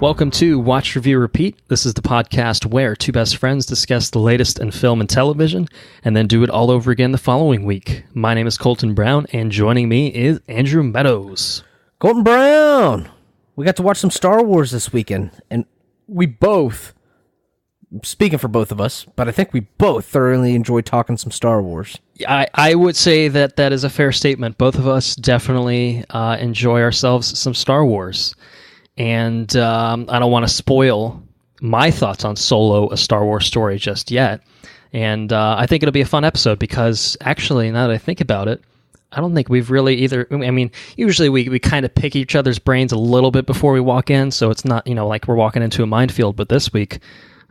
Welcome to Watch, Review, Repeat. This is the podcast where two best friends discuss the latest in film and television and then do it all over again the following week. My name is Colton Brown, and joining me is Andrew Meadows. Colton Brown! We got to watch some Star Wars this weekend, and we both, speaking for both of us, but I think we both thoroughly enjoyed talking some Star Wars. I would say that is a fair statement. Both of us definitely enjoy ourselves some Star Wars. And I don't want to spoil my thoughts on Solo, a Star Wars story just yet. And I think it'll be a fun episode because actually, now that I think about it, I don't think we've really either. I mean, usually we kind of pick each other's brains a little bit before we walk in. So it's not, like we're walking into a minefield. But this week,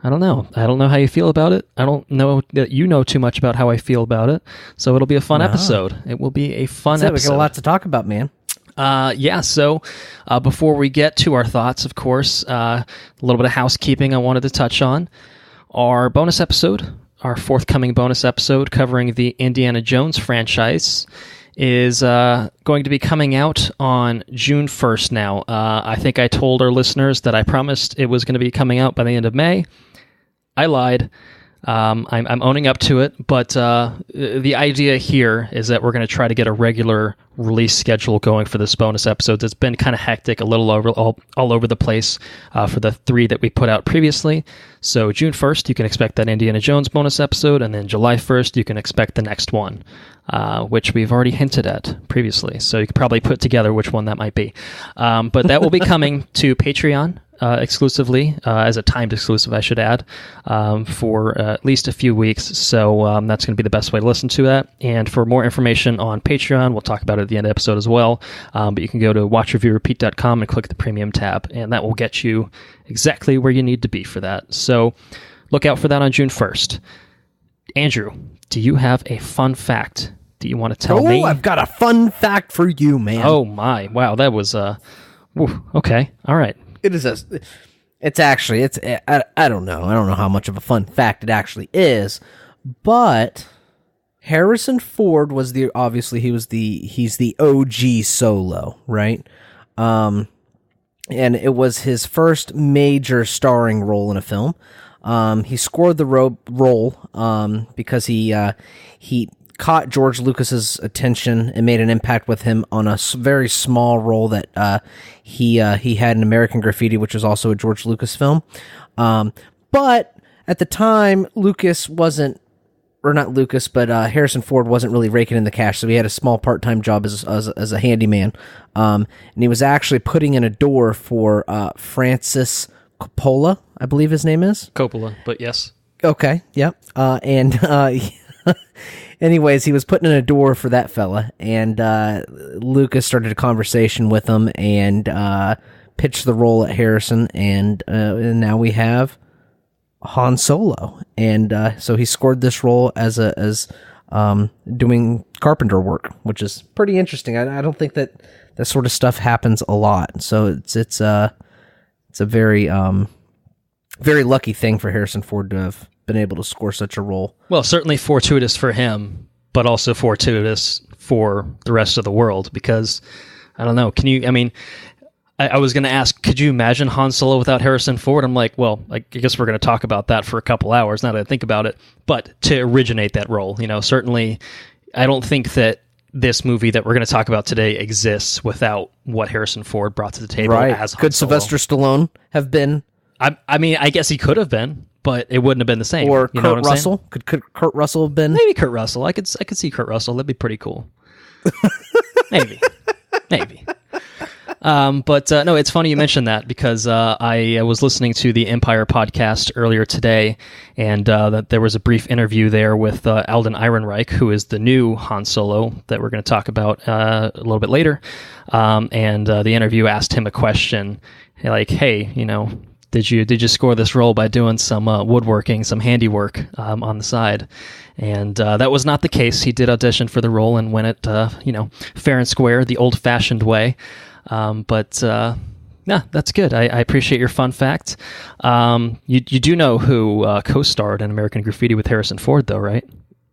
I don't know. I don't know how you feel about it. I don't know that you know too much about how I feel about it. So it'll be a fun episode. It will be a fun episode. We got a lot to talk about, man. So before we get to our thoughts, of course, a little bit of housekeeping I wanted to touch on. Our bonus episode, our forthcoming bonus episode covering the Indiana Jones franchise is going to be coming out on June 1st now. I think I told our listeners that I promised it was going to be coming out by the end of May. I lied. I'm owning up to it, but the idea here is that we're going to try to get a regular release schedule going for this bonus episode. It's been kind of hectic, a little all over the place for the three that we put out previously. So June 1st, you can expect that Indiana Jones bonus episode, and then July 1st, you can expect the next one, which we've already hinted at previously. So you could probably put together which one that might be. But that will be coming to Patreon exclusively, as a timed exclusive, I should add, for at least a few weeks. So that's going to be the best way to listen to that. And for more information on Patreon, we'll talk about it at the end of the episode as well. But you can go to watchreviewrepeat.com and click the premium tab, and that will get you exactly where you need to be for that. So look out for that on June 1st. Andrew, do you have a fun fact that you want to tell me? Oh, I've got a fun fact for you, man. Oh my. Wow, that was okay. All right. I don't know. I don't know how much of a fun fact it actually is, but Harrison Ford was he's the OG Solo, right? And it was his first major starring role in a film. He scored the role because he caught George Lucas's attention and made an impact with him on a very small role that he had in American Graffiti, which was also a George Lucas film. But at the time, Harrison Ford wasn't really raking in the cash, so he had a small part-time job as a handyman. And he was actually putting in a door for Francis Coppola, I believe his name is. Coppola, but yes. Okay, yep. Anyways, he was putting in a door for that fella, and Lucas started a conversation with him and pitched the role at Harrison, and now we have Han Solo. And so he scored this role as doing carpenter work, which is pretty interesting. I don't think that sort of stuff happens a lot, so it's a very very lucky thing for Harrison Ford to have been able to score such a role. Well, certainly fortuitous for him, but also fortuitous for the rest of the world, because, I don't know, I was going to ask, could you imagine Han Solo without Harrison Ford? I'm like, well, I guess we're going to talk about that for a couple hours now that I think about it, but to originate that role, certainly, I don't think that this movie that we're going to talk about today exists without what Harrison Ford brought to the table as Han Could Solo. Sylvester Stallone have been? I guess he could have been, but it wouldn't have been the same. Or Kurt Russell? Could Kurt Russell have been? Maybe Kurt Russell. I could see Kurt Russell. That'd be pretty cool. Maybe. But no, it's funny you mentioned that, because I was listening to the Empire podcast earlier today, and that there was a brief interview there with Alden Ehrenreich, who is the new Han Solo that we're going to talk about a little bit later. And the interview asked him a question like, "Hey, did you score this role by doing some woodworking, some handiwork on the side?" And that was not the case. He did audition for the role and win it, fair and square, the old-fashioned way. But that's good. I appreciate your fun fact. You do know who co-starred in American Graffiti with Harrison Ford, though, right?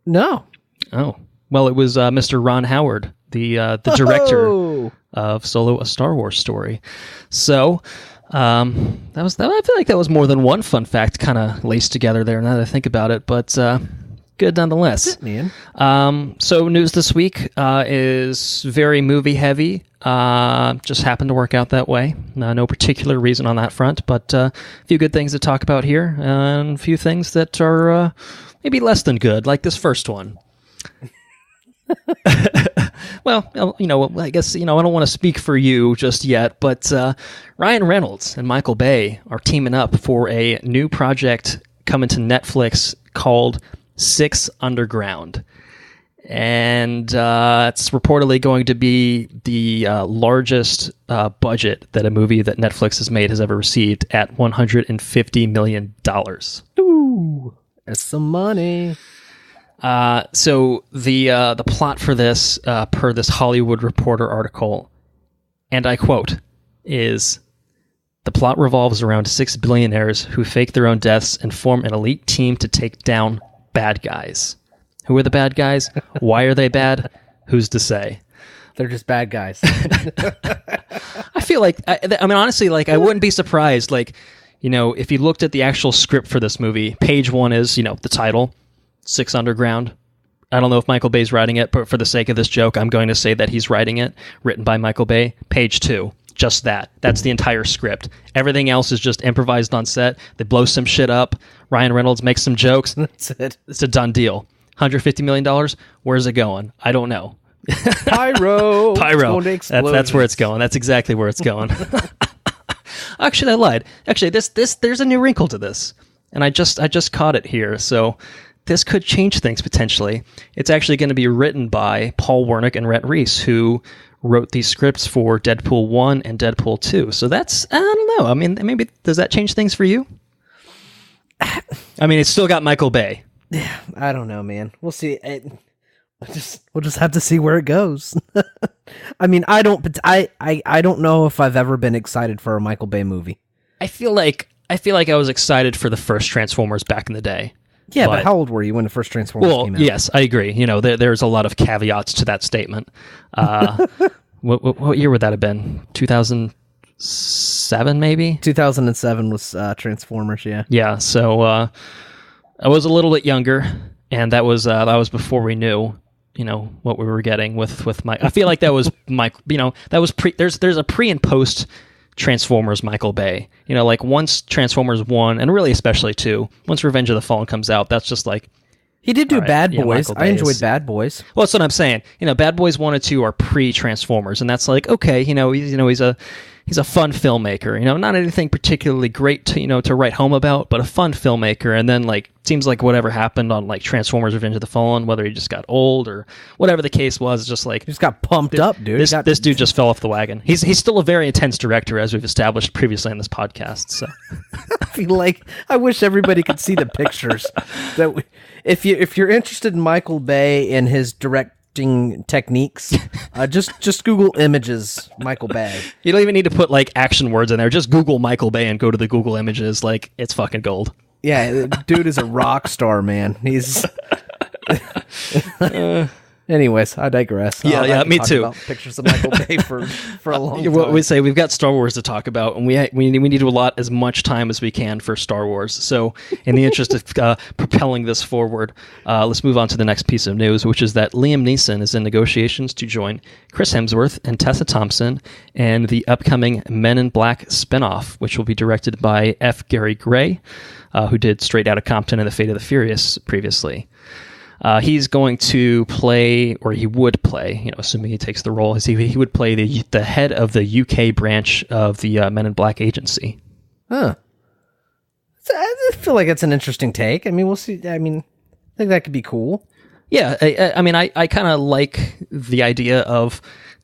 No. Oh, well, it was Mr. Ron Howard, the director of Solo: A Star Wars Story. So I feel like that was more than one fun fact kind of laced together there now that I think about it, but good nonetheless. That's it, man. So news this week is very movie heavy. Just happened to work out that way. No particular reason on that front, but a few good things to talk about here, and a few things that are maybe less than good, like this first one. Well, I guess, I don't want to speak for you just yet, but Ryan Reynolds and Michael Bay are teaming up for a new project coming to Netflix called Six Underground. And it's reportedly going to be the largest budget that a movie that Netflix has made has ever received at $150 million. Ooh, that's some money. So the plot for this, per this Hollywood Reporter article, and I quote, is the plot revolves around 6 billionaires who fake their own deaths and form an elite team to take down bad guys. Who are the bad guys? Why are they bad? Who's to say? They're just bad guys. I feel like, honestly, I wouldn't be surprised, if you looked at the actual script for this movie, page 1 is, the title, Six Underground. I don't know if Michael Bay's writing it, but for the sake of this joke, I'm going to say that he's writing it, written by Michael Bay. Page 2, just that. That's the entire script. Everything else is just improvised on set. They blow some shit up. Ryan Reynolds makes some jokes. That's it. It's a done deal. $150 million? Where's it going? I don't know. Pyro. Pyro. It's That's where it's going. That's exactly where it's going. Actually, I lied. Actually, there's a new wrinkle to this, and I just caught it here. So this could change things potentially. It's actually going to be written by Paul Wernick and Rhett Reese, who wrote these scripts for Deadpool 1 and Deadpool 2. So that's, I don't know. Maybe, does that change things for you? It's still got Michael Bay. Yeah, I don't know, man. We'll see. We'll just have to see where it goes. I don't know if I've ever been excited for a Michael Bay movie. I feel like I was excited for the first Transformers back in the day. Yeah, but how old were you when the first Transformers came out? Yes, I agree. There's a lot of caveats to that statement. What year would that have been? 2007, maybe? 2007 was Transformers, yeah. Yeah, so I was a little bit younger, and that was before we knew, what we were getting with Mike. I feel like that was Mike. That was there's a pre and post Transformers Michael Bay. Once Transformers 1, and really especially 2, once Revenge of the Fallen comes out, that's just like... He did do Bad Boys. I enjoyed Bad Boys. Well, that's what I'm saying. Bad Boys 1 and 2 are pre-Transformers, and that's like, okay, he's a fun filmmaker. Not anything particularly great to write home about, but a fun filmmaker. And then seems like whatever happened on Transformers: Revenge of the Fallen, whether he just got old or whatever the case was, it's just like he just got pumped up, dude. This dude just fell off the wagon. He's still a very intense director, as we've established previously in this podcast. So I wish everybody could see the pictures. If you're interested in Michael Bay and his directing techniques, just Google images Michael Bay. You don't even need to put action words in there. Just Google Michael Bay and go to the Google images. It's fucking gold. Yeah, dude is a rock star, man. He's. Anyways, I digress. Yeah, me too. About pictures of Michael Bay for a long time. We say we've got Star Wars to talk about, and we need to allot as much time as we can for Star Wars. So, in the interest of propelling this forward, let's move on to the next piece of news, which is that Liam Neeson is in negotiations to join Chris Hemsworth and Tessa Thompson in the upcoming Men in Black spinoff, which will be directed by F. Gary Gray, who did Straight Outta Compton and The Fate of the Furious previously. He's going to play, or he would play, assuming he takes the role, he would play the head of the UK branch of the Men in Black agency. Huh. I feel like it's an interesting take. We'll see. I think that could be cool. Yeah, I kind of like the idea of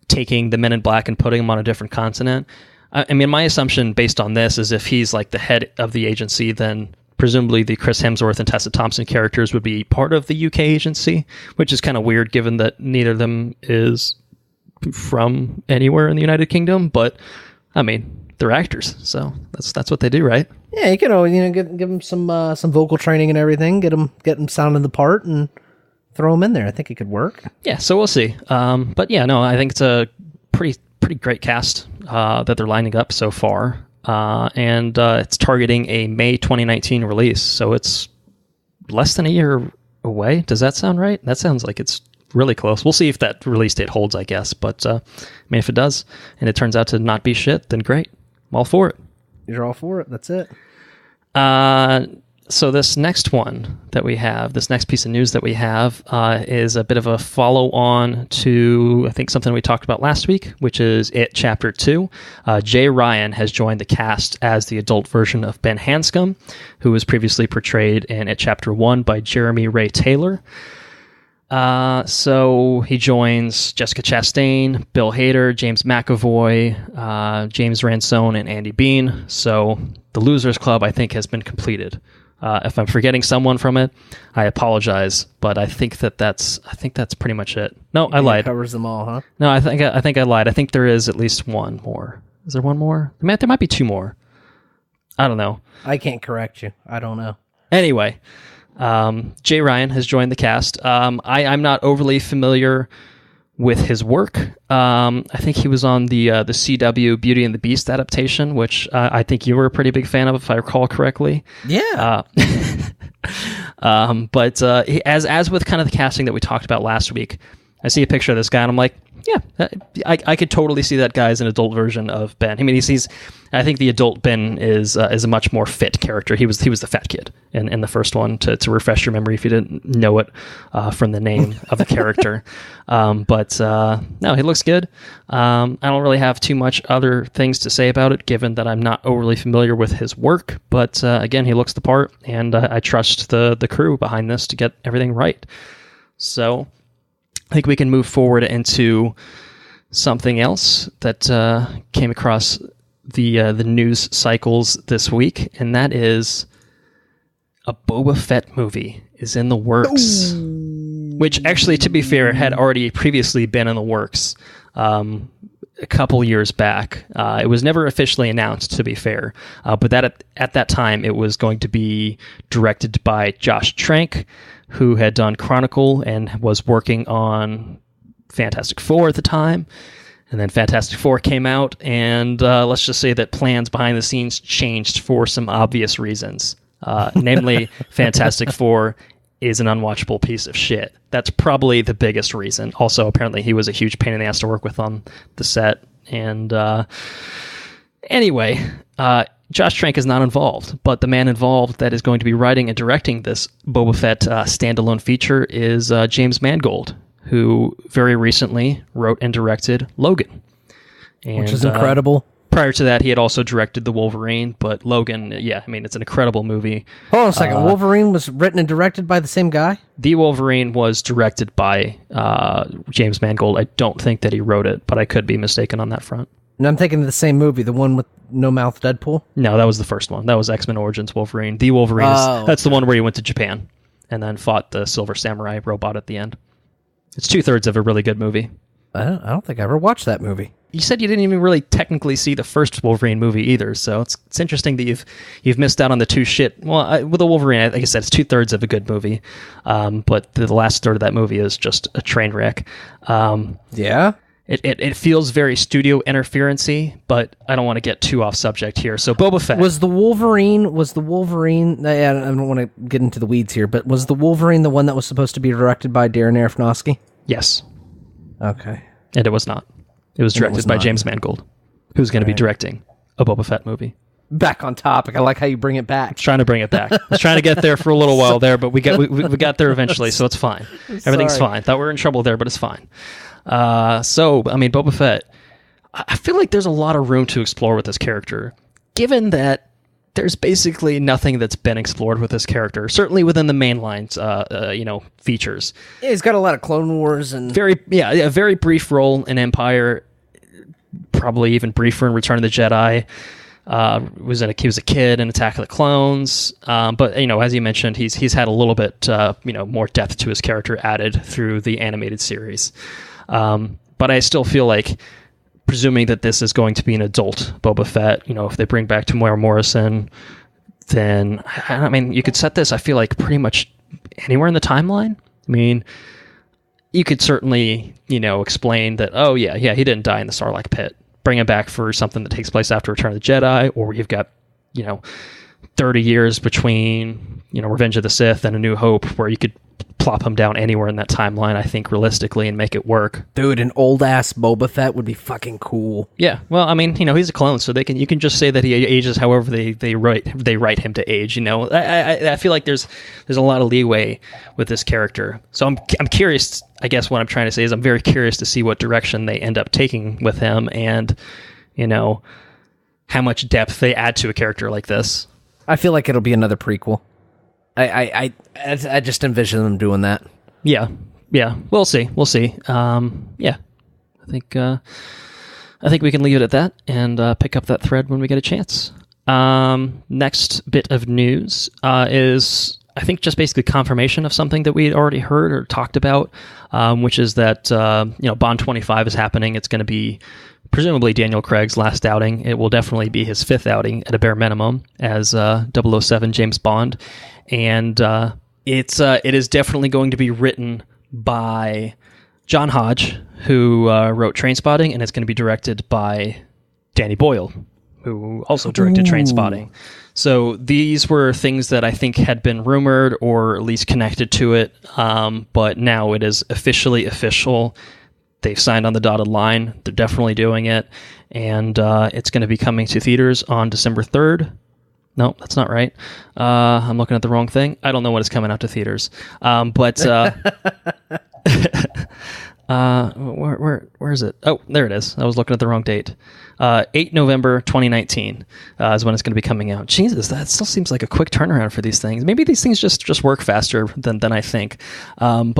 taking the Men in Black and putting them on a different continent. My assumption based on this is if he's the head of the agency, then presumably the Chris Hemsworth and Tessa Thompson characters would be part of the UK agency, which is kind of weird given that neither of them is from anywhere in the United Kingdom. But they're actors, so that's what they do, right? Yeah, you can give them some vocal training and everything, get them sounding the part, and throw them in there. I think it could work. Yeah, so we'll see. But yeah, no, I think it's a pretty great cast that they're lining up so far. and it's targeting a May 2019 release, so it's less than a year away. Does that sound right? That sounds like it's really close. We'll see if that release date holds, I guess, but I mean, if it does, and it turns out to not be shit, then great. I'm all for it. You're all for it. That's it. So this next one that we have, this next piece of news that we have, is a bit of a follow-on to, I think, something we talked about last week, which is It Chapter 2. Jay Ryan has joined the cast as the adult version of Ben Hanscom, who was previously portrayed in It Chapter 1 by Jeremy Ray Taylor. So he joins Jessica Chastain, Bill Hader, James McAvoy, James Ransone, and Andy Bean. So the Losers Club, I think, has been completed. If I'm forgetting someone from it, I apologize, but I think that's pretty much it. No, I lied. Covers them all, huh? No, I think I lied. I think there is at least one more. Is there one more? There might be two more. I don't know. I can't correct you. I don't know. Anyway, Jay Ryan has joined the cast. I'm not overly familiar with his work. I think he was on the CW Beauty and the Beast adaptation, which I think you were a pretty big fan of, if I recall correctly. Yeah. But as with kind of the casting that we talked about last week, I see a picture of this guy and I'm like, yeah, I could totally see that guy as an adult version of Ben. I mean, I think the adult Ben is a much more fit character. He was the fat kid in the first one, to refresh your memory if you didn't know it from the name of the character. But no, he looks good. I don't really have too much other things to say about it, given that I'm not overly familiar with his work. But again, he looks the part, and I trust the crew behind this to get everything right. So I think we can move forward into something else that came across the news cycles this week, and that is a Boba Fett movie is in the works. Ooh. Which actually, to be fair, had already previously been in the works a couple years back. It was never officially announced, to be fair, but at that time it was going to be directed by Josh Trank, who had done Chronicle and was working on Fantastic Four at the time. And then Fantastic Four came out, and let's just say that plans behind the scenes changed for some obvious reasons. Namely, Fantastic Four is an unwatchable piece of shit. That's probably the biggest reason. Also, apparently, he was a huge pain in the ass to work with on the set. And anyway, Josh Trank is not involved, but the man involved that is going to be writing and directing this Boba Fett standalone feature is James Mangold, who very recently wrote and directed Logan. And, which is incredible. Prior to that, he had also directed The Wolverine, but Logan, yeah, I mean, it's an incredible movie. Hold on a second. Wolverine was written and directed by the same guy? The Wolverine was directed by James Mangold. I don't think that he wrote it, but I could be mistaken on that front. And I'm thinking of the same movie, the one with No Mouth Deadpool? No, that was the first one. That was X-Men Origins Wolverine. The Wolverine, that's the one where he went to Japan and then fought the Silver Samurai robot at the end. It's 2/3 of a really good movie. I don't think I ever watched that movie. You said you didn't even really technically see the first Wolverine movie either, so it's interesting that you've missed out on the two shit. Well, with the Wolverine, like I said, it's 2/3 of a good movie, but the last third of that movie is just a train wreck. Yeah? It feels very studio interference-y, but I don't want to get too off subject here. So Boba Fett. Was the Wolverine, I don't want to get into the weeds here, but was the Wolverine the one that was supposed to be directed by Darren Aronofsky? Yes. Okay. And it was not. It was directed by James Mangold, who's going to be directing a Boba Fett movie. Back on topic. I like how you bring it back. I was trying to bring it back. I was trying to get there for a little while there, but we got there eventually, so it's fine. Everything's fine. Thought we were in trouble there, but it's fine. So, I mean, Boba Fett, I feel like there's a lot of room to explore with this character, given that there's basically nothing that's been explored with this character, certainly within the mainline, features. Yeah, he's got a lot of Clone Wars and... a very brief role in Empire, probably even briefer in Return of the Jedi. He was a kid in Attack of the Clones, but as you mentioned, he's had a little bit more depth to his character added through the animated series. But I still feel like, presuming that this is going to be an adult Boba Fett, if they bring back Temuera Morrison, then I mean, you could set this, I feel like, pretty much anywhere in the timeline. I mean, you could certainly explain that, he didn't die in the Sarlacc pit. bring him back for something that takes place after Return of the Jedi, or you've got, 30 years between, Revenge of the Sith and A New Hope, where you could plop him down anywhere in that timeline, I think, realistically, and make it work. Dude, an old-ass Boba Fett would be fucking cool. Yeah, well, I mean, he's a clone, so you can just say that he ages however they write him to age, I feel like there's a lot of leeway with this character. So I'm curious, I guess what I'm trying to say is I'm very curious to see what direction they end up taking with him, and, how much depth they add to a character like this. I feel like it'll be another prequel. I just envision them doing that. Yeah. We'll see. Yeah, I think we can leave it at that and pick up that thread when we get a chance. Next bit of news is, I think, just basically confirmation of something that we had already heard or talked about, which is that Bond 25 is happening. It's going to be presumably Daniel Craig's last outing. It will definitely be his 5th outing at a bare minimum as 007 James Bond. And it is definitely going to be written by John Hodge, who wrote Trainspotting, and it's going to be directed by Danny Boyle, who also directed Trainspotting. So these were things that I think had been rumored or at least connected to it, but now it is officially official. They've signed on the dotted line. They're definitely doing it, and it's going to be coming to theaters on December 3rd. No, that's not right. I'm looking at the wrong thing. I don't know when it's coming out to theaters. But where is it? Oh, there it is. I was looking at the wrong date. 8 November 2019 is when it's going to be coming out. Jesus, that still seems like a quick turnaround for these things. Maybe these things just work faster than I think. Going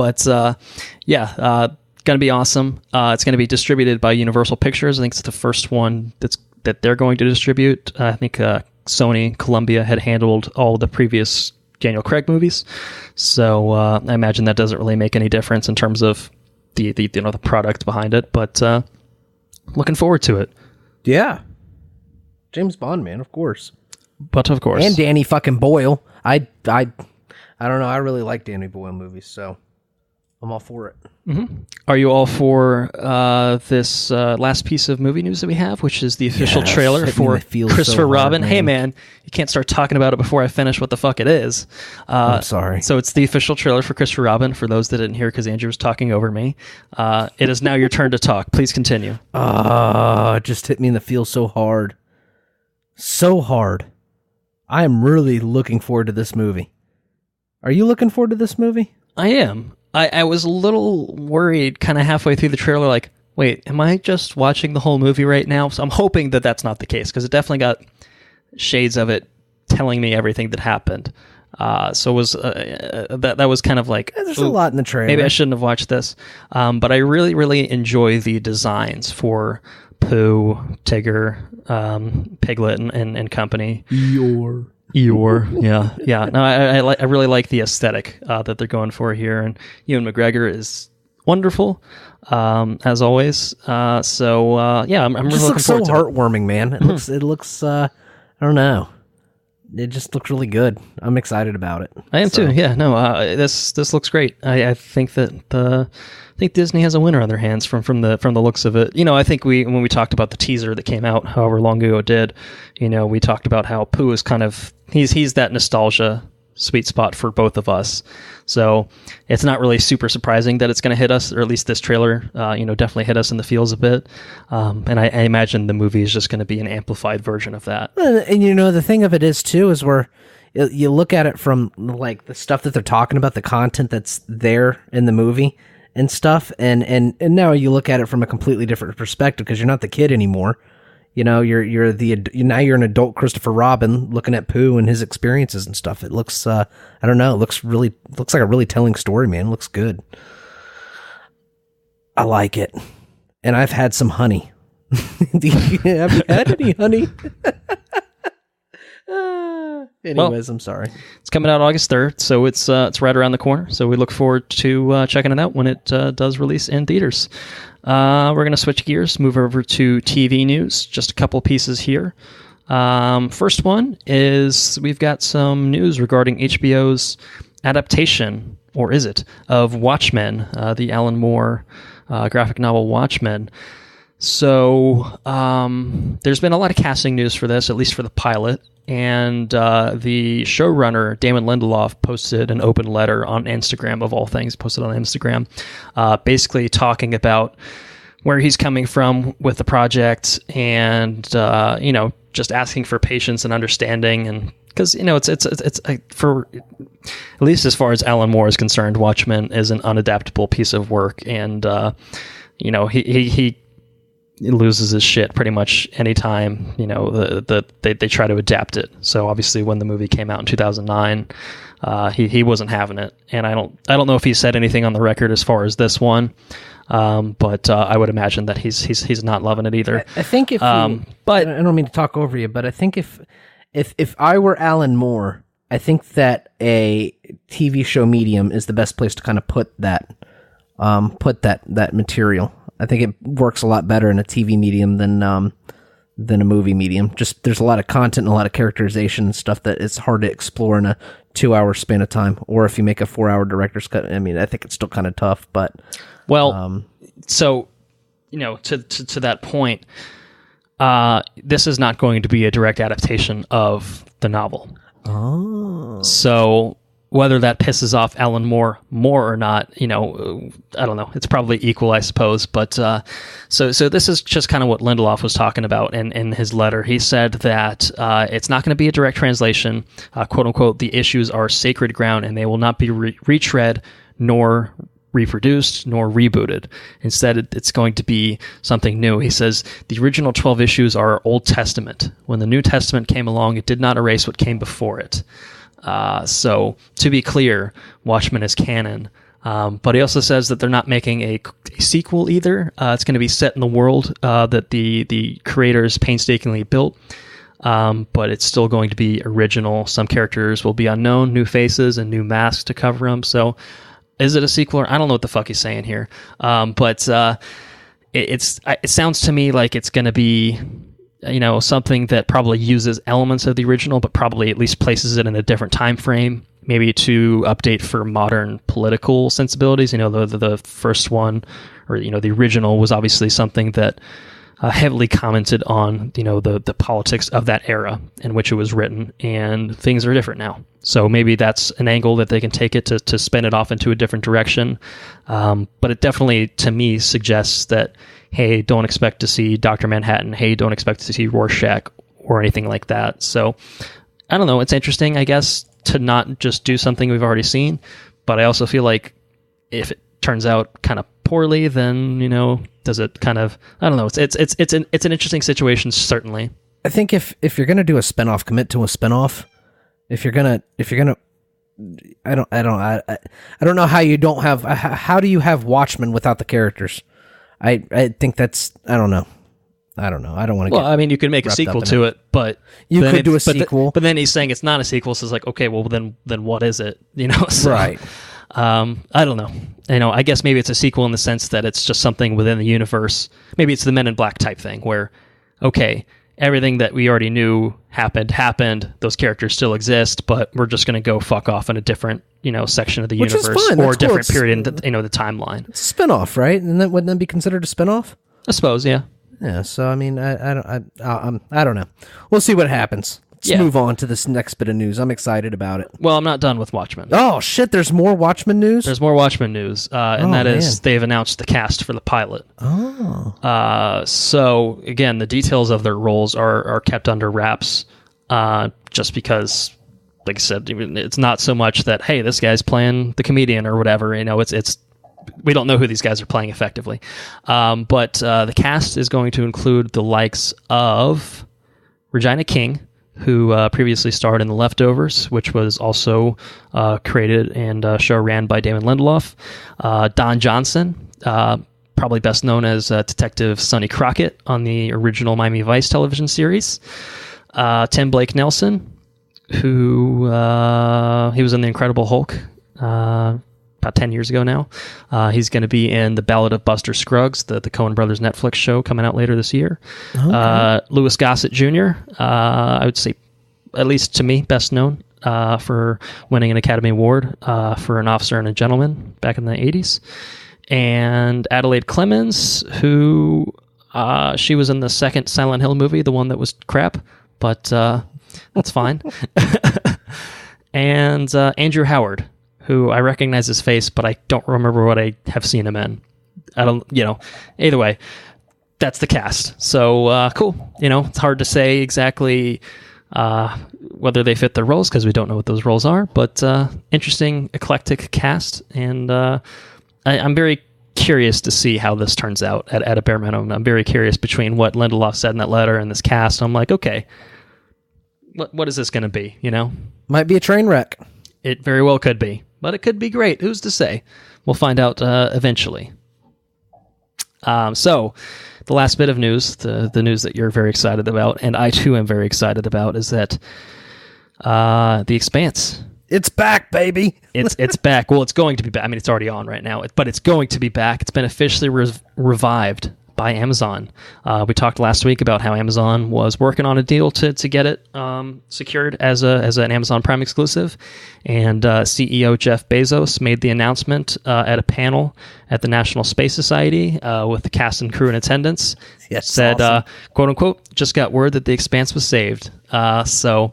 to be awesome. It's going to be distributed by Universal Pictures. I think it's the first one that they're going to distribute. I think Sony, Columbia had handled all the previous Daniel Craig movies, so I imagine that doesn't really make any difference in terms of the product behind it. But looking forward to it. Yeah, James Bond, man, of course. But of course, and Danny fucking Boyle. I don't know. I really like Danny Boyle movies, so I'm all for it. Mm-hmm. Are you all for this last piece of movie news that we have, which is the official trailer for Christopher Robin? Hey, man, you can't start talking about it before I finish what the fuck it is. I'm sorry. So it's the official trailer for Christopher Robin, for those that didn't hear because Andrew was talking over me. It is now your turn to talk. Please continue. It just hit me in the feels so hard. So hard. I am really looking forward to this movie. Are you looking forward to this movie? I am. I was a little worried kind of halfway through the trailer, like, wait, am I just watching the whole movie right now? So I'm hoping that that's not the case, because it definitely got shades of it telling me everything that happened. So it was that was kind of like... There's a lot in the trailer. Maybe I shouldn't have watched this. But I really, really enjoy the designs for Pooh, Tigger, Piglet, and company. Eeyore, yeah. No, I really like the aesthetic that they're going for here, and Ewan McGregor is wonderful, as always. I'm really looking forward to it. It just looks so heartwarming, man. It looks. I don't know. It just looks really good. I'm excited about it. I am too. Yeah, no, this looks great. I think that Disney has a winner on their hands from the looks of it. I think when we talked about the teaser that came out however long ago it did, we talked about how Pooh is kind of he's that nostalgia sweet spot for both of us. So it's not really super surprising that it's going to hit us, or at least this trailer, definitely hit us in the feels a bit. And I imagine the movie is just going to be an amplified version of that. And the thing of it is too, is where you look at it from like the stuff that they're talking about, the content that's there in the movie and stuff. And now you look at it from a completely different perspective, because you're not the kid anymore. Now you're an adult Christopher Robin looking at Pooh and his experiences and stuff. It looks, I don't know, it looks like a really telling story, man. It looks good. I like it. And I've had some honey. Have you had any honey? Anyways, I'm sorry. It's coming out August 3rd, so it's right around the corner. So we look forward to checking it out when it does release in theaters. We're going to switch gears, move over to TV news. Just a couple pieces here. First one is we've got some news regarding HBO's adaptation, or is it, of Watchmen, the Alan Moore graphic novel Watchmen. So there's been a lot of casting news for this, at least for the pilot. And the showrunner, Damon Lindelof, posted an open letter on Instagram, of all things, posted on Instagram, basically talking about where he's coming from with the project and, just asking for patience and understanding. And because, it's for, at least as far as Alan Moore is concerned, Watchmen is an unadaptable piece of work. And, he loses his shit pretty much anytime they try to adapt it. So obviously when the movie came out in 2009, he wasn't having it, and I don't know if he said anything on the record as far as this one, but I would imagine that he's not loving it either. I think if but I don't mean to talk over you, but I think if I were Alan Moore, I think that a TV show medium is the best place to kind of put that material. I think it works a lot better in a TV medium than a movie medium. Just there's a lot of content and a lot of characterization and stuff that it's hard to explore in a 2-hour span of time. Or if you make a 4-hour director's cut, I mean, I think it's still kind of tough. But so to that point, this is not going to be a direct adaptation of the novel. Oh, so whether that pisses off Alan Moore more or not, I don't know. It's probably equal, I suppose. But so this is just kind of what Lindelof was talking about in his letter. He said that it's not going to be a direct translation. "Quote unquote, the issues are sacred ground and they will not be retread nor reproduced nor rebooted. Instead, it's going to be something new." He says, "The original 12 issues are Old Testament. When the New Testament came along, it did not erase what came before it." So to be clear, Watchmen is canon. But he also says that they're not making a sequel either. It's going to be set in the world that the creators painstakingly built. But it's still going to be original. Some characters will be unknown, new faces and new masks to cover them. So is it a sequel? I don't know what the fuck he's saying here. But it sounds to me like it's going to be something that probably uses elements of the original, but probably at least places it in a different time frame, maybe to update for modern political sensibilities. The first one, or the original, was obviously something that heavily commented on the politics of that era in which it was written, and things are different now. So maybe that's an angle that they can take it to spin it off into a different direction. But it definitely, to me, suggests that, hey, don't expect to see Dr. Manhattan. Hey, don't expect to see Rorschach or anything like that. So I don't know. It's interesting, I guess, to not just do something we've already seen. But I also feel like if it turns out kind of poorly, then, does it kind of, I don't know. It's an interesting situation, certainly. I think if you're going to do a spinoff, commit to a spinoff. If you're gonna, I don't know how you don't have, how do you have Watchmen without the characters? I think that's, I don't know. I don't want to. Well, I mean, you could make a sequel to it, but you could do a sequel. But then he's saying it's not a sequel, so it's like, okay, well then what is it? So, right. I don't know. I guess maybe it's a sequel in the sense that it's just something within the universe. Maybe it's the Men in Black type thing where, okay, everything that we already knew happened. Those characters still exist, but we're just going to go fuck off in a different, section of the universe or a different period in the timeline. It's a spinoff, right? And wouldn't that be considered a spinoff? I suppose, yeah. Yeah. So I mean, I don't know. We'll see what happens. Let's move on to this next bit of news. I'm excited about it. Well, I'm not done with Watchmen. Oh, shit, there's more Watchmen news? There's more Watchmen news, and is they've announced the cast for the pilot. Oh. So, again, the details of their roles are kept under wraps, just because, like I said, it's not so much that, hey, this guy's playing the comedian or whatever. It's we don't know who these guys are playing effectively. But the cast is going to include the likes of Regina King, who previously starred in The Leftovers, which was also created and show ran by Damon Lindelof. Don Johnson, probably best known as Detective Sonny Crockett on the original Miami Vice television series. Tim Blake Nelson, who he was in The Incredible Hulk about 10 years ago now. He's going to be in The Ballad of Buster Scruggs, the Coen Brothers Netflix show coming out later this year. Okay. Louis Gossett Jr., I would say, at least to me, best known for winning an Academy Award for An Officer and a Gentleman back in the 80s. And Adelaide Clemens, who She was in the second Silent Hill movie, the one that was crap, but that's fine. And Andrew Howard, who I recognize his face, but I don't remember what I have seen him in. I don't, either way, that's the cast. So cool. It's hard to say exactly whether they fit their roles because we don't know what those roles are, but interesting, eclectic cast. And I'm very curious to see how this turns out at a bare minimum. I'm very curious between what Lindelof said in that letter and this cast. I'm like, okay, what is this going to be, Might be a train wreck. It very well could be, but it could be great. Who's to say? We'll find out eventually. So the last bit of news, the news that you're very excited about, and I too am very excited about, is that The Expanse. It's back, baby. It's back. Well, it's going to be back. I mean, it's already on right now, but it's going to be back. It's been officially revived by Amazon. We talked last week about how Amazon was working on a deal to get it secured as an Amazon Prime exclusive, and CEO Jeff Bezos made the announcement at a panel at the National Space Society with the cast and crew in attendance. Yes, said, awesome. "quote unquote," just got word that The Expanse was saved. So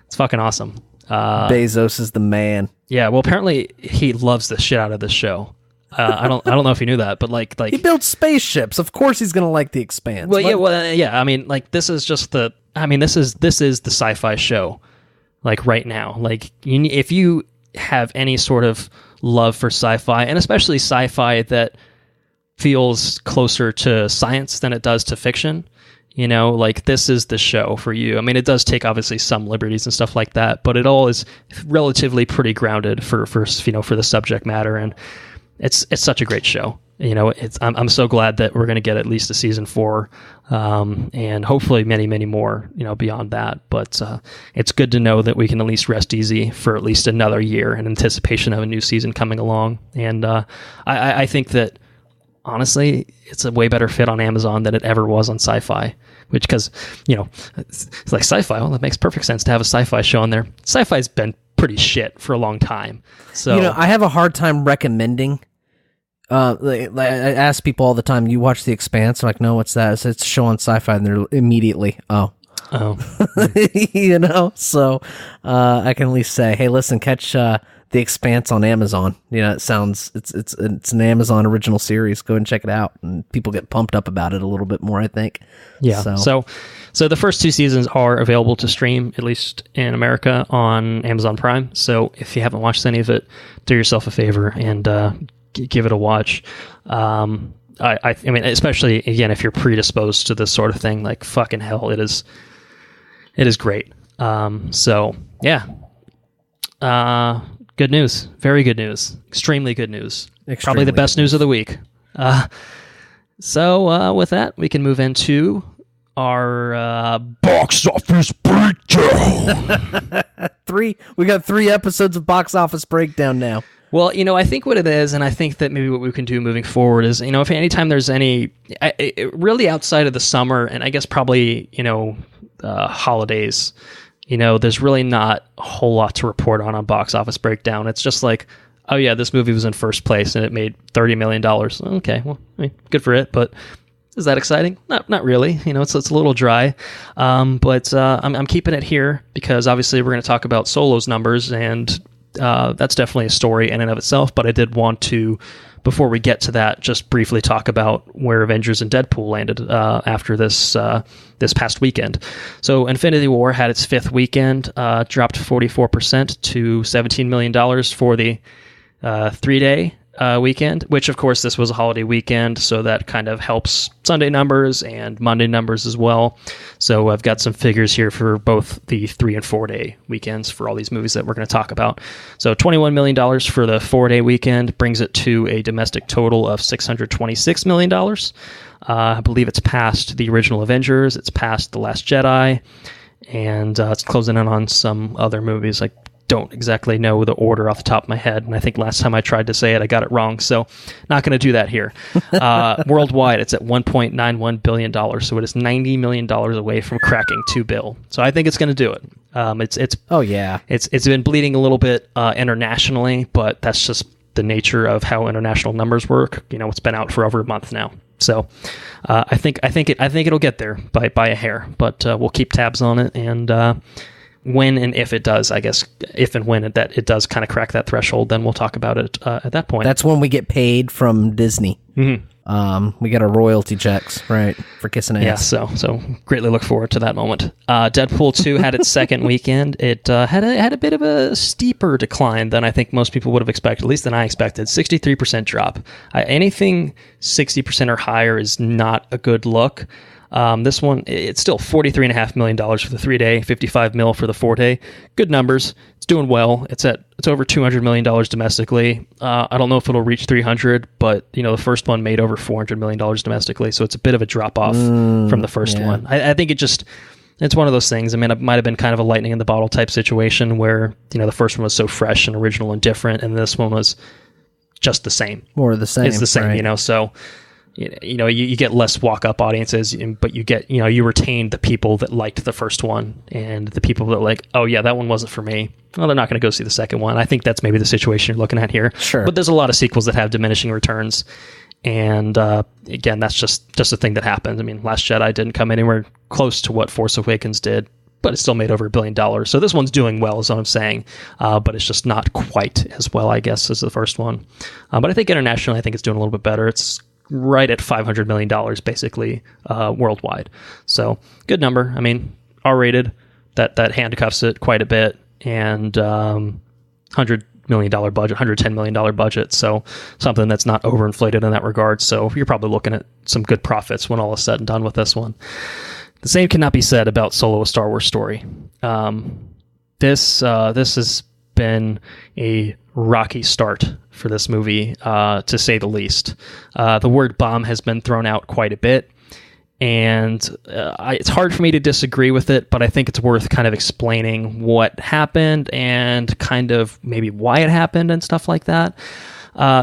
it's fucking awesome. Bezos is the man. Yeah, well, apparently he loves the shit out of this show. I don't know if you knew that, but like he built spaceships. Of course, he's gonna like The Expanse. Well, yeah. I mean, like this is just the. I mean, this is the sci-fi show, like right now. Like if you have any sort of love for sci-fi, and especially sci-fi that feels closer to science than it does to fiction, like this is the show for you. I mean, it does take obviously some liberties and stuff like that, but it all is relatively pretty grounded for the subject matter, and it's such a great show. I'm so glad that we're going to get at least a season 4, and hopefully many, many more, beyond that. But it's good to know that we can at least rest easy for at least another year in anticipation of a new season coming along. And I think that honestly, it's a way better fit on Amazon than it ever was on Sci-Fi. Which, because it's like Sci-Fi. Well, it makes perfect sense to have a Sci-Fi show on there. Sci-Fi's been pretty shit for a long time. So I have a hard time recommending. I ask people all the time, you watch The Expanse? I'm like, no, what's that? It's a show on Sci-Fi, and they're immediately, oh. So I can at least say, hey, listen, catch The Expanse on Amazon. It's an Amazon original series. Go and check it out, and people get pumped up about it a little bit more, I think. Yeah. So the first 2 seasons are available to stream, at least in America, on Amazon Prime. So if you haven't watched any of it, do yourself a favor and give it a watch. I mean, especially again, if you're predisposed to this sort of thing, like fucking hell, it is great. So yeah, good news, very good news, extremely good news, probably the best news of the week. So with that, we can move into our box office breakdown. We got 3 episodes of box office breakdown now. Well, I think what it is, and I think that maybe what we can do moving forward is, if anytime there's any, really outside of the summer, and I guess probably, holidays, there's really not a whole lot to report on box office breakdown. It's just like, oh yeah, this movie was in first place and it made $30 million. Okay, well, I mean, good for it, but is that exciting? Not really. It's a little dry. But I'm keeping it here because obviously we're going to talk about Solo's numbers, and that's definitely a story in and of itself, but I did want to, before we get to that, just briefly talk about where Avengers and Deadpool landed after this past weekend. So Infinity War had its 5th weekend, dropped 44% to $17 million for the 3-day weekend, which of course this was a holiday weekend, so that kind of helps Sunday numbers and Monday numbers as well. So I've got some figures here for both the 3 and 4 day weekends for all these movies that we're going to talk about. So $21 million for the 4-day weekend brings it to a domestic total of $626 million. I believe it's past the original Avengers, it's past The Last Jedi, and it's closing in on some other movies. Like, don't exactly know the order off the top of my head, and I think last time I tried to say it, I got it wrong, so not going to do that here. Worldwide, it's at $1.91 billion, so it is $90 million away from cracking $2 billion. So I think it's going to do it. It's been bleeding a little bit internationally, but that's just the nature of how international numbers work. It's been out for over a month now. So I think it'll get there by a hair, but we'll keep tabs on it, and when and if it does, I guess if and when it does kind of crack that threshold, then we'll talk about it at that point. That's when we get paid from Disney. We get our royalty checks, right, for kissing ass. Yeah, so greatly look forward to that moment. Deadpool 2 had its second weekend. It had a bit of a steeper decline than I think most people would have expected, at least than I expected. 63% drop. Anything 60% or higher is not a good look. This one, it's still $43.5 million for the 3-day, $55 million for the 4-day. Good numbers. It's doing well. It's over $200 million domestically. I don't know if it'll reach 300, but the first one made over $400 million domestically, so it's a bit of a drop off from the first one. I think it's one of those things. I mean, it might have been kind of a lightning in the bottle type situation where the first one was so fresh and original and different, and this one was just the same. More of the same. It's the same, right. So. You get less walk-up audiences, but you get, you retain the people that liked the first one, and the people that like, oh yeah, that one wasn't for me. Well, they're not going to go see the second one. I think that's maybe the situation you're looking at here. Sure. But there's a lot of sequels that have diminishing returns, and again, that's just a thing that happens. I mean, Last Jedi didn't come anywhere close to what Force Awakens did, but it still made over $1 billion. So this one's doing well, is what I'm saying, but it's just not quite as well, I guess, as the first one. But I think internationally, I think it's doing a little bit better. It's right at $500 million, basically, worldwide. So good number. I mean, R-rated, that handcuffs it quite a bit, and $100 million budget, $110 million budget. So something that's not overinflated in that regard. So you're probably looking at some good profits when all is said and done with this one. The same cannot be said about Solo: A Star Wars Story. This has been a rocky start for this movie, to say the least. The word bomb has been thrown out quite a bit, and it's hard for me to disagree with it, but I think it's worth kind of explaining what happened and kind of maybe why it happened and stuff like that.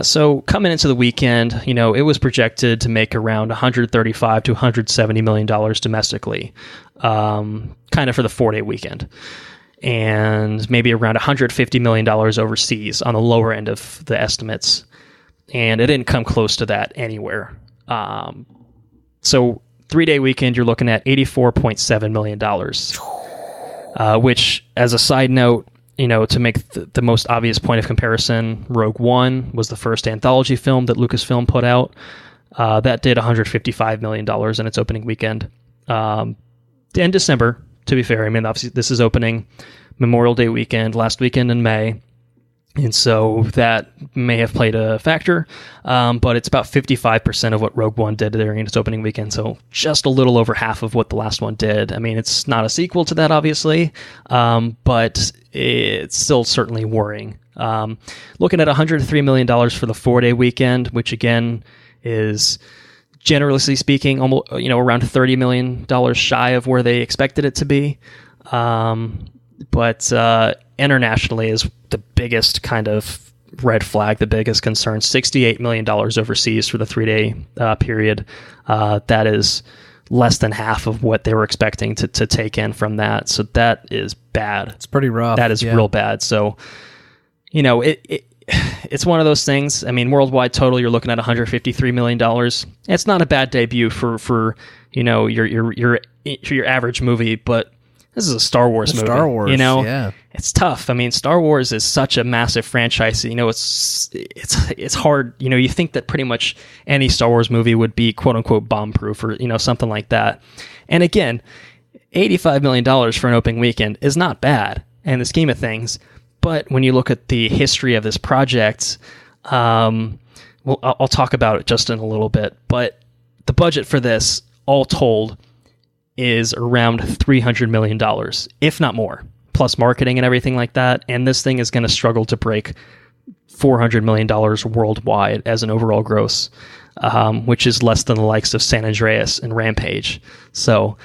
So coming into the weekend, it was projected to make around $135 to $170 million domestically, kind of for the 4-day weekend, and maybe around $150 million overseas on the lower end of the estimates. And it didn't come close to that anywhere. So 3-day weekend, you're looking at $84.7 million, which, as a side note, to make the most obvious point of comparison, Rogue One was the first anthology film that Lucasfilm put out. That did $155 million in its opening weekend. In December, to be fair, I mean, obviously this is opening Memorial Day weekend, last weekend in May, and so that may have played a factor, but it's about 55% of what Rogue One did during its opening weekend, so just a little over half of what the last one did. I mean, it's not a sequel to that, obviously, but it's still certainly worrying. Looking at $103 million for the 4-day weekend, which again is, generally speaking, almost around $30 million shy of where they expected it to be. But internationally is the biggest kind of red flag, the biggest concern. $68 million overseas for the 3-day period. That is less than half of what they were expecting to take in from that. So that is bad. It's pretty rough. That is real bad. So, it's one of those things. I mean, worldwide total, you're looking at $153 million. It's not a bad debut for your average movie, but this is a Star Wars movie. Star Wars, yeah. It's tough. I mean, Star Wars is such a massive franchise. It's hard. You think that pretty much any Star Wars movie would be quote unquote bomb proof or something like that. And again, $85 million for an opening weekend is not bad in the scheme of things. But when you look at the history of this project, I'll talk about it just in a little bit. But the budget for this, all told, is around $300 million, if not more, plus marketing and everything like that. And this thing is going to struggle to break $400 million worldwide as an overall gross, which is less than the likes of San Andreas and Rampage. So,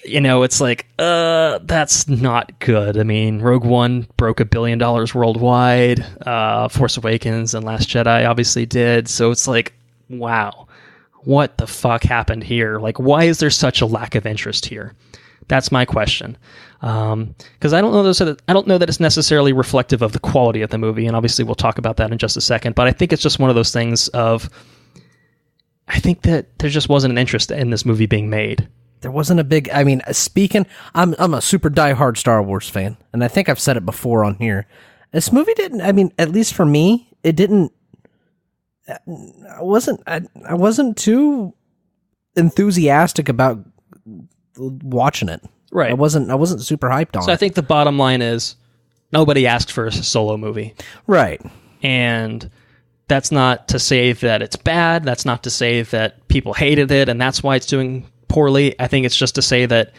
it's like, that's not good. I mean, Rogue One broke $1 billion worldwide. Force Awakens and Last Jedi obviously did. So it's like, wow. What the fuck happened here? Like, why is there such a lack of interest here? That's my question. Because I don't know that it's necessarily reflective of the quality of the movie, and obviously we'll talk about that in just a second. But I think it's just one of those things of I think that there just wasn't an interest in this movie being made. There wasn't a big, I mean, I'm a super diehard Star Wars fan, and I think I've said it before on here. This movie didn't, I mean, at least for me, it didn't, I wasn't too enthusiastic about watching it. Right. I wasn't super hyped on it. So I think the bottom line is nobody asked for a Solo movie. Right. And that's not to say that it's bad. That's not to say that people hated it and that's why it's doing poorly. I think it's just to say that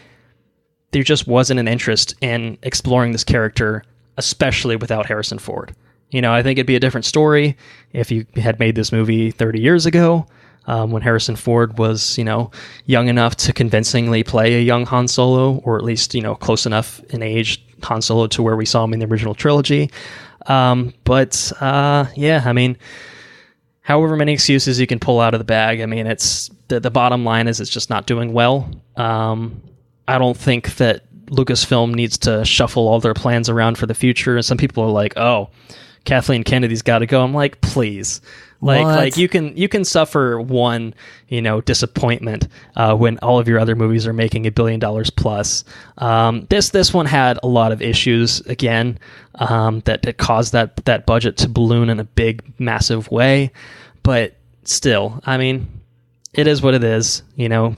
there just wasn't an interest in exploring this character, especially without Harrison Ford. You know, I think it'd be a different story if you had made this movie 30 years ago, when Harrison Ford was, you know, young enough to convincingly play a young Han Solo, or at least, you know, close enough in age Han Solo to where we saw him in the original trilogy. Yeah, I mean, however many excuses you can pull out of the bag, I mean, it's the bottom line is it's just not doing well. I don't think that Lucasfilm needs to shuffle all their plans around for the future. And some people are like, oh, Kathleen Kennedy's got to go. I'm like, please. Like you can suffer one, you know, disappointment when all of your other movies are making $1 billion plus. This one had a lot of issues again that caused that budget to balloon in a big, massive way. But still, I mean, it is what it is. You know,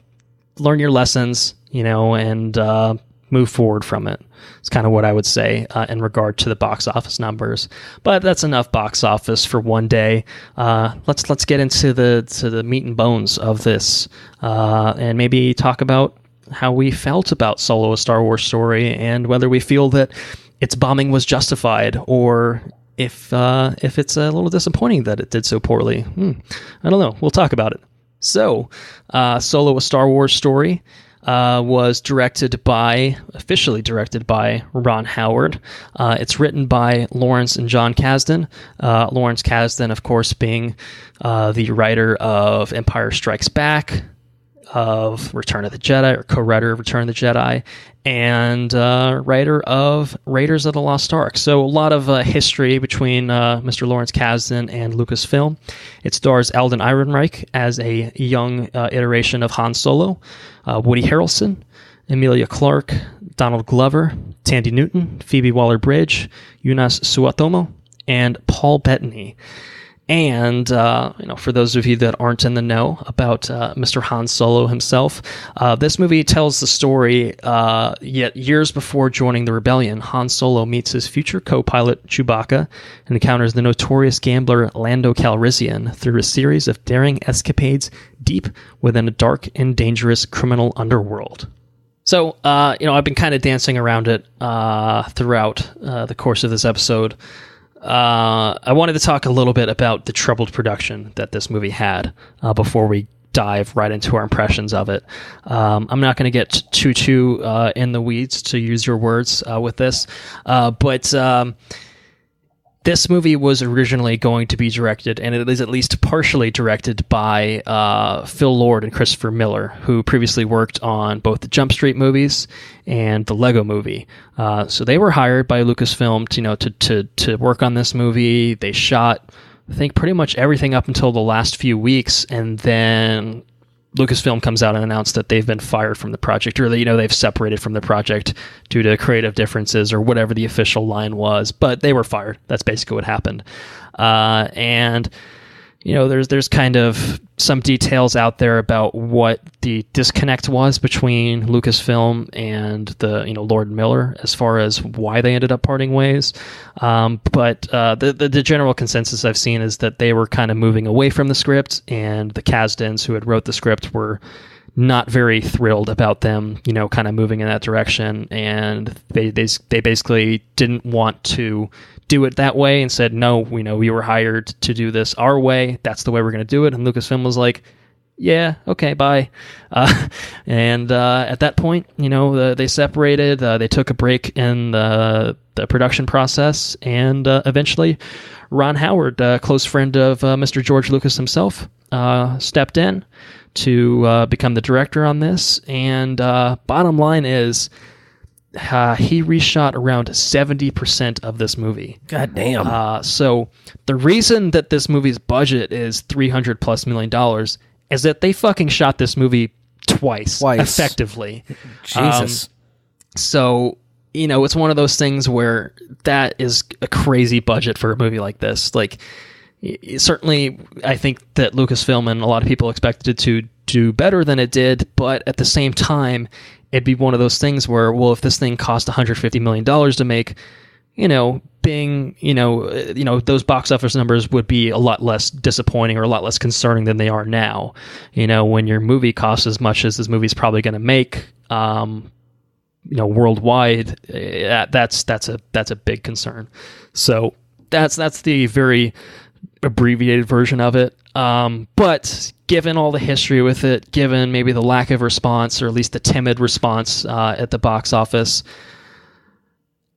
learn your lessons, you know, and move forward from it. It's kind of what I would say in regard to the box office numbers. But that's enough box office for one day. Let's get into the meat and bones of this, and maybe talk about how we felt about Solo: A Star Wars Story, and whether we feel that its bombing was justified, or if it's a little disappointing that it did so poorly. I don't know. We'll talk about it. So, Solo: A Star Wars Story was officially directed by Ron Howard. It's written by Lawrence and John Kasdan. Lawrence Kasdan, of course, being the writer of Empire Strikes Back, of Return of the Jedi, or co-writer of Return of the Jedi, and writer of Raiders of the Lost Ark. So a lot of history between Mr. Lawrence Kasdan and Lucasfilm. It stars Alden Ehrenreich as a young iteration of Han Solo, Woody Harrelson, Emilia Clarke, Donald Glover, Tandy Newton, Phoebe Waller-Bridge, Jonas Suotamo, and Paul Bettany. And, for those of you that aren't in the know about Mr. Han Solo himself, this movie tells the story, yet years before joining the rebellion, Han Solo meets his future co-pilot Chewbacca and encounters the notorious gambler Lando Calrissian through a series of daring escapades deep within a dark and dangerous criminal underworld. So, I've been kind of dancing around it throughout the course of this episode. I wanted to talk a little bit about the troubled production that this movie had before we dive right into our impressions of it. I'm not going to get too in the weeds, to use your words, with this, but this movie was originally going to be directed, and it is at least partially directed, by Phil Lord and Christopher Miller, who previously worked on both the Jump Street movies and the Lego Movie. So they were hired by Lucasfilm to work on this movie. They shot, I think, pretty much everything up until the last few weeks, and then Lucasfilm comes out and announced that they've been fired from the project, or they've separated from the project due to creative differences or whatever the official line was. But they were fired. That's basically what happened. And there's kind of some details out there about what the disconnect was between Lucasfilm and the Lord and Miller as far as why they ended up parting ways. But the general consensus I've seen is that they were kind of moving away from the script, and the Kasdans who had wrote the script were not very thrilled about them, kind of moving in that direction, and they basically didn't want to do it that way and said, no, we were hired to do this our way. That's the way we're going to do it. And Lucasfilm was like, yeah, okay, bye. And at that point, they separated. They took a break in the production process, and eventually Ron Howard, a close friend of Mr. George Lucas himself, stepped in to become the director on this. And bottom line is, he reshot around 70% of this movie. God damn. So the reason that this movie's budget is $300+ million is that they fucking shot this movie twice. Effectively. Jesus. So, it's one of those things where that is a crazy budget for a movie like this. Like, certainly, I think that Lucasfilm and a lot of people expected it to do better than it did, but at the same time, it'd be one of those things where, well, if this thing cost $150 million to make, those box office numbers would be a lot less disappointing or a lot less concerning than they are now. When your movie costs as much as this movie's probably going to make, worldwide, that's a big concern. So that's the very abbreviated version of it. But given all the history with it, given maybe the lack of response, or at least the timid response at the box office,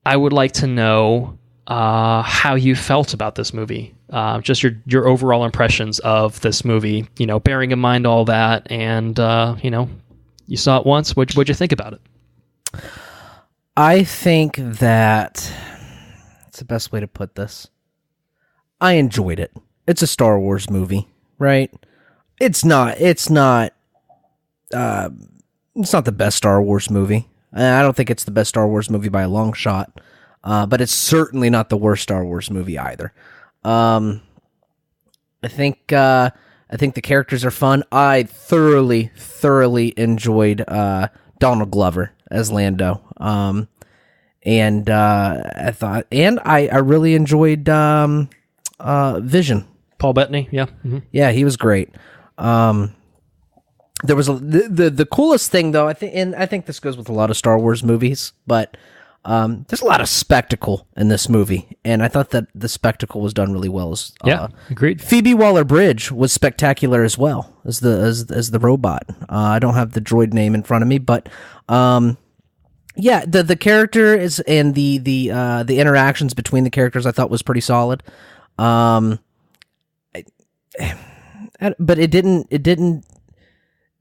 I would like to know how you felt about this movie. Just your overall impressions of this movie, bearing in mind all that, and, you saw it once. What'd you think about it? I think that it's the best way to put this. I enjoyed it. It's a Star Wars movie, right? It's not the best Star Wars movie. I don't think it's the best Star Wars movie by a long shot. But it's certainly not the worst Star Wars movie either. I think the characters are fun. I thoroughly enjoyed Donald Glover as Lando. And I thought, and I really enjoyed Vision. Paul Bettany, yeah. Mm-hmm. Yeah, he was great. There was the coolest thing, though, I think this goes with a lot of Star Wars movies, but there's a lot of spectacle in this movie, and I thought that the spectacle was done really well. Agreed. Phoebe Waller-Bridge was spectacular as well as the robot. I don't have the droid name in front of me, but the character is, and the interactions between the characters I thought was pretty solid. But it didn't.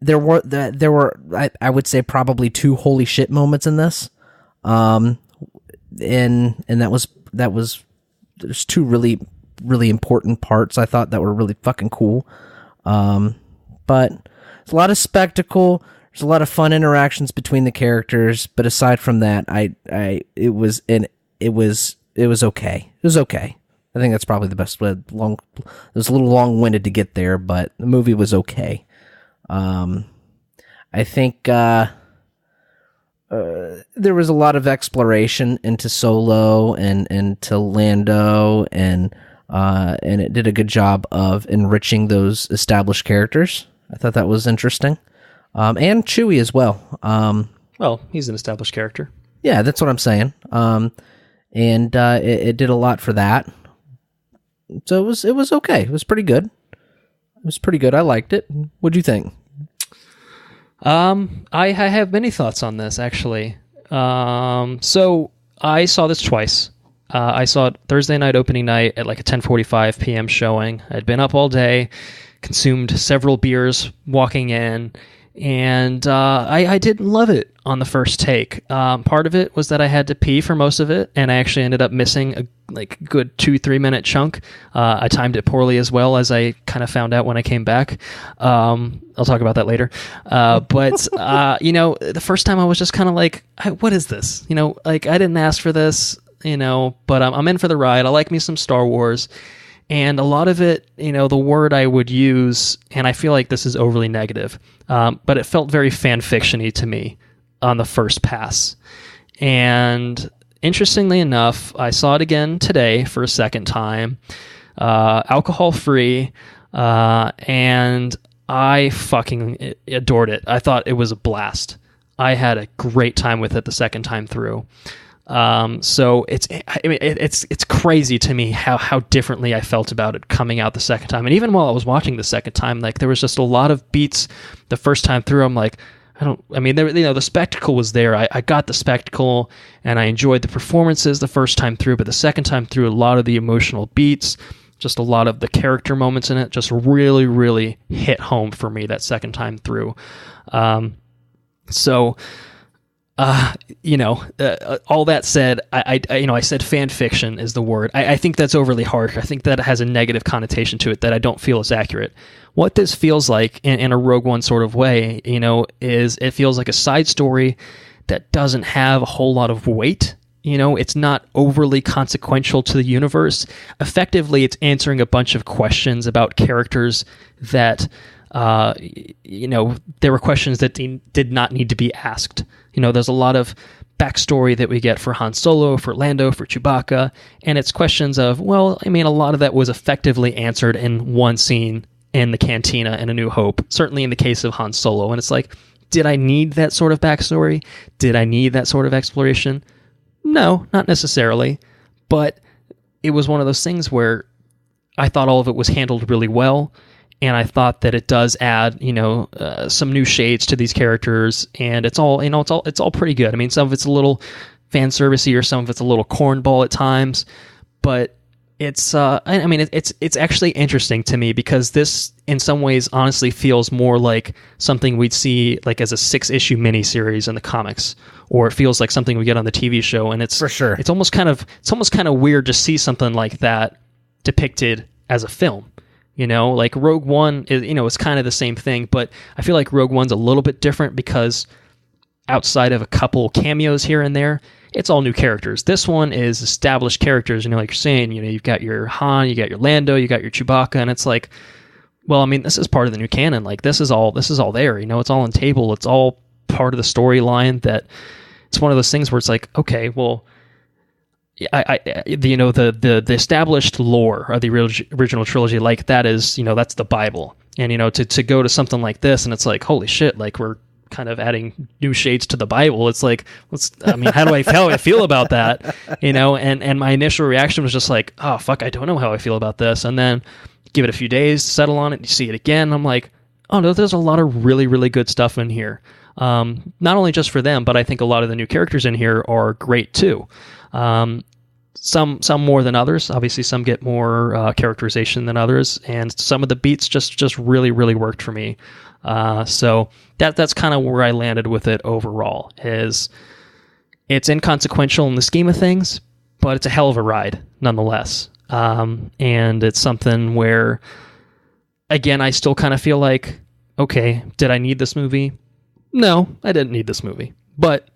There were I would say probably 2 holy shit moments in this. And that was there's 2 really important parts I thought that were really fucking cool. But there's a lot of spectacle, there's a lot of fun interactions between the characters, but aside from that, it was okay. It was okay. I think that's probably the best way. It was a little long-winded to get there, but the movie was okay. I think there was a lot of exploration into Solo and into Lando, and it did a good job of enriching those established characters. I thought that was interesting, and Chewie as well. Well, he's an established character. Yeah, that's what I'm saying. And it did a lot for that. So it was okay. It was pretty good. I liked it. What'd you think? I have many thoughts on this, actually. So I saw this twice. I saw it Thursday night, opening night, at like a 10:45 p.m. showing. I'd been up all day, consumed several beers walking in, and I didn't love it on the first take. Part of it was that I had to pee for most of it, and I actually ended up missing a good 2-3 minute chunk. I timed it poorly as well, as I kind of found out when I came back. I'll talk about that later. But the first time I was just kind of like, what is this? I didn't ask for this, but I'm in for the ride. I like me some Star Wars. And a lot of it, the word I would use, and I feel like this is overly negative, but it felt very fan fiction-y to me on the first pass. And interestingly enough, I saw it again today for a second time, alcohol-free, and I fucking adored it. I thought it was a blast. I had a great time with it the second time through. So it's crazy to me how differently I felt about it coming out the second time. And even while I was watching the second time, there was just a lot of beats the first time through. I'm like, the spectacle was there. I got the spectacle and I enjoyed the performances the first time through, but the second time through, a lot of the emotional beats, just a lot of the character moments in it just really, really hit home for me that second time through. All that said, I said fan fiction is the word. I think that's overly harsh. I think that has a negative connotation to it that I don't feel is accurate. What this feels like in a Rogue One sort of way, is it feels like a side story that doesn't have a whole lot of weight. It's not overly consequential to the universe. Effectively, it's answering a bunch of questions about characters that, there were questions that did not need to be asked. There's a lot of backstory that we get for Han Solo, for Lando, for Chewbacca, and it's questions of, a lot of that was effectively answered in one scene in the cantina in A New Hope, certainly in the case of Han Solo. And it's like, did I need that sort of backstory? Did I need that sort of exploration? No, not necessarily, but it was one of those things where I thought all of it was handled really well, and I thought that it does add, some new shades to these characters, and it's all pretty good. I mean, some of it's a little fan servicey, or some of it's a little cornball at times, but it's it's actually interesting to me because this, in some ways, honestly feels more like something we'd see like as a 6-issue miniseries in the comics, or it feels like something we get on the TV show, and it's for sure. It's almost kind of weird to see something like that depicted as a film. Like Rogue One is, it's kind of the same thing, but I feel like Rogue One's a little bit different because outside of a couple cameos here and there, it's all new characters. This one is established characters, like you're saying, you've got your Han, you got your Lando, you got your Chewbacca, and it's like, well, I mean, this is part of the new canon. Like this is all there, it's all on table. It's all part of the storyline. That it's one of those things where it's like, okay, well, the established lore of the original trilogy, like that is, that's the Bible. And, to go to something like this and it's like, holy shit, like we're kind of adding new shades to the Bible. It's like, how do I feel about that? And my initial reaction was just like, oh, fuck, I don't know how I feel about this. And then give it a few days, settle on it, and you see it again. I'm like, oh no, there's a lot of really, really good stuff in here. Not only just for them, but I think a lot of the new characters in here are great too. Some more than others. Obviously, some get more characterization than others, and some of the beats just really, really worked for me. So that's kind of where I landed with it overall. Is it's inconsequential in the scheme of things, but it's a hell of a ride nonetheless. And it's something where, again, I still kind of feel like, okay, did I need this movie? No, I didn't need this movie, but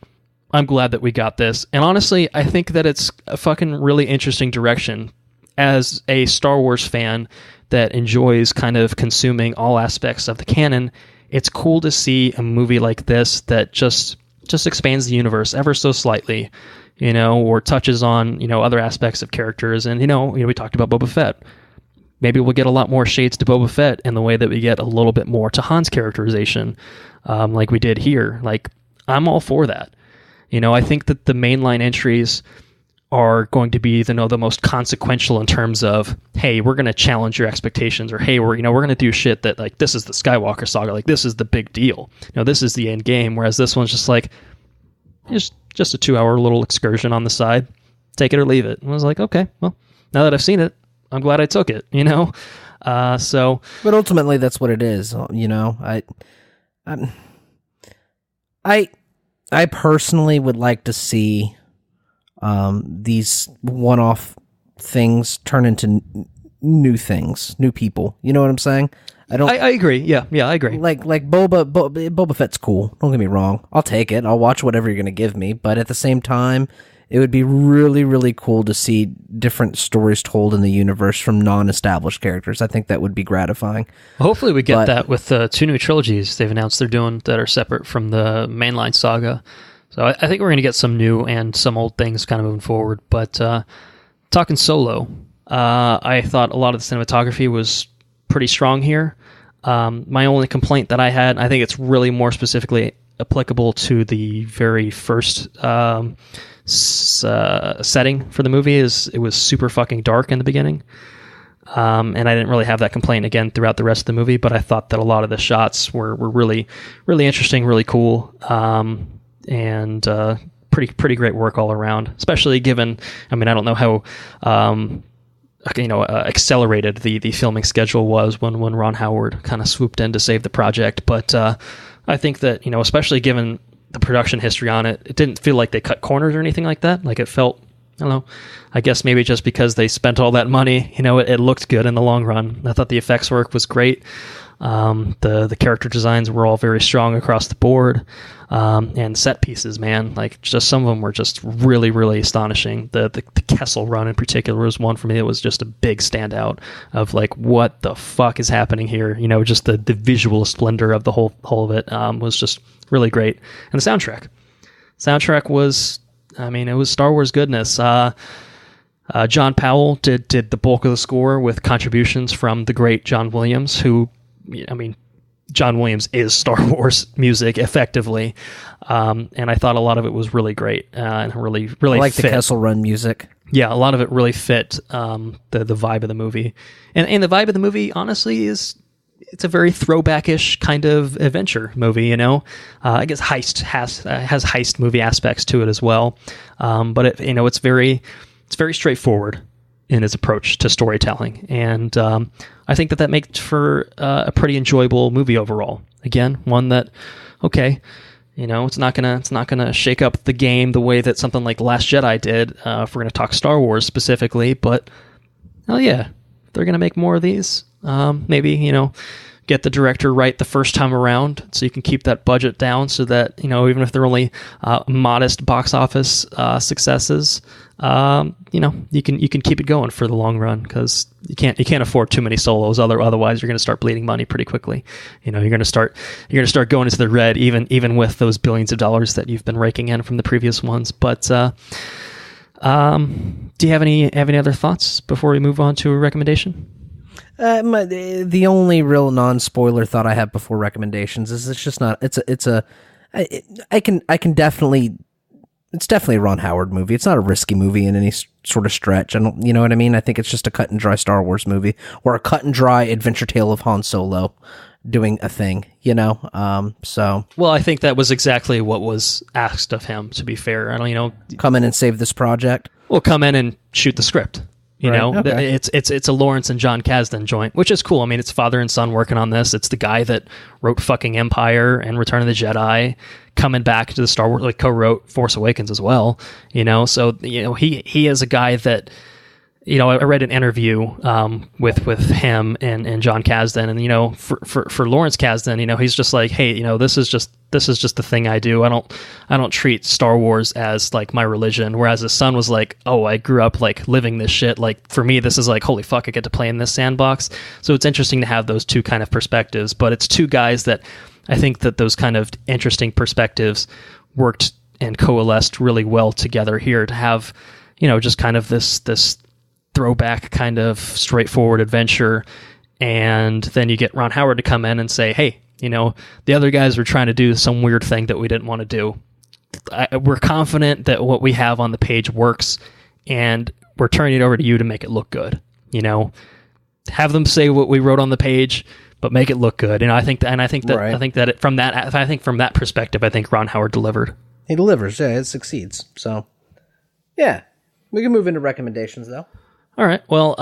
I'm glad that we got this. And honestly, I think that it's a fucking really interesting direction. As a Star Wars fan that enjoys kind of consuming all aspects of the canon, it's cool to see a movie like this that just expands the universe ever so slightly, or touches on, other aspects of characters. And, we talked about Boba Fett. Maybe we'll get a lot more shades to Boba Fett in the way that we get a little bit more to Han's characterization, like we did here. Like, I'm all for that. I think that the mainline entries are going to be the most consequential in terms of, hey, we're going to challenge your expectations, or hey, we're going to do shit that, like, this is the Skywalker saga, like this is the big deal. This is the end game. Whereas this one's just like, just a 2-hour little excursion on the side, take it or leave it. And I was like, okay, well, now that I've seen it, I'm glad I took it. So, but ultimately, that's what it is. I personally would like to see these one-off things turn into new things, new people. You know what I'm saying? I agree. Yeah, I agree. Like Boba Fett's cool. Don't get me wrong. I'll take it. I'll watch whatever you're going to give me. But at the same time, it would be really, really cool to see different stories told in the universe from non-established characters. I think that would be gratifying. Hopefully we get that with 2 new trilogies they've announced they're doing that are separate from the mainline saga. So I think we're going to get some new and some old things kind of moving forward. But talking Solo, I thought a lot of the cinematography was pretty strong here. My only complaint that I had, I think it's really more specifically applicable to the very first setting for the movie, is it was super fucking dark in the beginning. And I didn't really have that complaint again throughout the rest of the movie, but I thought that a lot of the shots were really, really interesting, really cool. And pretty great work all around, especially given, I don't know how, accelerated the filming schedule was when Ron Howard kind of swooped in to save the project. But I think that, especially given the production history on it, it didn't feel like they cut corners or anything like that. Like, it felt, I don't know, I guess maybe just because they spent all that money, it looked good in the long run. I thought the effects work was great. The character designs were all very strong across the board. And set pieces, man, like, just some of them were just really, really astonishing. The Kessel run in particular was one for me that was just a big standout of like, what the fuck is happening here? Just the visual splendor of the whole of it was just really great. And the soundtrack was, it was Star Wars goodness. John Powell did the bulk of the score with contributions from the great John Williams, who, John Williams is Star Wars music effectively. And I thought a lot of it was really great and really, really I like fit. the Kessel Run music. Yeah, a lot of it really fit the vibe of the movie. And the vibe of the movie, honestly, it's a very throwback-ish kind of adventure movie, I guess heist has heist movie aspects to it as well. But it's very straightforward in its approach to storytelling. And I think that makes for a pretty enjoyable movie overall. Again, one that, okay, it's not gonna shake up the game the way that something like Last Jedi did, if we're gonna talk Star Wars specifically, but hell yeah, if they're gonna make more of these, maybe, get the director right the first time around, so you can keep that budget down, so that, even if they're only modest box office successes, you can keep it going for the long run, because you can't afford too many solos. Otherwise, you're going to start bleeding money pretty quickly. You're going to start going into the red, even with those billions of dollars that you've been raking in from the previous ones. But do you have any other thoughts before we move on to a recommendation? The only real non-spoiler thought I have before recommendations is it's just not. I can definitely. It's definitely a Ron Howard movie. It's not a risky movie in any sort of stretch. You know what I mean? I think it's just a cut and dry Star Wars movie, or a cut and dry adventure tale of Han Solo doing a thing. So. Well, I think that was exactly what was asked of him. To be fair, come in and save this project. Well, come in and shoot the script. Okay. It's a Lawrence and John Kasdan joint, which is cool. It's father and son working on this. It's the guy that wrote fucking Empire and Return of the Jedi, coming back to the Star Wars, like co-wrote Force Awakens as well. So he is a guy that, I read an interview with him and John Kasdan, and for Lawrence Kasdan, he's just like, hey, this is just the thing I do. I don't treat Star Wars as like my religion. Whereas his son was like, oh, I grew up like living this shit. Like, for me, this is like, holy fuck, I get to play in this sandbox. So it's interesting to have those two kind of perspectives. But it's two guys that I think that those kind of interesting perspectives worked and coalesced really well together here to have, just kind of this throwback kind of straightforward adventure. And then you get Ron Howard to come in and say, hey, the other guys were trying to do some weird thing that we didn't want to do. We're confident that what we have on the page works, and we're turning it over to you to make it look good. Have them say what we wrote on the page, but make it look good. I think that from that perspective, I think Ron Howard delivered. He delivers. Yeah, it succeeds. So, yeah, we can move into recommendations though. All right. Well,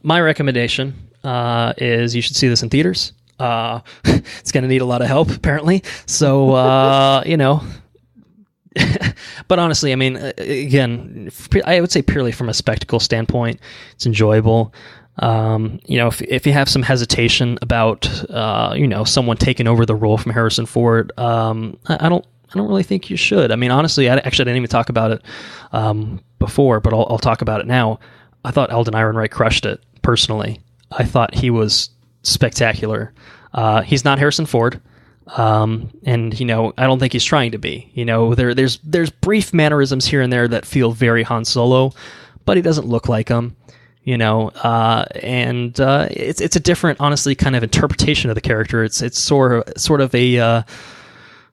my recommendation is you should see this in theaters. It's going to need a lot of help, apparently. So, but honestly, again, I would say purely from a spectacle standpoint, it's enjoyable. If you have some hesitation about, someone taking over the role from Harrison Ford, I don't really think you should. Honestly, I didn't even talk about it before, but I'll talk about it now. I thought Alden Ehrenreich crushed it, personally. I thought he was spectacular. He's not Harrison Ford, and I don't think he's trying to be. There's brief mannerisms here and there that feel very Han Solo, but he doesn't look like him. And it's a different, honestly, kind of interpretation of the character. It's sort of a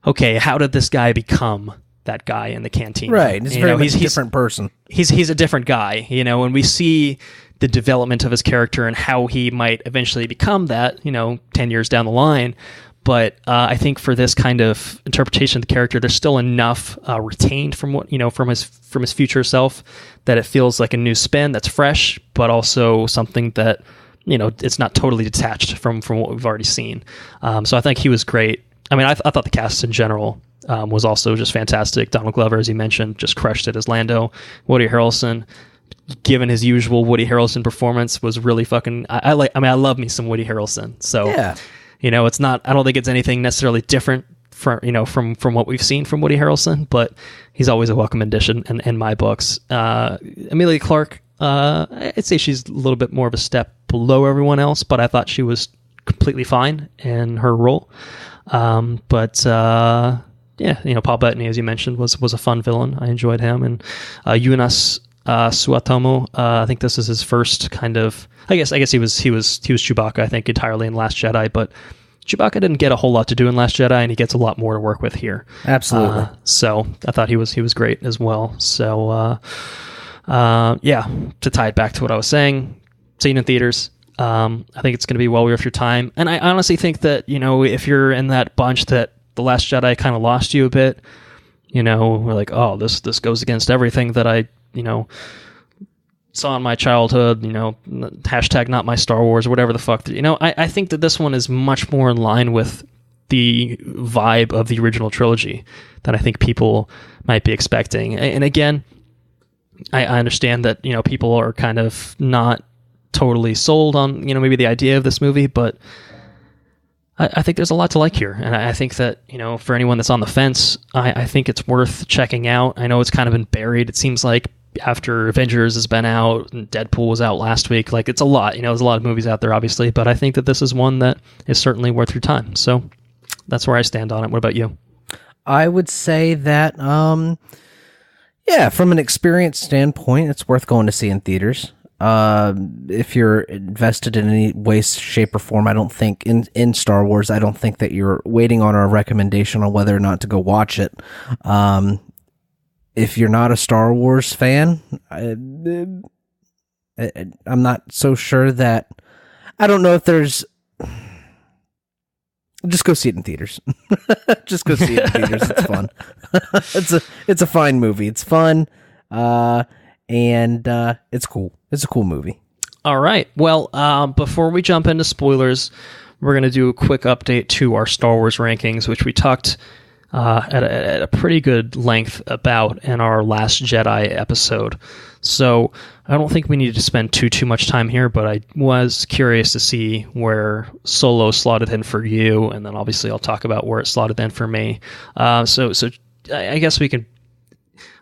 okay, how did this guy become that guy in the canteen? Right, he's a different person. He's a different guy, and we see the development of his character and how he might eventually become that, 10 years down the line. But I think for this kind of interpretation of the character, there's still enough retained from what from his future self that it feels like a new spin that's fresh, but also something that it's not totally detached from what we've already seen. So I think he was great. I thought the cast in general was also just fantastic. Donald Glover, as you mentioned, just crushed it as Lando. Woody Harrelson, given his usual Woody Harrelson performance, was really fucking. I love me some Woody Harrelson. So Yeah. It's not. I don't think it's anything necessarily different from what we've seen from Woody Harrelson, but he's always a welcome addition in my books. Emilia Clarke, I'd say she's a little bit more of a step below everyone else, but I thought she was completely fine in her role. Paul Bettany, as you mentioned, was a fun villain. I enjoyed him, and Yunas Suatomo. I think this is his first kind of. I guess he was Chewbacca, I think, entirely in Last Jedi, but Chewbacca didn't get a whole lot to do in Last Jedi, and he gets a lot more to work with here. Absolutely. So I thought he was great as well. So to tie it back to what I was saying, seen in theaters. I think it's going to be well worth your time, and I honestly think that if you're in that bunch that The Last Jedi kind of lost you a bit, we're like, oh, this goes against everything that I saw in my childhood, hashtag not my Star Wars or whatever the fuck. I think that this one is much more in line with the vibe of the original trilogy than I think people might be expecting. And again, I understand that, people are kind of not totally sold on, maybe the idea of this movie, but I think there's a lot to like here. And I think that, for anyone that's on the fence, I think it's worth checking out. I know it's kind of been buried. It seems like after Avengers has been out and Deadpool was out last week, like it's a lot, there's a lot of movies out there, obviously, but I think that this is one that is certainly worth your time. So that's where I stand on it. What about you? I would say that, from an experience standpoint, it's worth going to see in theaters. If you're invested in any way, shape, or form, I don't think in Star Wars, I don't think that you're waiting on our recommendation on whether or not to go watch it. If you're not a Star Wars fan, I'm not so sure that. I don't know if there's. Just go see it in theaters. Just go see it in theaters. It's fun. It's a fine movie. It's fun, and it's cool. It's a cool movie. All right. Well, before we jump into spoilers, we're going to do a quick update to our Star Wars rankings, which we talked at a pretty good length about in our Last Jedi episode. So I don't think we need to spend too much time here, but I was curious to see where Solo slotted in for you, and then obviously I'll talk about where it slotted in for me. So I guess we can.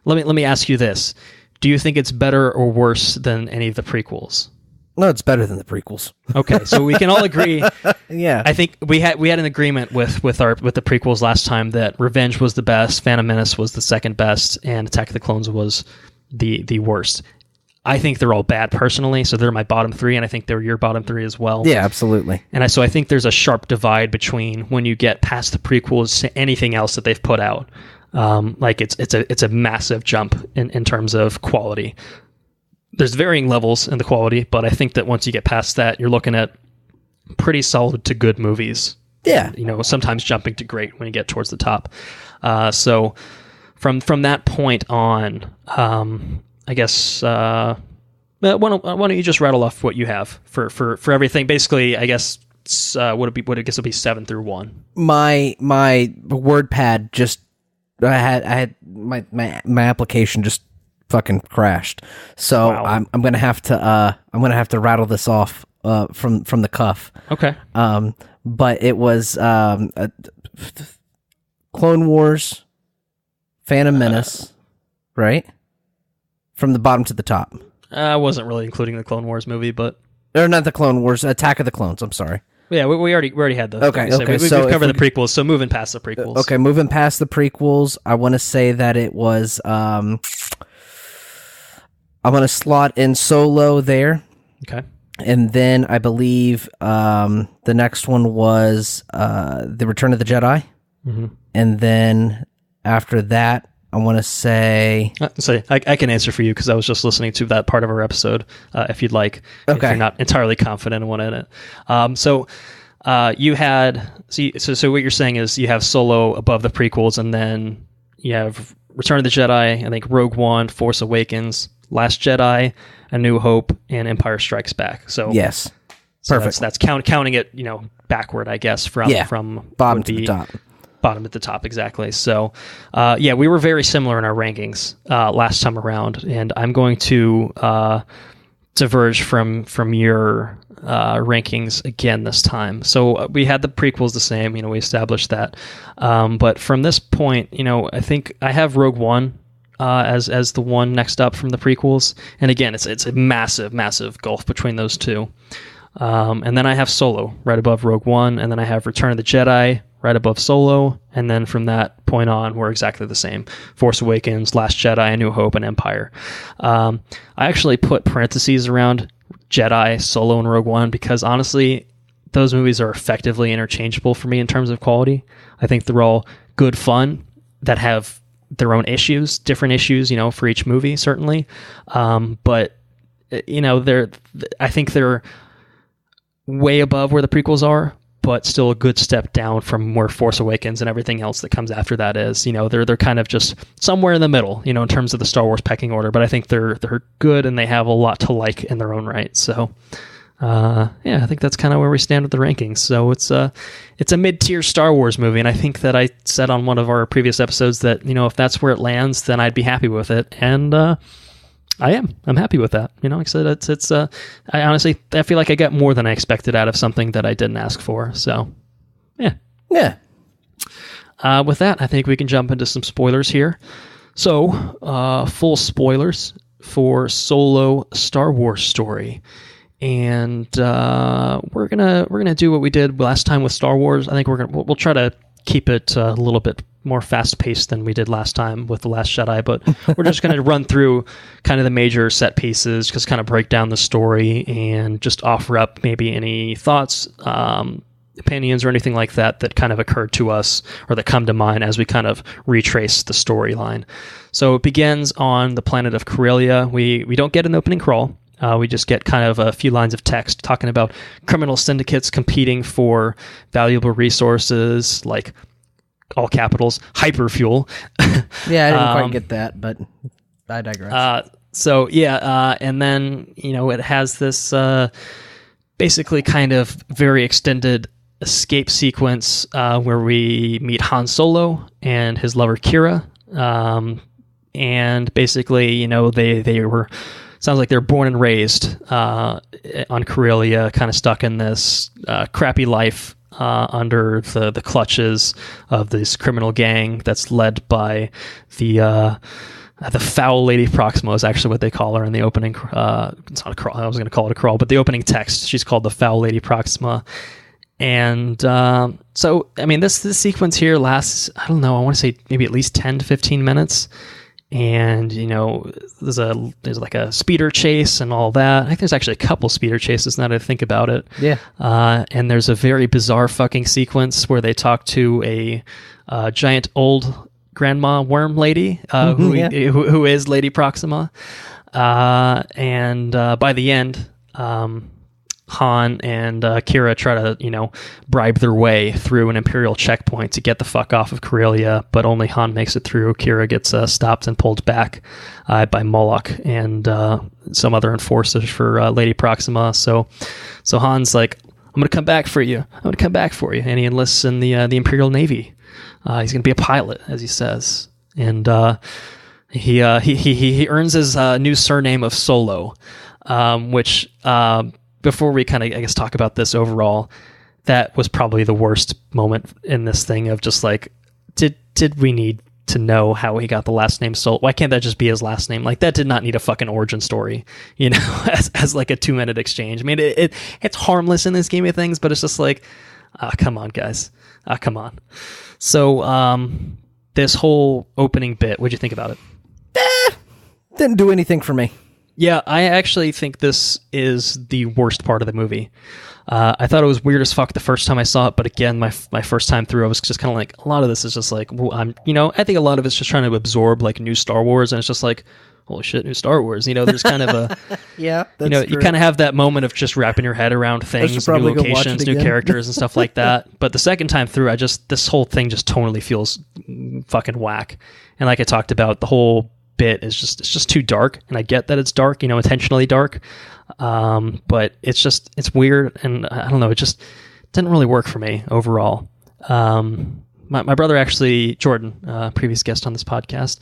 Let me ask you this: do you think it's better or worse than any of the prequels? No, it's better than the prequels. Okay, so we can all agree. Yeah, I think we had an agreement with the prequels last time that Revenge was the best, Phantom Menace was the second best, and Attack of the Clones was the worst. I think they're all bad personally, so they're my bottom three, and I think they're your bottom three as well. Yeah, absolutely. And so I think there's a sharp divide between when you get past the prequels to anything else that they've put out. Like it's a massive jump in terms of quality. There's varying levels in the quality, but I think that once you get past that, you're looking at pretty solid to good movies. Yeah. Sometimes jumping to great when you get towards the top. So from that point on, I guess, why don't you just rattle off what you have for everything? Basically, I guess, would it be 7 through 1? My WordPad just, I had my application just fucking crashed. So wow. I'm gonna have to rattle this off from the cuff. Okay. But it was Clone Wars, Phantom Menace, right? From the bottom to the top. I wasn't really including the Clone Wars movie, but or not the Clone Wars, Attack of the Clones. I'm sorry. Yeah, we already had those. Okay. We've covered the prequels, so moving past the prequels. Okay, moving past the prequels, I want to say that it was. I'm going to slot in Solo there. Okay. And then I believe the next one was The Return of the Jedi. Mm-hmm. And then after that, I want to say... I can answer for you because I was just listening to that part of our episode, if you'd like. Okay. If you're not entirely confident in one in it. You had... So what you're saying is you have Solo above the prequels, and then you have Return of the Jedi, I think Rogue One, Force Awakens, Last Jedi, A New Hope, and Empire Strikes Back. So yes, perfect. That's counting it, backward, I guess, from bottom to the top. Bottom at the top, exactly. So, yeah, we were very similar in our rankings last time around, and I'm going to diverge from your rankings again this time. So we had the prequels the same, we established that. But from this point, I think I have Rogue One as the one next up from the prequels. And again, it's a massive, massive gulf between those two. And then I have Solo right above Rogue One, and then I have Return of the Jedi right above Solo, and then from that point on, we're exactly the same. Force Awakens, Last Jedi, A New Hope, and Empire. I actually put parentheses around Jedi, Solo, and Rogue One because honestly, those movies are effectively interchangeable for me in terms of quality. I think they're all good fun that have their own issues, different issues, for each movie, certainly. But, I think they're way above where the prequels are, but still a good step down from where Force Awakens and everything else that comes after that is. They're kind of just somewhere in the middle, in terms of the Star Wars pecking order. But I think they're good and they have a lot to like in their own right. So, yeah, I think that's kind of where we stand with the rankings. So it's a mid-tier Star Wars movie, and I think that I said on one of our previous episodes that if that's where it lands, then I'd be happy with it. And I am. I'm happy with that. Like I said, it's I honestly, I feel like I got more than I expected out of something that I didn't ask for. So, yeah. Yeah. With that, I think we can jump into some spoilers here. So, full spoilers for Solo Star Wars Story. And we're gonna do what we did last time with Star Wars. I think we'll try to keep it a little bit more fast-paced than we did last time with The Last Jedi, but we're just going to run through kind of the major set pieces, just kind of break down the story and just offer up maybe any thoughts, opinions, or anything like that kind of occurred to us or that come to mind as we kind of retrace the storyline. So it begins on the planet of Corellia. We don't get an opening crawl. We just get kind of a few lines of text talking about criminal syndicates competing for valuable resources like, all capitals, hyperfuel. Yeah, I didn't quite get that, but I digress. And then, it has this basically kind of very extended escape sequence where we meet Han Solo and his lover Kira. And basically, they were, sounds like they're born and raised on Corellia, kind of stuck in this crappy life under the clutches of this criminal gang that's led by the foul Lady Proxima is actually what they call her in the opening. It's not a crawl. I was going to call it a crawl, but the opening text, she's called the foul Lady Proxima. And so, I mean, this sequence here lasts, I don't know, I want to say maybe at least 10 to 15 minutes. And, there's like a speeder chase and all that. I think there's actually a couple speeder chases now that I think about it. Yeah. And there's a very bizarre fucking sequence where they talk to a giant old grandma worm lady who is Lady Proxima. And by the end, Han and Kira try to, bribe their way through an Imperial checkpoint to get the fuck off of Corellia, but only Han makes it through. Kira gets stopped and pulled back by Moloch and some other enforcers for Lady Proxima. So Han's like, I'm going to come back for you. And he enlists in the Imperial Navy. He's going to be a pilot, as he says. And he earns his new surname of Solo, which... before we kind of, I guess, talk about this overall, that was probably the worst moment in this thing of just like, did we need to know how he got the last name Solo? Why can't that just be his last name? Like, that did not need a fucking origin story, as like a 2-minute exchange. I mean, it's harmless in this game of things, but it's just like, come on, guys. Come on. So, this whole opening bit, what'd you think about it? Didn't do anything for me. Yeah, I actually think this is the worst part of the movie. I thought it was weird as fuck the first time I saw it, but again, my first time through, I was just kind of like, a lot of this is just like, well, I think a lot of it's just trying to absorb like new Star Wars, and it's just like, holy shit, new Star Wars. There's kind of a, yeah, that's true. You kind of have that moment of just wrapping your head around things, new locations, new characters, and stuff like that. But the second time through, this whole thing just totally feels fucking whack. And like I talked about, the whole bit is just too dark, and I get that it's dark, intentionally dark, but it's weird, and I don't know, it just didn't really work for me overall. my brother actually, Jordan, previous guest on this podcast,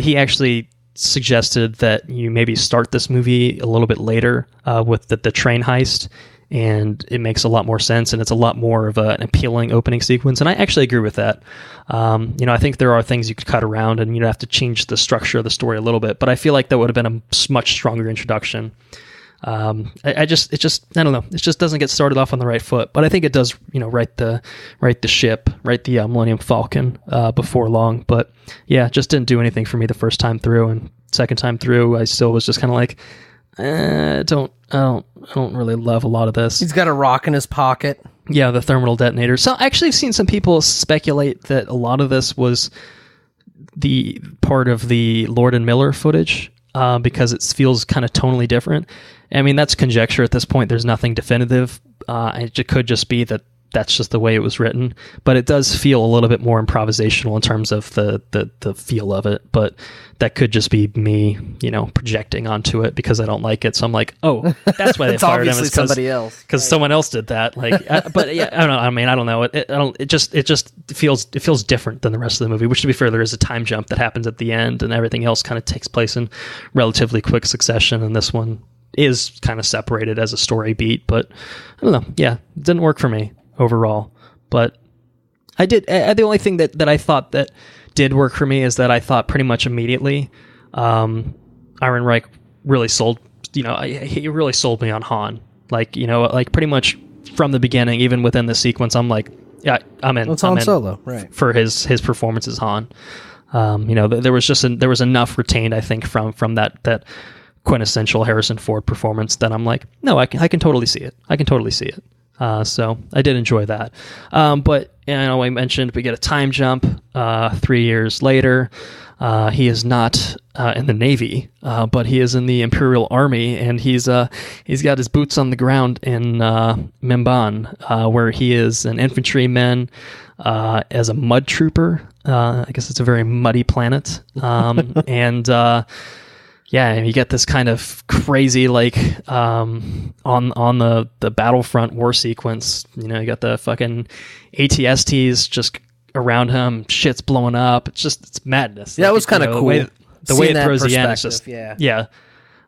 he actually suggested that you maybe start this movie a little bit later with the train heist, and it makes a lot more sense, and it's a lot more of an appealing opening sequence, and I actually agree with that. I think there are things you could cut around, and you'd have to change the structure of the story a little bit, but I feel like that would have been a much stronger introduction. I don't know. It just doesn't get started off on the right foot, but I think it does, right the ship, right the Millennium Falcon before long. But yeah, it just didn't do anything for me the first time through, and second time through, I still was just kind of like, I don't really love a lot of this. He's got a rock in his pocket. Yeah, the thermal detonator. So actually, I've seen some people speculate that a lot of this was the part of the Lord and Miller footage. Because it feels kind of tonally different. I mean, that's conjecture at this point. There's nothing definitive. It could just be that that's just the way it was written. But it does feel a little bit more improvisational in terms of the feel of it. But that could just be me, projecting onto it because I don't like it. So I'm like, oh, that's why they fired him. It's somebody else. Because someone else did that. But yeah, I don't know. I mean, I don't know. It just feels different than the rest of the movie. Which, to be fair, there is a time jump that happens at the end, and everything else kind of takes place in relatively quick succession. And this one is kind of separated as a story beat. But I don't know. Yeah, it didn't work for me overall. But I did. The only thing that I thought that did work for me is that I thought pretty much immediately Ehrenreich really sold. He really sold me on Han. Like pretty much from the beginning, even within the sequence, I'm like, yeah, I'm in. It's Han Solo, right? For his performance as Han. There was enough retained, I think, from that quintessential Harrison Ford performance that I'm like, no, I can totally see it. I can totally see it. So I did enjoy that. But I mentioned we get a time jump 3 years later. He is not in the Navy, but he is in the Imperial Army, and he's got his boots on the ground in Mimban, where he is an infantryman as a mud trooper. I guess it's a very muddy planet, and yeah, you get this kind of crazy, on the battlefront war sequence. You got the fucking ATSTs just around him, shit's blowing up. It's madness. Yeah, it was kind of cool. The way it throws the end is just, yeah.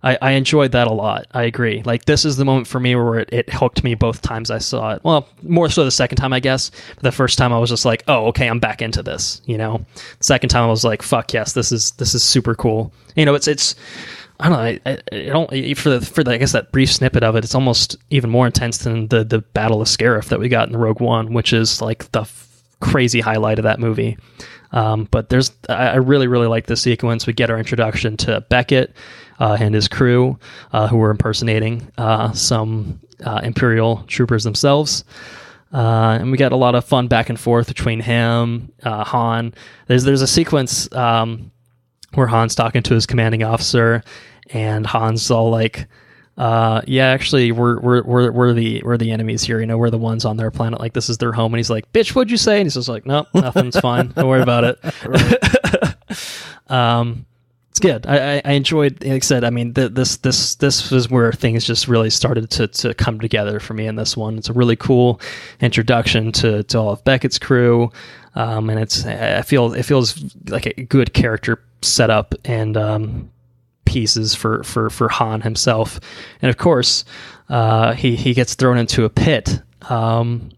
I enjoyed that a lot. I agree. Like, this is the moment for me where it hooked me both times I saw it. Well, more so the second time, I guess. But the first time I was just like, oh, okay, I'm back into this, The second time I was like, fuck yes, this is super cool. It's I don't know, I don't, for the I guess that brief snippet of it, it's almost even more intense than the Battle of Scarif that we got in Rogue One, which is like the crazy highlight of that movie. But I really, really like this sequence. We get our introduction to Beckett and his crew, who were impersonating some Imperial troopers themselves. And we got a lot of fun back and forth between him, Han. There's a sequence where Han's talking to his commanding officer, and Han's all like, yeah, actually, we're the enemies here. We're the ones on their planet. Like, this is their home. And he's like, bitch, what'd you say? And he's just like, nope, nothing's fine. Don't worry about it. It's good. I enjoyed, like I said, I mean, this is where things just really started to come together for me in this one. It's a really cool introduction to all of Beckett's crew. And it feels like a good character setup and, pieces for Han himself. And of course, he gets thrown into a pit, and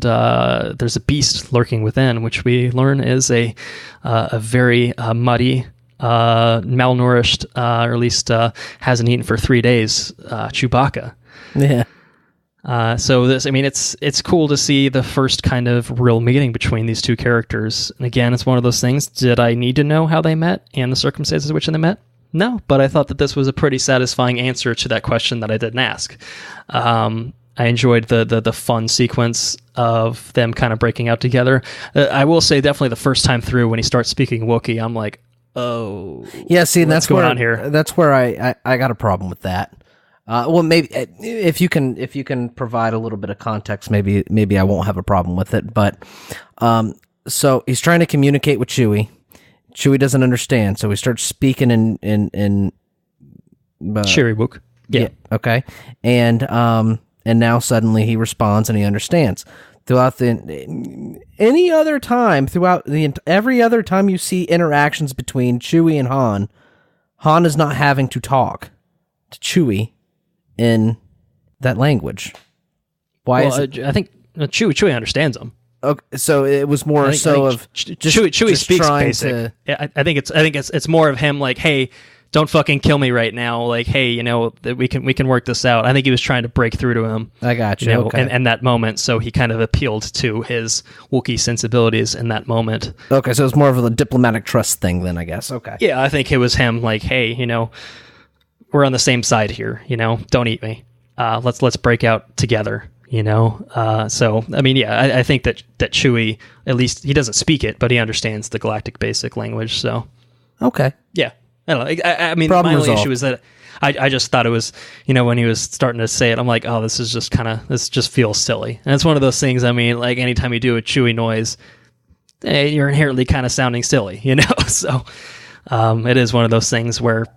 there's a beast lurking within, which we learn is a very muddy, malnourished, or at least hasn't eaten for 3 days, Chewbacca. Yeah. So this, I mean, it's cool to see the first kind of real meeting between these two characters. And again, it's one of those things. Did I need to know how they met and the circumstances in which they met? No, but I thought that this was a pretty satisfying answer to that question that I didn't ask. I enjoyed the fun sequence of them kind of breaking out together. I will say, definitely the first time through when he starts speaking Wookiee, I'm like, oh, yeah. See, and what's going on here? That's where I got a problem with that. Well, maybe if you can provide a little bit of context, maybe I won't have a problem with it. But so he's trying to communicate with Chewie. Chewie doesn't understand, so he starts speaking in Chewie-Wook. Yeah. Okay. And now suddenly he responds and he understands. throughout any other time throughout every other time you see interactions between Chewie and Han is not having to talk to Chewie in that language. Why is it? I think Chewie understands him. Okay, so it was more of Chewie speaks basic. I think it's more of him like, hey, don't fucking kill me right now. Like, hey, we can work this out. I think he was trying to break through to him. I got you. Okay. And that moment, so he kind of appealed to his Wookiee sensibilities in that moment. Okay, so it's more of a diplomatic trust thing then, I guess. Okay. Yeah, I think it was him like, hey, we're on the same side here. Don't eat me. Let's break out together. So I mean, yeah, I think that Chewie, at least he doesn't speak it, but he understands the galactic basic language. So okay, yeah. I don't know. I mean, Problem my only resolved. issue is that I just thought it was, when he was starting to say it, I'm like, oh, this just feels silly. And it's one of those things, I mean, like anytime you do a Chewie noise, you're inherently kind of sounding silly, So it is one of those things where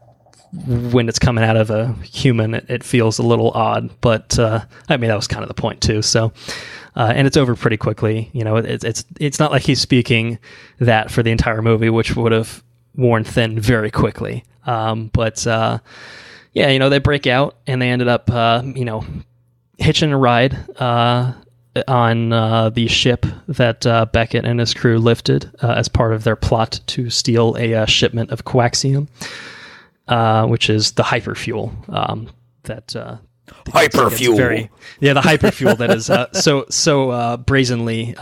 when it's coming out of a human, it feels a little odd. But I mean, that was kind of the point too. So, and it's over pretty quickly. It's not like he's speaking that for the entire movie, which would have worn thin very quickly. But they break out and they ended up, hitching a ride on the ship that Beckett and his crew lifted as part of their plot to steal a shipment of coaxium, which is the hyperfuel that hyperfuel. The hyperfuel that is so brazenly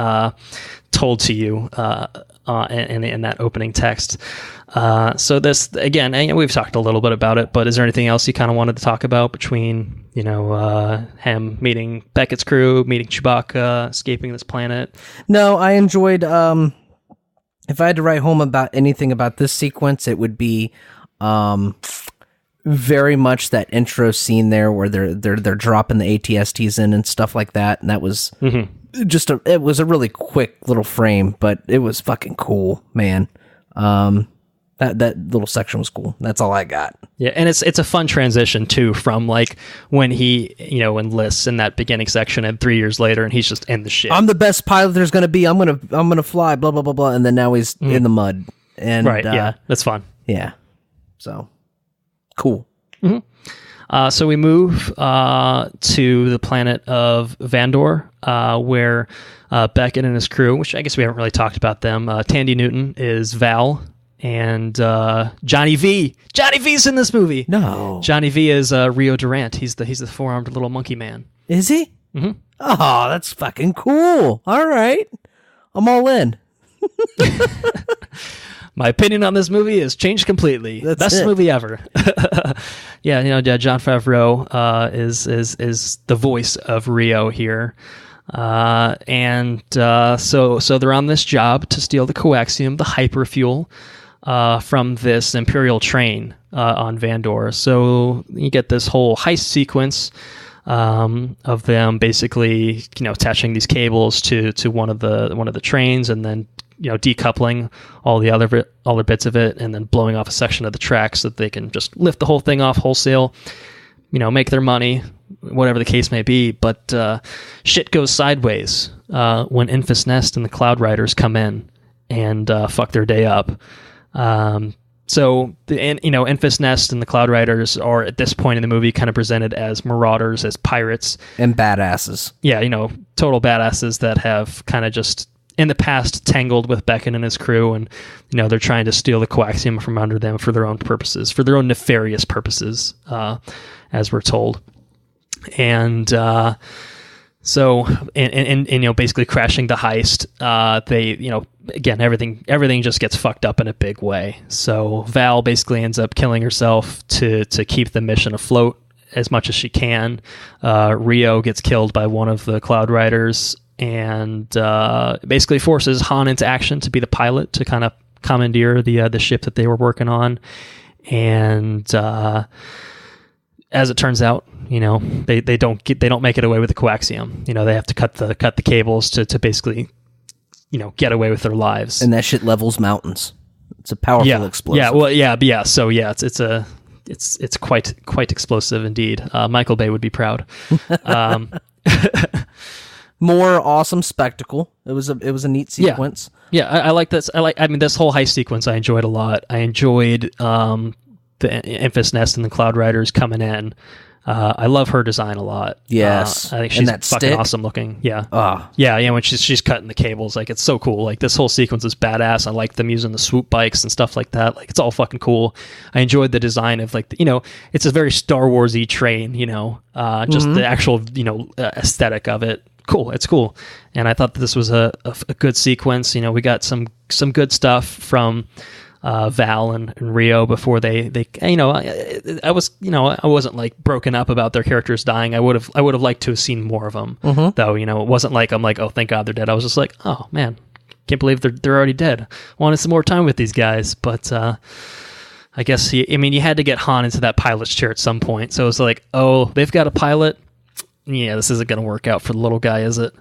told to you in that opening text. So this, again, and we've talked a little bit about it, but is there anything else you kind of wanted to talk about between, him meeting Beckett's crew, meeting Chewbacca, escaping this planet? No, I enjoyed, if I had to write home about anything about this sequence, it would be very much that intro scene there where they're dropping the ATSTs in and stuff like that, and that was it was a really quick little frame, but it was fucking cool, man. That little section was cool. That's all I got. Yeah, and it's a fun transition too from like when he enlists in that beginning section, and 3 years later, and he's just in the shit. I'm the best pilot there's gonna be. I'm gonna fly. Blah blah blah blah. And then now he's in the mud. And right, yeah, that's fun. Yeah, so cool. So we move to the planet of Vandor, where Beckett and his crew, which I guess we haven't really talked about them. Tandy Newton is Val. And Johnny V. Johnny V's in this movie. No. Johnny V is Rio Durant. He's the four-armed little monkey man. Is he? Mm-hmm. Oh, that's fucking cool. All right. I'm all in. My opinion on this movie has changed completely. Best movie ever. Yeah, Jon Favreau is the voice of Rio here. And so they're on this job to steal the coaxium, the hyperfuel, from this Imperial train on Vandor. So you get this whole heist sequence of them basically, attaching these cables to one of the trains, and then decoupling all the other bits of it, and then blowing off a section of the track so that they can just lift the whole thing off wholesale. Make their money, whatever the case may be. But shit goes sideways when Enfys Nest and the Cloud Riders come in and fuck their day up. So Enfys Nest and the Cloud Riders are at this point in the movie kind of presented as marauders, as pirates, and badasses. Yeah, total badasses that have kind of just in the past tangled with Beckett and his crew, and they're trying to steal the coaxium from under them for their own purposes, for their own nefarious purposes, as we're told. And so basically crashing the heist, they again everything just gets fucked up in a big way. So Val basically ends up killing herself to keep the mission afloat as much as she can. Rio gets killed by one of the Cloud Riders, and basically forces Han into action to be the pilot to kind of commandeer the ship that they were working on. And as it turns out, they don't make it away with the coaxium. They have to cut the cables to basically get away with their lives. And that shit levels mountains. It's a powerful explosive. Yeah, well, yeah. So yeah, it's quite explosive indeed. Michael Bay would be proud. more awesome spectacle. It was a neat sequence. Yeah, I like this. I mean, this whole heist sequence I enjoyed a lot. I enjoyed the Enfys Nest and the Cloud Riders coming in. I love her design a lot. Yes. I think she's fucking stick? awesome looking. Yeah. Yeah, when she's cutting the cables, like, it's so cool. Like, this whole sequence is badass. I like them using the swoop bikes and stuff like that. Like, it's all fucking cool. I enjoyed the design of, like, it's a very Star Wars-y train, just the actual, aesthetic of it. Cool. It's cool. And I thought that this was a good sequence. We got some good stuff from Val and Rio before they I wasn't like broken up about their characters dying. I would have liked to have seen more of them, though. It wasn't like I'm like, oh, thank God they're dead. I was just like, oh man, can't believe they're already dead. Wanted some more time with these guys, but I guess you had to get Han into that pilot's chair at some point. So it's like, oh, they've got a pilot. Yeah, this isn't going to work out for the little guy, is it?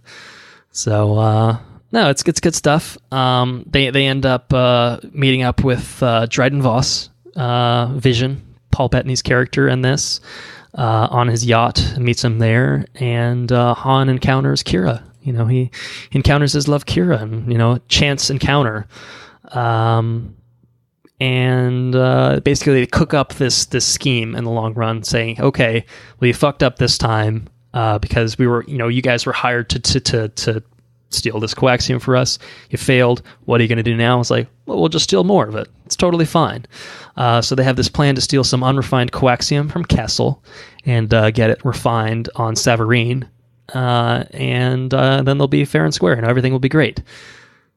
So no, it's good stuff. They end up meeting up with Dryden Voss, Vision, Paul Bettany's character in this, on his yacht, meets him there, and Han encounters Kira. He encounters his love Kira, and chance encounter. And basically they cook up this scheme in the long run, saying, okay, well, you fucked up this time because we were, you guys were hired to steal this coaxium for us. You failed. What are you going to do now? It's like, well, we'll just steal more of it. It's totally fine. So they have this plan to steal some unrefined coaxium from Kessel and get it refined on Savareen. And then they'll be fair and square and everything will be great.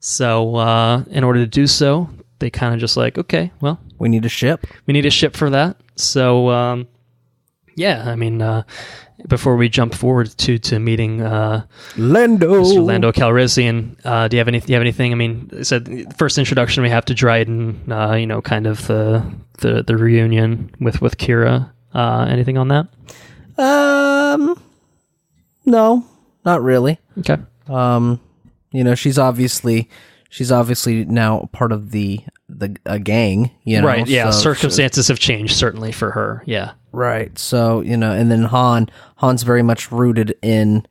So in order to do so, they kind of just like, okay, well, we need a ship. We need a ship for that. So before we jump forward to meeting Lando, Mr. Lando Calrissian, do you have anything? I mean, it said first introduction we have to Dryden, kind of the reunion with Kira. Anything on that? No, not really. Okay. She's obviously now part of the gang, right? Yeah, so circumstances have changed certainly for her. Yeah, right. So and then Han's very much rooted in.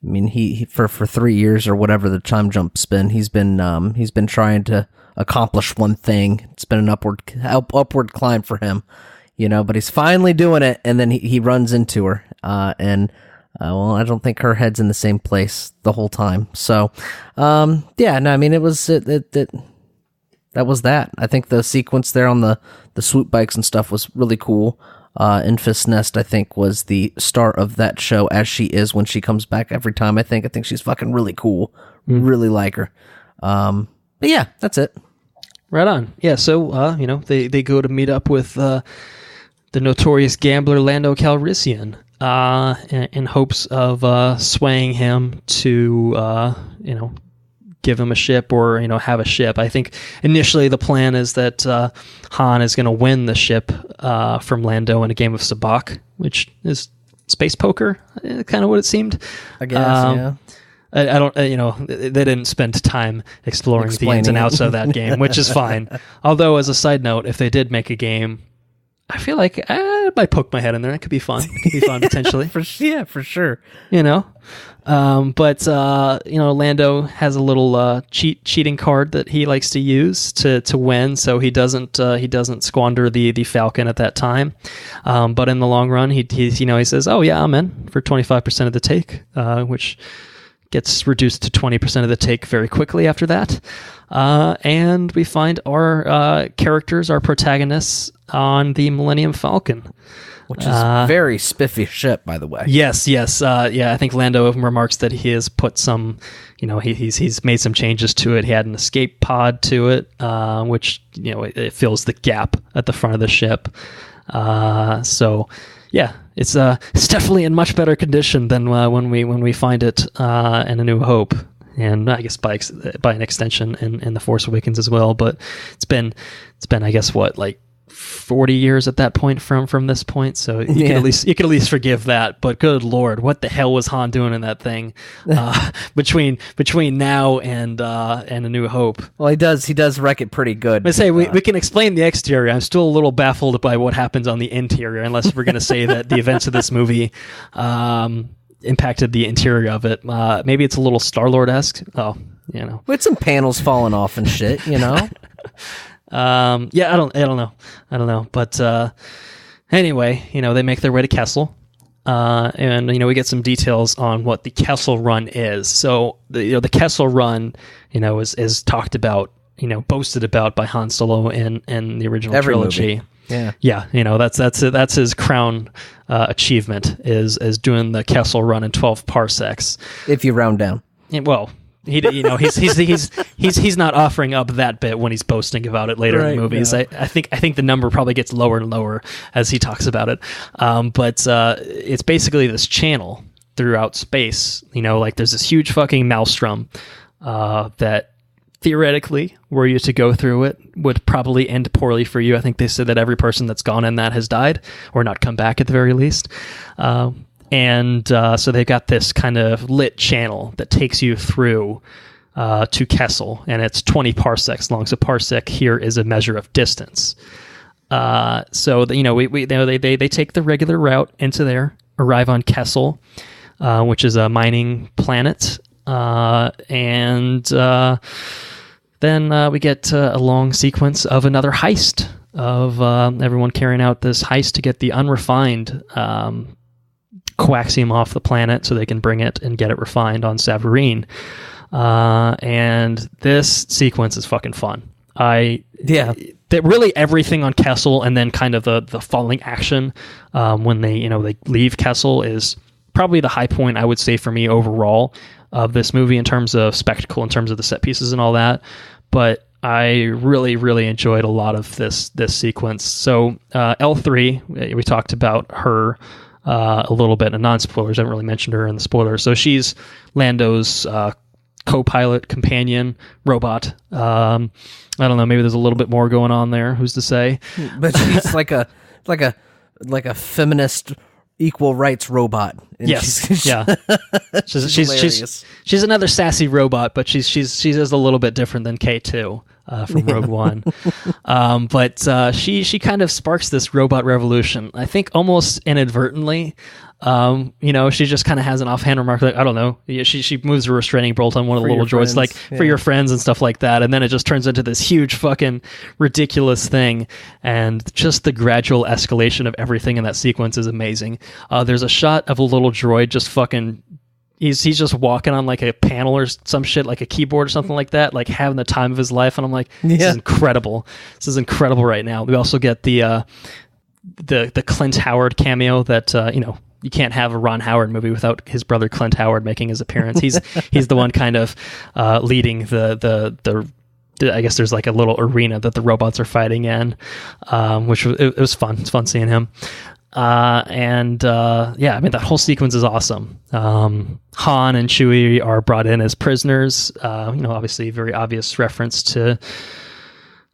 I mean, he for 3 years or whatever the time jump's been, he's been trying to accomplish one thing. It's been an upward climb for him, but he's finally doing it, and then he runs into her, and. I don't think her head's in the same place the whole time. So, it was that was that. I think the sequence there on the swoop bikes and stuff was really cool. Enfys Nest, I think, was the star of that show, as she is when she comes back every time. I think she's fucking really cool. Really like her. But yeah, that's it. Right on. Yeah. So, they go to meet up with the notorious gambler Lando Calrissian. In hopes of swaying him to, give him a ship or, have a ship. I think initially the plan is that Han is going to win the ship from Lando in a game of sabacc, which is space poker, kind of what it seemed. I guess, yeah. I don't, they didn't spend time exploring the ins and outs of that game, which is fine. Although, as a side note, if they did make a game, I feel like I might poke my head in there. It could be fun. It could be fun potentially. for sure. But Lando has a little cheating card that he likes to use to win, so he doesn't squander the Falcon at that time. But in the long run, he says, "Oh yeah, I'm in for 25% of the take," which gets reduced to 20% of the take very quickly after that. And we find our characters, our protagonists, on the Millennium Falcon. Which is a very spiffy ship, by the way. Yes. I think Lando remarks that he has put some, he's made some changes to it. He had an escape pod to it, which, it fills the gap at the front of the ship. So, yeah, it's definitely in much better condition than when we find it in A New Hope. And I guess by an extension in The Force Awakens as well. But it's been I guess what, like 40 years at that point from this point, so you can at least forgive that. But good lord, what the hell was Han doing in that thing between now and A New Hope? Well, he does wreck it pretty good. But say we can explain the exterior. I'm still a little baffled by what happens on the interior, unless we're going to say that the events of this movie impacted the interior of it. Maybe it's a little Star-Lord-esque. Oh, with some panels falling off and shit. Yeah, I don't know. But anyway, they make their way to Kessel. And we get some details on what the Kessel Run is. So the Kessel Run, is talked about, boasted about by Han Solo in the original trilogy. Movie. Yeah, that's his crown achievement is doing the Kessel Run in 12 parsecs. If you round down. Yeah, well, he's not offering up that bit when he's boasting about it later in the movies. No. I think the number probably gets lower and lower as he talks about it. But it's basically this channel throughout space. There's this huge fucking maelstrom that theoretically, were you to go through it, would probably end poorly for you. I think they said that every person that's gone in that has died or not come back at the very least. And so they've got this kind of lit channel that takes you through to Kessel, and it's 20 parsecs long. So parsec here is a measure of distance. So they take the regular route into there, arrive on Kessel, which is a mining planet, and then we get a long sequence of another heist of everyone carrying out this heist to get the unrefined coaxium off the planet so they can bring it and get it refined on Savareen. And this sequence is fucking fun. Really everything on Kessel and then kind of the falling action when they leave Kessel is probably the high point, I would say, for me overall of this movie in terms of spectacle, in terms of the set pieces and all that. But I really, really enjoyed a lot of this sequence. So L3, we talked about her a little bit in non-spoilers. I haven't really mentioned her in the spoilers. So she's Lando's co-pilot, companion, robot. I don't know. Maybe there's a little bit more going on there. Who's to say? But she's like a feminist equal rights robot. And yes. She's another sassy robot, but she's just a little bit different than K2. From Rogue One. But she kind of sparks this robot revolution, I think almost inadvertently. She just kind of has an offhand remark like, I don't know, she moves a restraining bolt on one of the little droids, like, for your friends and stuff like that, and then it just turns into this huge fucking ridiculous thing, and just the gradual escalation of everything in that sequence is amazing. There's a shot of a little droid just fucking... He's just walking on like a panel or some shit, like a keyboard or something like that, like having the time of his life. And I'm like, this is incredible. This is incredible right now. We also get the Clint Howard cameo that, you can't have a Ron Howard movie without his brother Clint Howard making his appearance. He's the one kind of leading the I guess there's like a little arena that the robots are fighting in, which it was fun. It's fun seeing him. I mean, that whole sequence is awesome. Han and Chewie are brought in as prisoners. Obviously very obvious reference to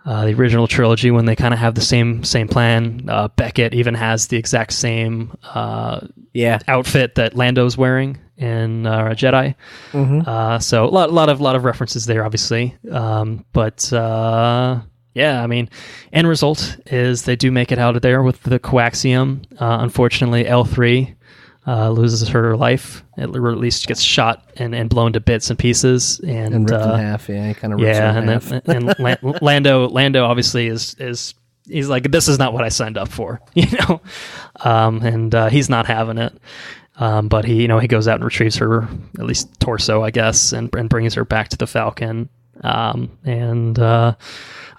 the original trilogy when they kind of have the same plan. Beckett even has the exact same outfit that Lando's wearing in Jedi. Mm-hmm. So a lot of references there, obviously. Yeah, I mean, end result is they do make it out of there with the coaxium. Unfortunately, L3 loses her life, or at least gets shot and blown to bits and pieces, and ripped in half. Yeah, he kind of rips her in half. And Lando obviously is he's like, this is not what I signed up for, and he's not having it. But he goes out and retrieves her, at least torso, I guess, and brings her back to the Falcon.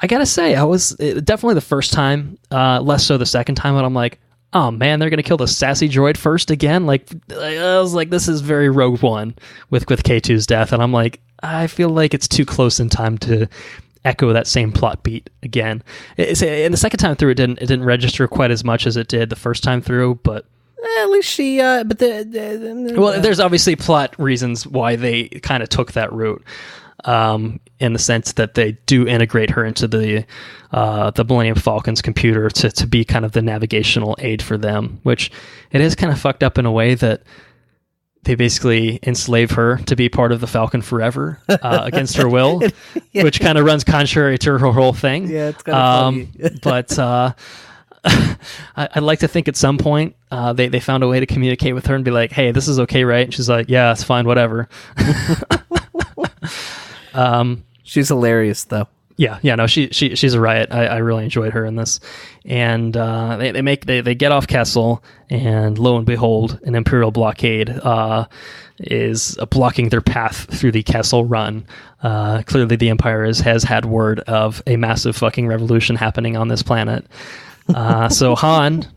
I gotta say, I was definitely the first time, less so the second time, but I'm like, oh man, they're gonna kill the sassy droid first again. Like, I was like, this is very Rogue One with K2's death, and I'm like, I feel like it's too close in time to echo that same plot beat again. And the second time through, it didn't register quite as much as it did the first time through, but. At least she, well, there's obviously plot reasons why they kind of took that route. In the sense that they do integrate her into the Millennium Falcon's computer to be kind of the navigational aid for them, which it is kind of fucked up in a way that they basically enslave her to be part of the Falcon forever against her will, which kind of runs contrary to her whole thing. Yeah, it's kind of funny. But I'd like to think at some point they found a way to communicate with her and be like, hey, this is okay, right? And she's like, yeah, it's fine, whatever. She's hilarious, though. Yeah, no, she's a riot. I really enjoyed her in this, and they get off Kessel, and lo and behold, an Imperial blockade is blocking their path through the Kessel Run. Clearly, the Empire has had word of a massive fucking revolution happening on this planet. So Han,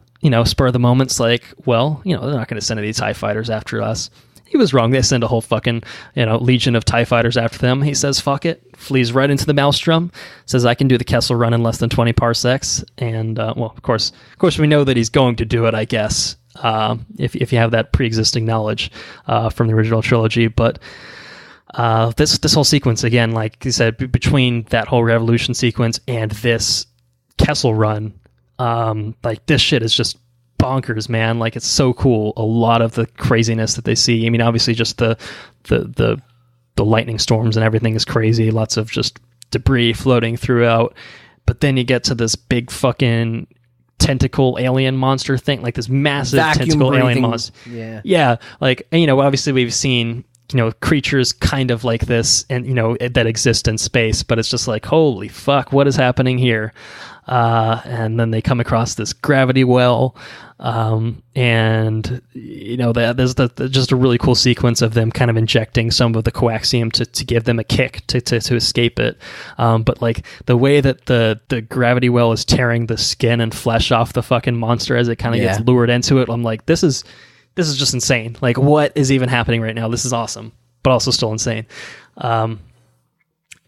spur of the moment's like, well, they're not going to send any TIE fighters after us. He was wrong. They send a whole fucking, legion of TIE fighters after them. He says, fuck it, flees right into the Maelstrom, says, I can do the Kessel Run in less than 20 parsecs. And, of course, we know that he's going to do it, I guess, if you have that pre-existing knowledge from the original trilogy. But this whole sequence, again, like you said, between that whole revolution sequence and this Kessel Run, like, this shit is just bonkers, man. Like, it's so cool. A lot of the craziness that they see. I mean, obviously just the lightning storms and everything is crazy. Lots of just debris floating throughout. But then you get to this big fucking tentacle alien monster thing, like this massive tentacle alien monster. Yeah. Like, obviously we've seen, creatures kind of like this and, that exist in space, but it's just like, holy fuck, what is happening here? And then they come across this gravity well, and there's just a really cool sequence of them kind of injecting some of the coaxium to give them a kick to escape it. But like the way that the gravity well is tearing the skin and flesh off the fucking monster as it kind of gets lured into it, I'm like, this is just insane. Like, what is even happening right now? This is awesome, but also still insane.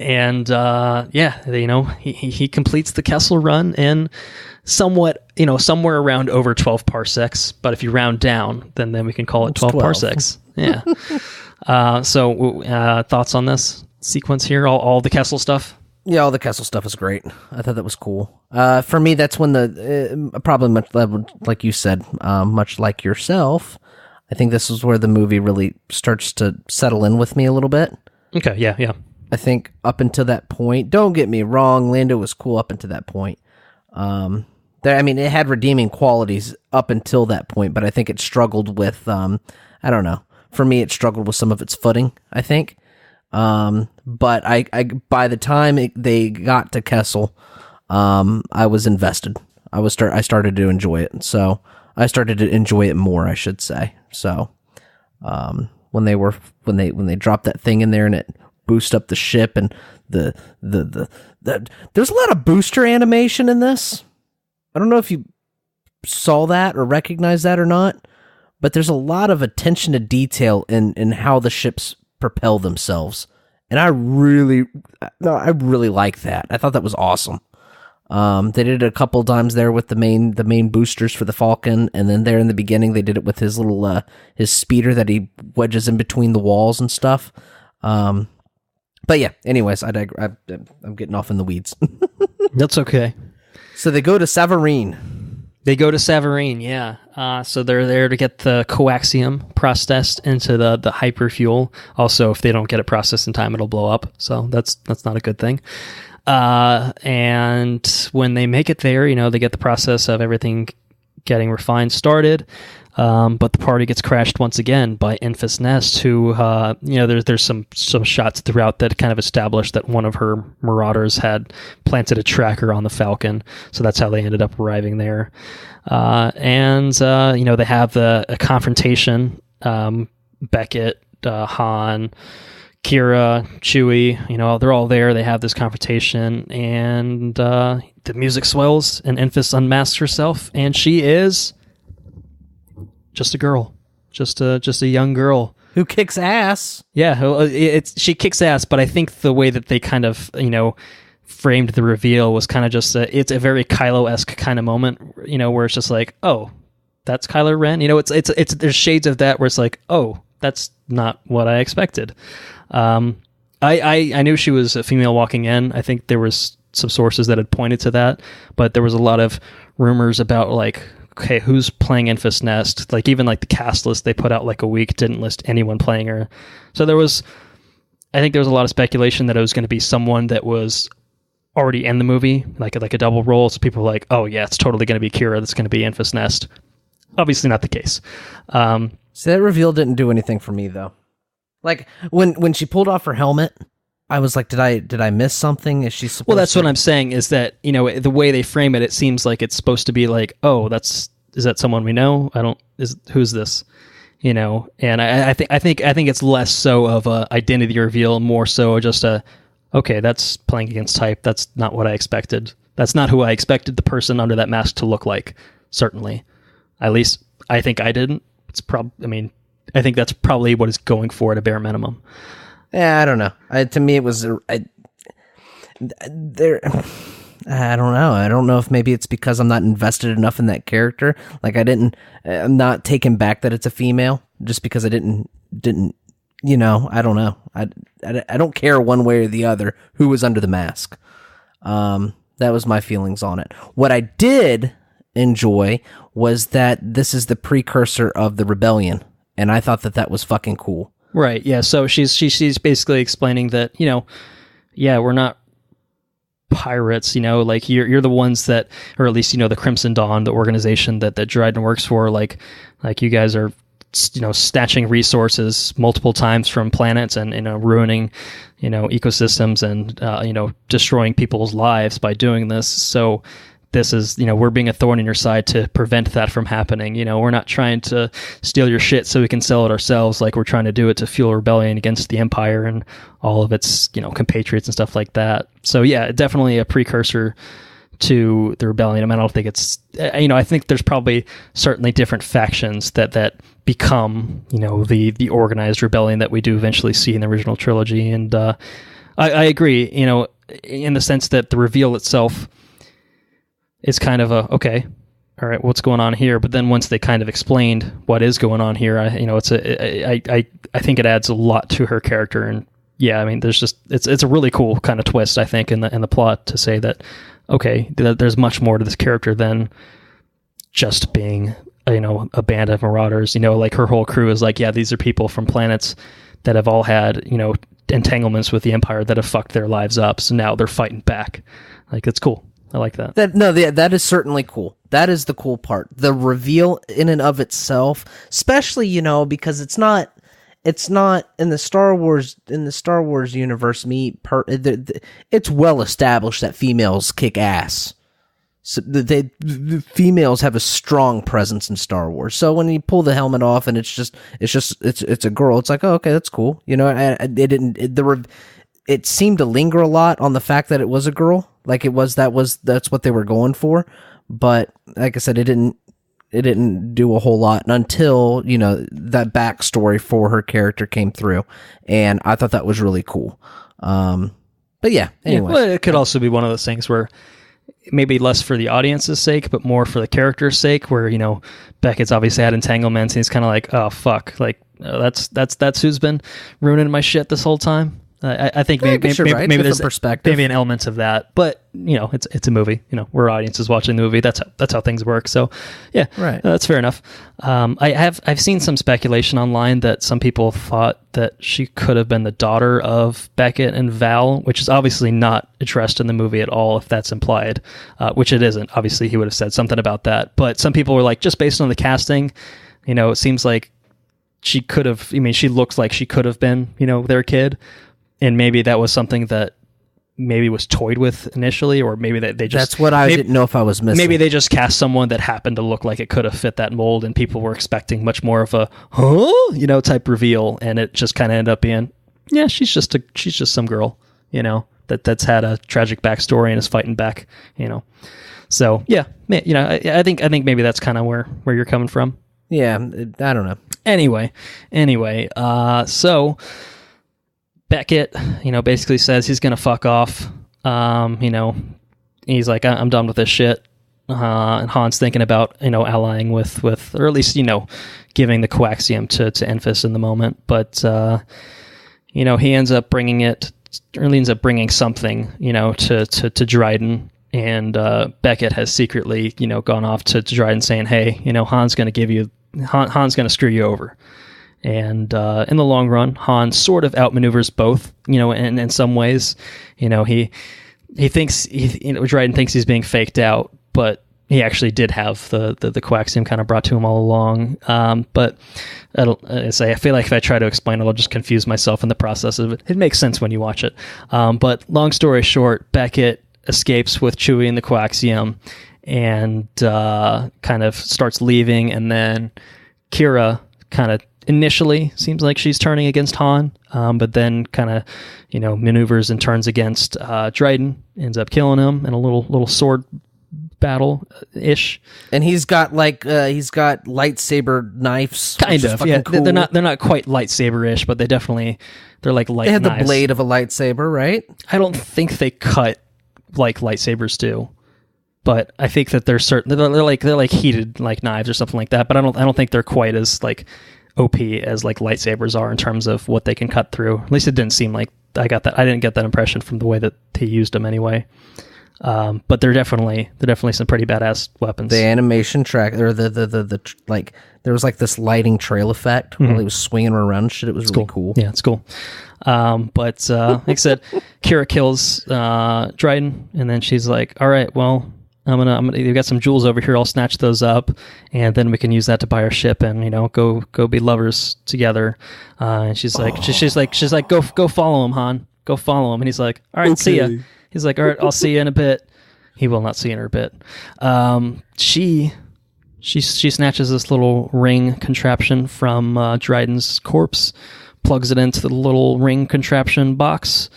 And he completes the Kessel Run in somewhat, somewhere around over 12 parsecs. But if you round down, then we can call it 12 parsecs. Yeah. So thoughts on this sequence here? All the Kessel stuff? Yeah, all the Kessel stuff is great. I thought that was cool. For me, that's when probably much like you said, much like yourself, I think this is where the movie really starts to settle in with me a little bit. Okay, yeah. I think up until that point, don't get me wrong, Lando was cool up until that point. It had redeeming qualities up until that point, but I think it struggled with, I don't know. For me, it struggled with some of its footing, I think. But I by the time they got to Kessel, I was invested. I started to enjoy it. So I started to enjoy it more, I should say. So, when they dropped that thing in there and it boost up the ship and the there's a lot of booster animation in this. I don't know if you saw that or recognized that or not, but there's a lot of attention to detail in how the ships propel themselves. And I really like that. I thought that was awesome. They did it a couple times there with the main boosters for the Falcon, and then there in the beginning they did it with his little his speeder that he wedges in between the walls and stuff. But yeah, anyways, I'm getting off in the weeds. That's okay. So they go to Savareen. Yeah. So they're there to get the coaxium processed into the hyperfuel. Also, if they don't get it processed in time, it'll blow up. So that's not a good thing. And when they make it there, they get the process of everything getting refined started. But the party gets crashed once again by Enfys Nest, who, there's some shots throughout that kind of established that one of her marauders had planted a tracker on the Falcon. So that's how they ended up arriving there. They have a confrontation. Beckett, Han, Kira, Chewie, they're all there. They have this confrontation, and the music swells, and Enfys unmasks herself, and she is just a girl, just a young girl who kicks ass. Yeah, she kicks ass, but I think the way that they kind of framed the reveal was kind of just it's a very Kylo-esque kind of moment, where it's just like, oh, that's Kylo Ren. It's there's shades of that where it's like, oh, that's not what I expected. I knew she was a female walking in. I think there was some sources that had pointed to that, but there was a lot of rumors about like, okay, who's playing Enfys Nest? Like even like the cast list they put out like a week didn't list anyone playing her. So I think there was a lot of speculation that it was going to be someone that was already in the movie, like a double role. So people are like, oh yeah, it's totally going to be Kira. That's going to be Enfys Nest. Obviously not the case. So that reveal didn't do anything for me though. Like when she pulled off her helmet, I was like, did I miss something? Is she supposed? Well, that's to? what I'm saying is that, you know, the way they frame it, it seems like it's supposed to be like, oh, is that someone we know? Who's this? You know, and I think it's less so of a identity reveal, more so just okay, that's playing against type. That's not what I expected. That's not who I expected the person under that mask to look like. Certainly, at least I think I didn't. I think that's probably what it's going for at a bare minimum. Yeah, I don't know. To me, it was I don't know. I don't know if maybe it's because I'm not invested enough in that character. Like I'm not taken back that it's a female just because I didn't. You know, I don't know. I don't care one way or the other who was under the mask. That was my feelings on it. What I did enjoy was that this is the precursor of the rebellion, and I thought that was fucking cool. Right. Yeah. So she's basically explaining that, you know, yeah, we're not pirates, you know, like you're the ones that, or at least, you know, the Crimson Dawn, the organization that Dryden works for, like you guys are, you know, snatching resources multiple times from planets and, you know, ruining, you know, ecosystems and, you know, destroying people's lives by doing this. So this is, you know, we're being a thorn in your side to prevent that from happening. You know, we're not trying to steal your shit so we can sell it ourselves. Like we're trying to do it to fuel rebellion against the Empire and all of its, you know, compatriots and stuff like that. So yeah, definitely a precursor to the rebellion. I mean, I don't think it's, you know, I think there's probably certainly different factions that become, you know, the organized rebellion that we do eventually see in the original trilogy. And I agree, you know, in the sense that the reveal itself is kind of okay, all right, what's going on here? But then once they kind of explained what is going on here, I think it adds a lot to her character. And yeah, I mean, there's just, it's a really cool kind of twist, I think, in the plot to say that, okay, there's much more to this character than just being, you know, a band of marauders. You know, like her whole crew is like, yeah, these are people from planets that have all had, you know, entanglements with the Empire that have fucked their lives up. So now they're fighting back. Like, it's cool. I like that. That is certainly cool. That is the cool part. The reveal in and of itself, especially, you know, because it's not in the Star Wars universe. It's well established that females kick ass. So the females have a strong presence in Star Wars. So when you pull the helmet off and it's a girl, it's like, oh, okay, that's cool. You know, it seemed to linger a lot on the fact that it was a girl. Like that's what they were going for. But like I said, it didn't do a whole lot until, you know, that backstory for her character came through. And I thought that was really cool. But yeah, anyway. Yeah, well, it could also be one of those things where maybe less for the audience's sake, but more for the character's sake, where, you know, Beckett's obviously had entanglements and he's kind of like, oh, fuck. Like, that's who's been ruining my shit this whole time. I think maybe there's perspective. Maybe an element of that, but you know, it's a movie. You know, we're audiences watching the movie. That's how things work. So, yeah, right. That's fair enough. I've seen some speculation online that some people thought that she could have been the daughter of Beckett and Val, which is obviously not addressed in the movie at all. If that's implied, which it isn't. Obviously, he would have said something about that. But some people were like, just based on the casting, you know, it seems like she could have. I mean, she looks like she could have been, you know, their kid. And maybe that was something that maybe was toyed with initially, or maybe that they just... That's what I didn't know if I was missing. Maybe they just cast someone that happened to look like it could have fit that mold, and people were expecting much more of a, you know, type reveal, and it just kind of ended up being, yeah, she's just some girl, you know, that's had a tragic backstory and is fighting back, you know. So, yeah, you know, I think maybe that's kind of where you're coming from. Yeah, I don't know. Anyway, so... Beckett, you know, basically says he's going to fuck off. You know, he's like, I'm done with this shit. And Han's thinking about, you know, allying with, or at least, you know, giving the coaxium to Enfys in the moment. But, you know, he ends up bringing something, you know, to Dryden. And Beckett has secretly, you know, gone off to Dryden saying, hey, you know, Han's going to screw you over. And in the long run, Han sort of outmaneuvers both, you know, in some ways. You know, Dryden thinks he's being faked out, but he actually did have the coaxium kind of brought to him all along. But I feel like if I try to explain it, I'll just confuse myself in the process of it. It makes sense when you watch it. But long story short, Beckett escapes with Chewie and the coaxium and kind of starts leaving. And then Kira kind of initially seems like she's turning against Han, but then kind of, maneuvers and turns against Dryden, ends up killing him in a little sword battle ish. And he's got lightsaber knives. Kind of, yeah. Cool. They're not quite lightsaber ish, but they're like light. They had knives. The blade of a lightsaber, right? I don't think they cut like lightsabers do, but I think that they're like heated like knives or something like that. But I don't think they're quite as like OP as like lightsabers are in terms of what they can cut through. At least it didn't seem like I didn't get that impression from the way that they used them anyway. But they're definitely some pretty badass weapons. The animation track, or the like, there was like this lighting trail effect while he was swinging around and shit. It was really cool. Yeah, it's cool. But like I said, Kira kills Dryden, and then she's like, "All right, well, I'm gonna. You've got some jewels over here. I'll snatch those up, and then we can use that to buy our ship, and go be lovers together." And she's like, go follow him, Han. Go follow him. And he's like, "All right, okay. See ya." He's like, "All right, I'll see you in a bit." He will not see in her a bit. She snatches this little ring contraption from Dryden's corpse, plugs it into the little ring contraption box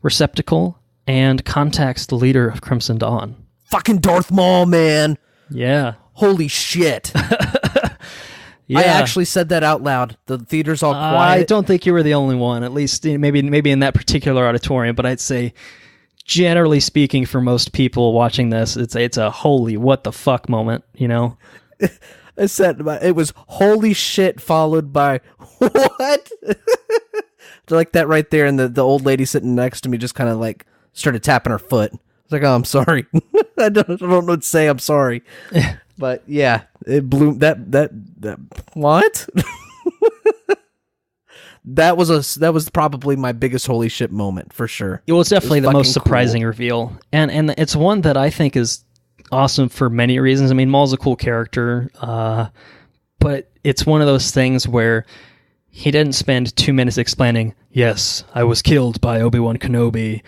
receptacle, and contacts the leader of Crimson Dawn. Fucking Darth Maul, man. Yeah. Holy shit. Yeah. I actually said that out loud. The theater's all quiet. I don't think you were the only one, at least maybe in that particular auditorium, but I'd say generally speaking, for most people watching this, it's a holy what the fuck moment, I said it was holy shit followed by what? Like that right there, and the old lady sitting next to me just kind of like started tapping her foot. I was like, "Oh, I'm sorry." I don't know what to say. I'm sorry, but yeah, it blew that what? That was probably my biggest holy shit moment for sure. It was definitely the most surprising reveal, and it's one that I think is awesome for many reasons. I mean, Maul's a cool character, but it's one of those things where he didn't spend 2 minutes explaining, "Yes, I was killed by Obi-Wan Kenobi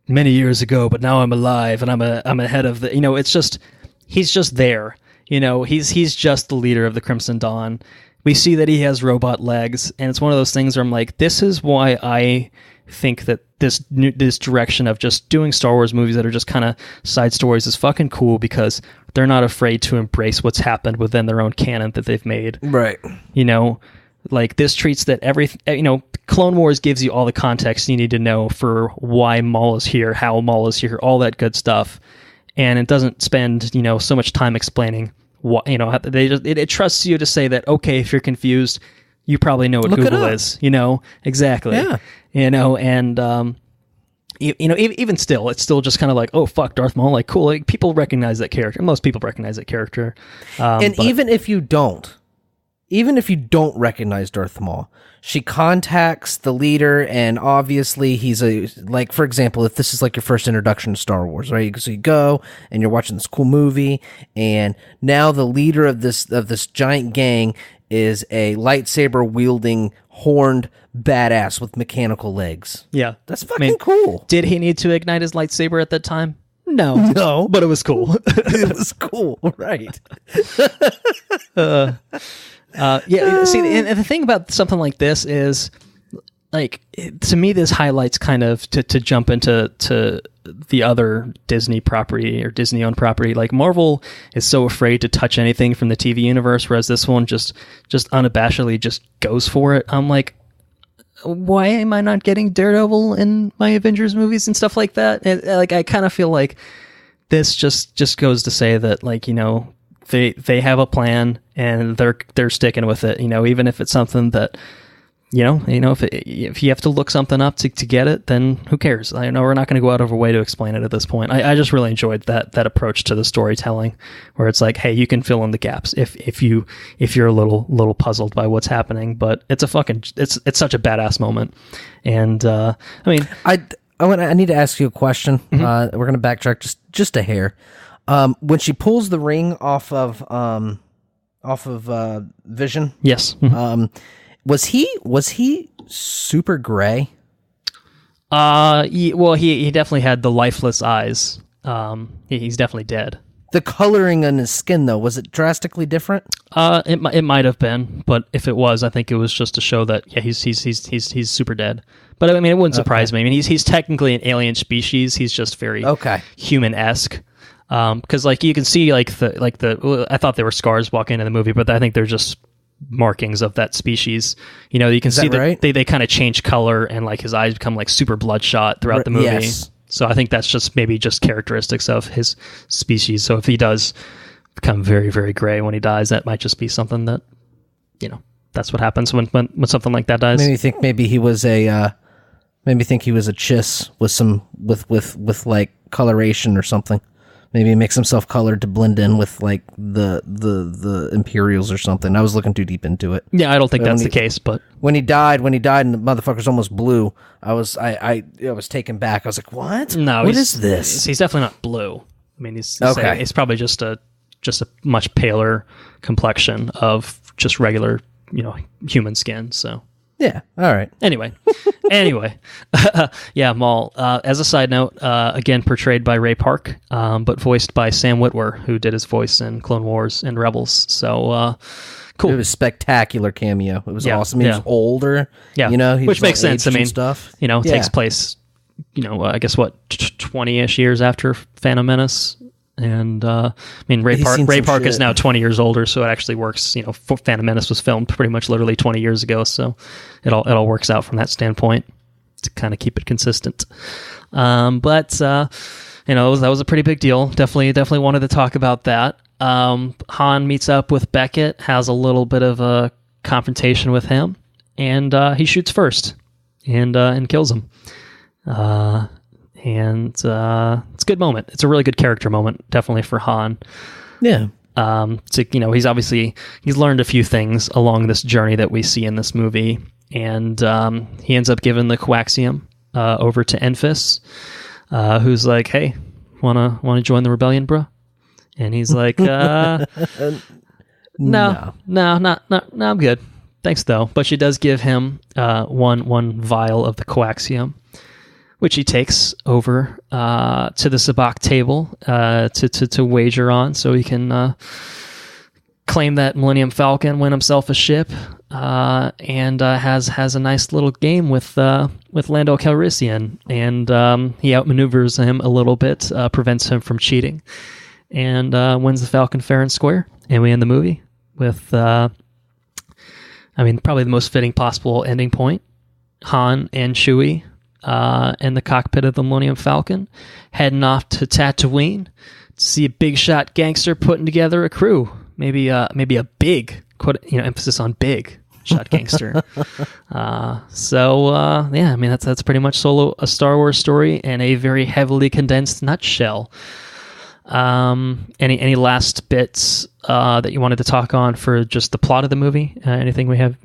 many years ago, but now I'm alive and I'm ahead of the." It's just he's just there. He's just the leader of the Crimson Dawn. We see that he has robot legs, and it's one of those things where I'm like, this is why I think that this direction of just doing Star Wars movies that are just kind of side stories is fucking cool, because they're not afraid to embrace what's happened within their own canon that they've made. Right. Like this treats that Clone Wars gives you all the context you need to know for why Maul is here, how Maul is here, all that good stuff. And it doesn't spend, so much time explaining what, it trusts you to say that, okay, if you're confused, you probably know what Google is, exactly. Yeah. And, even still, it's still just kind of like, oh, fuck, Darth Maul, like, cool. Like, people recognize that character. Most people recognize that character. Even if you don't recognize Darth Maul, she contacts the leader, and obviously he's for example, if this is like your first introduction to Star Wars, right? So you go and you're watching this cool movie, and now the leader of this giant gang is a lightsaber wielding horned badass with mechanical legs. Yeah, that's fucking cool. Did he need to ignite his lightsaber at that time? No, but it was cool. It was cool, right? See, and the thing about something like this is, like, to me, this highlights kind of to jump into the other Disney property or Disney-owned property. Like, Marvel is so afraid to touch anything from the TV universe, whereas this one just unabashedly just goes for it. I'm like, why am I not getting Daredevil in my Avengers movies and stuff like that? And, like, I kind of feel like this just goes to say that, like, they have a plan and they're sticking with it, even if it's something that, if you have to look something up to get it, then who cares? I know we're not going to go out of our way to explain it at this point. I just really enjoyed that approach to the storytelling, where it's like, hey, you can fill in the gaps if you're a little puzzled by what's happening, but it's such a badass moment. And I need to ask you a question. We're going to backtrack just a hair. When she pulls the ring off of Vision, yes. Was he super gray? He definitely had the lifeless eyes. He's definitely dead. The coloring on his skin, though, was it drastically different? It might have been, but if it was, I think it was just to show that he's super dead. But I mean, it wouldn't surprise me. I mean, he's technically an alien species. He's just very human-esque. Because like you can see I thought they were scars walking into the movie, but I think they're just markings of that species. You know, you can see that right? they kind of change color, and like his eyes become like super bloodshot throughout the movie. Yes. So I think that's just maybe just characteristics of his species. So if he does become very, very gray when he dies, that might just be something that, you know, that's what happens when something like that dies. Maybe think he was a chiss with some with like coloration or something. Maybe he makes himself colored to blend in with like the Imperials or something. I was looking too deep into it. Yeah, I don't think that's the case, but when he died and the motherfucker's almost blue, I was taken back. I was like, "What? No, what is this?" He's definitely not blue. I mean, he's probably just a much paler complexion of just regular, you know, human skin. So yeah, all right. Anyway, yeah, Maul. As a side note, again portrayed by Ray Park, but voiced by Sam Witwer, who did his voice in Clone Wars and Rebels. So cool. It was a spectacular cameo. It was awesome. He was older. Yeah, you know, which makes sense. I mean, stuff. You know, takes place, you know, I guess 20-ish years after Phantom Menace. And I mean, Ray Park is now 20 years older, so it actually works. You know, Phantom Menace was filmed pretty much literally 20 years ago, so it all works out from that standpoint to kind of keep it consistent. But you know, that was a pretty big deal. Definitely wanted to talk about that. Han meets up with Beckett, has a little bit of a confrontation with him, and he shoots first and kills him. And it's a good moment. It's a really good character moment, definitely for Han. Yeah. So, you know, he's learned a few things along this journey that we see in this movie, and he ends up giving the coaxium over to Enfys, who's like, "Hey, wanna join the rebellion, bro?" And he's like, "No, I'm good. Thanks, though." But she does give him one vial of the coaxium, which he takes over to the sabacc table to wager on, so he can claim that Millennium Falcon, win himself a ship, and has a nice little game with Lando Calrissian, and he outmaneuvers him a little bit, prevents him from cheating, and wins the Falcon fair and square, and we end the movie with, probably the most fitting possible ending point: Han and Chewie in the cockpit of the Millennium Falcon, heading off to Tatooine to see a big shot gangster putting together a crew. Maybe a big, emphasis on big shot gangster. That's pretty much a Star Wars story in a very heavily condensed nutshell. Any last bits that you wanted to talk on for just the plot of the movie? Anything we have?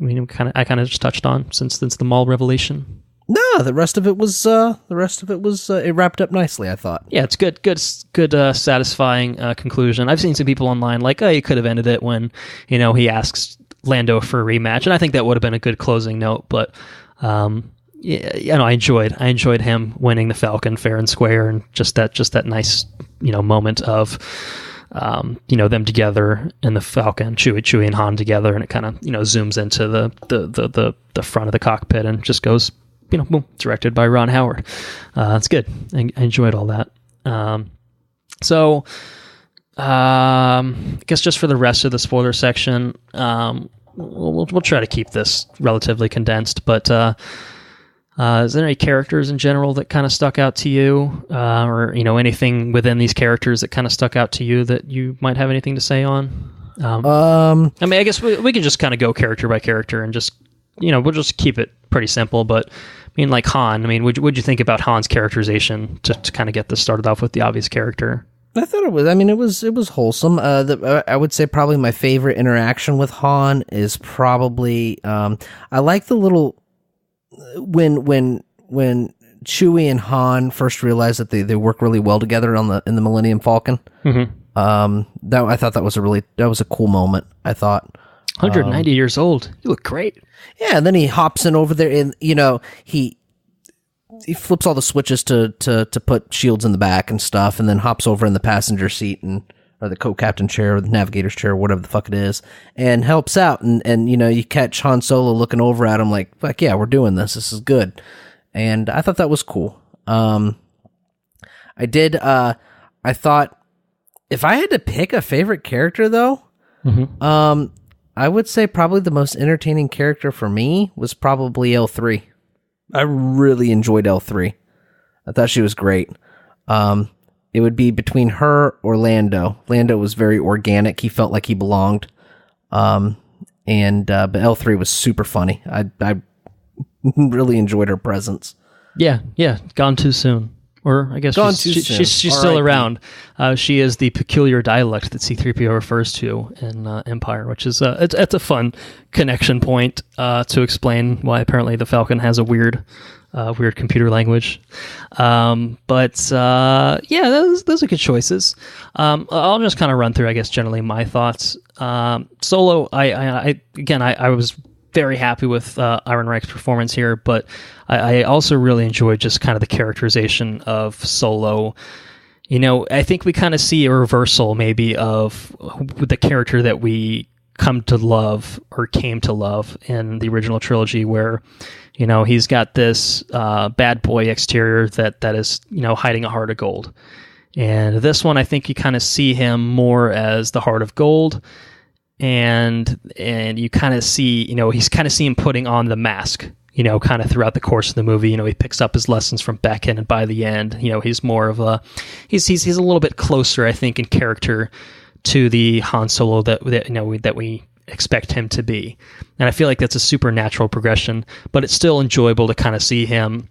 I kind of just touched on since the Maul revelation. No, the rest of it was it wrapped up nicely, I thought. Yeah, it's good, satisfying conclusion. I've seen some people online like, "Oh, you could have ended it when, you know, he asks Lando for a rematch," and I think that would have been a good closing note. But I enjoyed him winning the Falcon fair and square, and just that nice, you know, moment of them together in the Falcon, Chewie and Han together, and it kind of, you know, zooms into the front of the cockpit and just goes, you know, boom, directed by Ron Howard. It's good. I enjoyed all that. I guess just for the rest of the spoiler section, we'll try to keep this relatively condensed, but is there any characters in general that kind of stuck out to you, or, you know, anything within these characters that kind of stuck out to you that you might have anything to say on? I guess we can just kind of go character by character and just, you know, we'll just keep it pretty simple. But I mean, like Han, what'd you think about Han's characterization to kind of get this started off with the obvious character? I thought it was wholesome. I would say probably my favorite interaction with Han is probably I like the little when Chewie and Han first realized that they work really well together in the Millennium Falcon. Mm-hmm. I thought that was a cool moment. I thought 190 years old. You look great. Yeah, and then he hops in over there, and he flips all the switches to put shields in the back and stuff, and then hops over in the passenger seat or the co-captain chair or the navigator's chair, or whatever the fuck it is, and helps out. And you catch Han Solo looking over at him like, fuck yeah, we're doing this. This is good. And I thought that was cool. I thought if I had to pick a favorite character though, I would say probably the most entertaining character for me was probably L3. I really enjoyed L3. I thought she was great. It would be between her or Lando. Lando was very organic. He felt like he belonged. But L3 was super funny. I really enjoyed her presence. Yeah. Gone too soon. Or I guess she's still around. She is the peculiar dialect that C-3PO refers to in Empire, which is it's a fun connection point to explain why apparently the Falcon has a weird computer language. Those are good choices. I'll just kind of run through, I guess, generally my thoughts. Solo, I was very happy with Ehrenreich's performance here, but I also really enjoyed just kind of the characterization of Solo. I think we kind of see a reversal maybe of the character that we come to love or came to love in the original trilogy, where he's got this bad boy exterior that is hiding a heart of gold. And this one, I think you kind of see him more as the heart of gold. And you kind of see, he's kind of seen putting on the mask, kind of throughout the course of the movie. He picks up his lessons from Beckett, and by the end, he's more of he's a little bit closer, I think, in character to the Han Solo that we expect him to be. And I feel like that's a supernatural progression, but it's still enjoyable to kind of see him,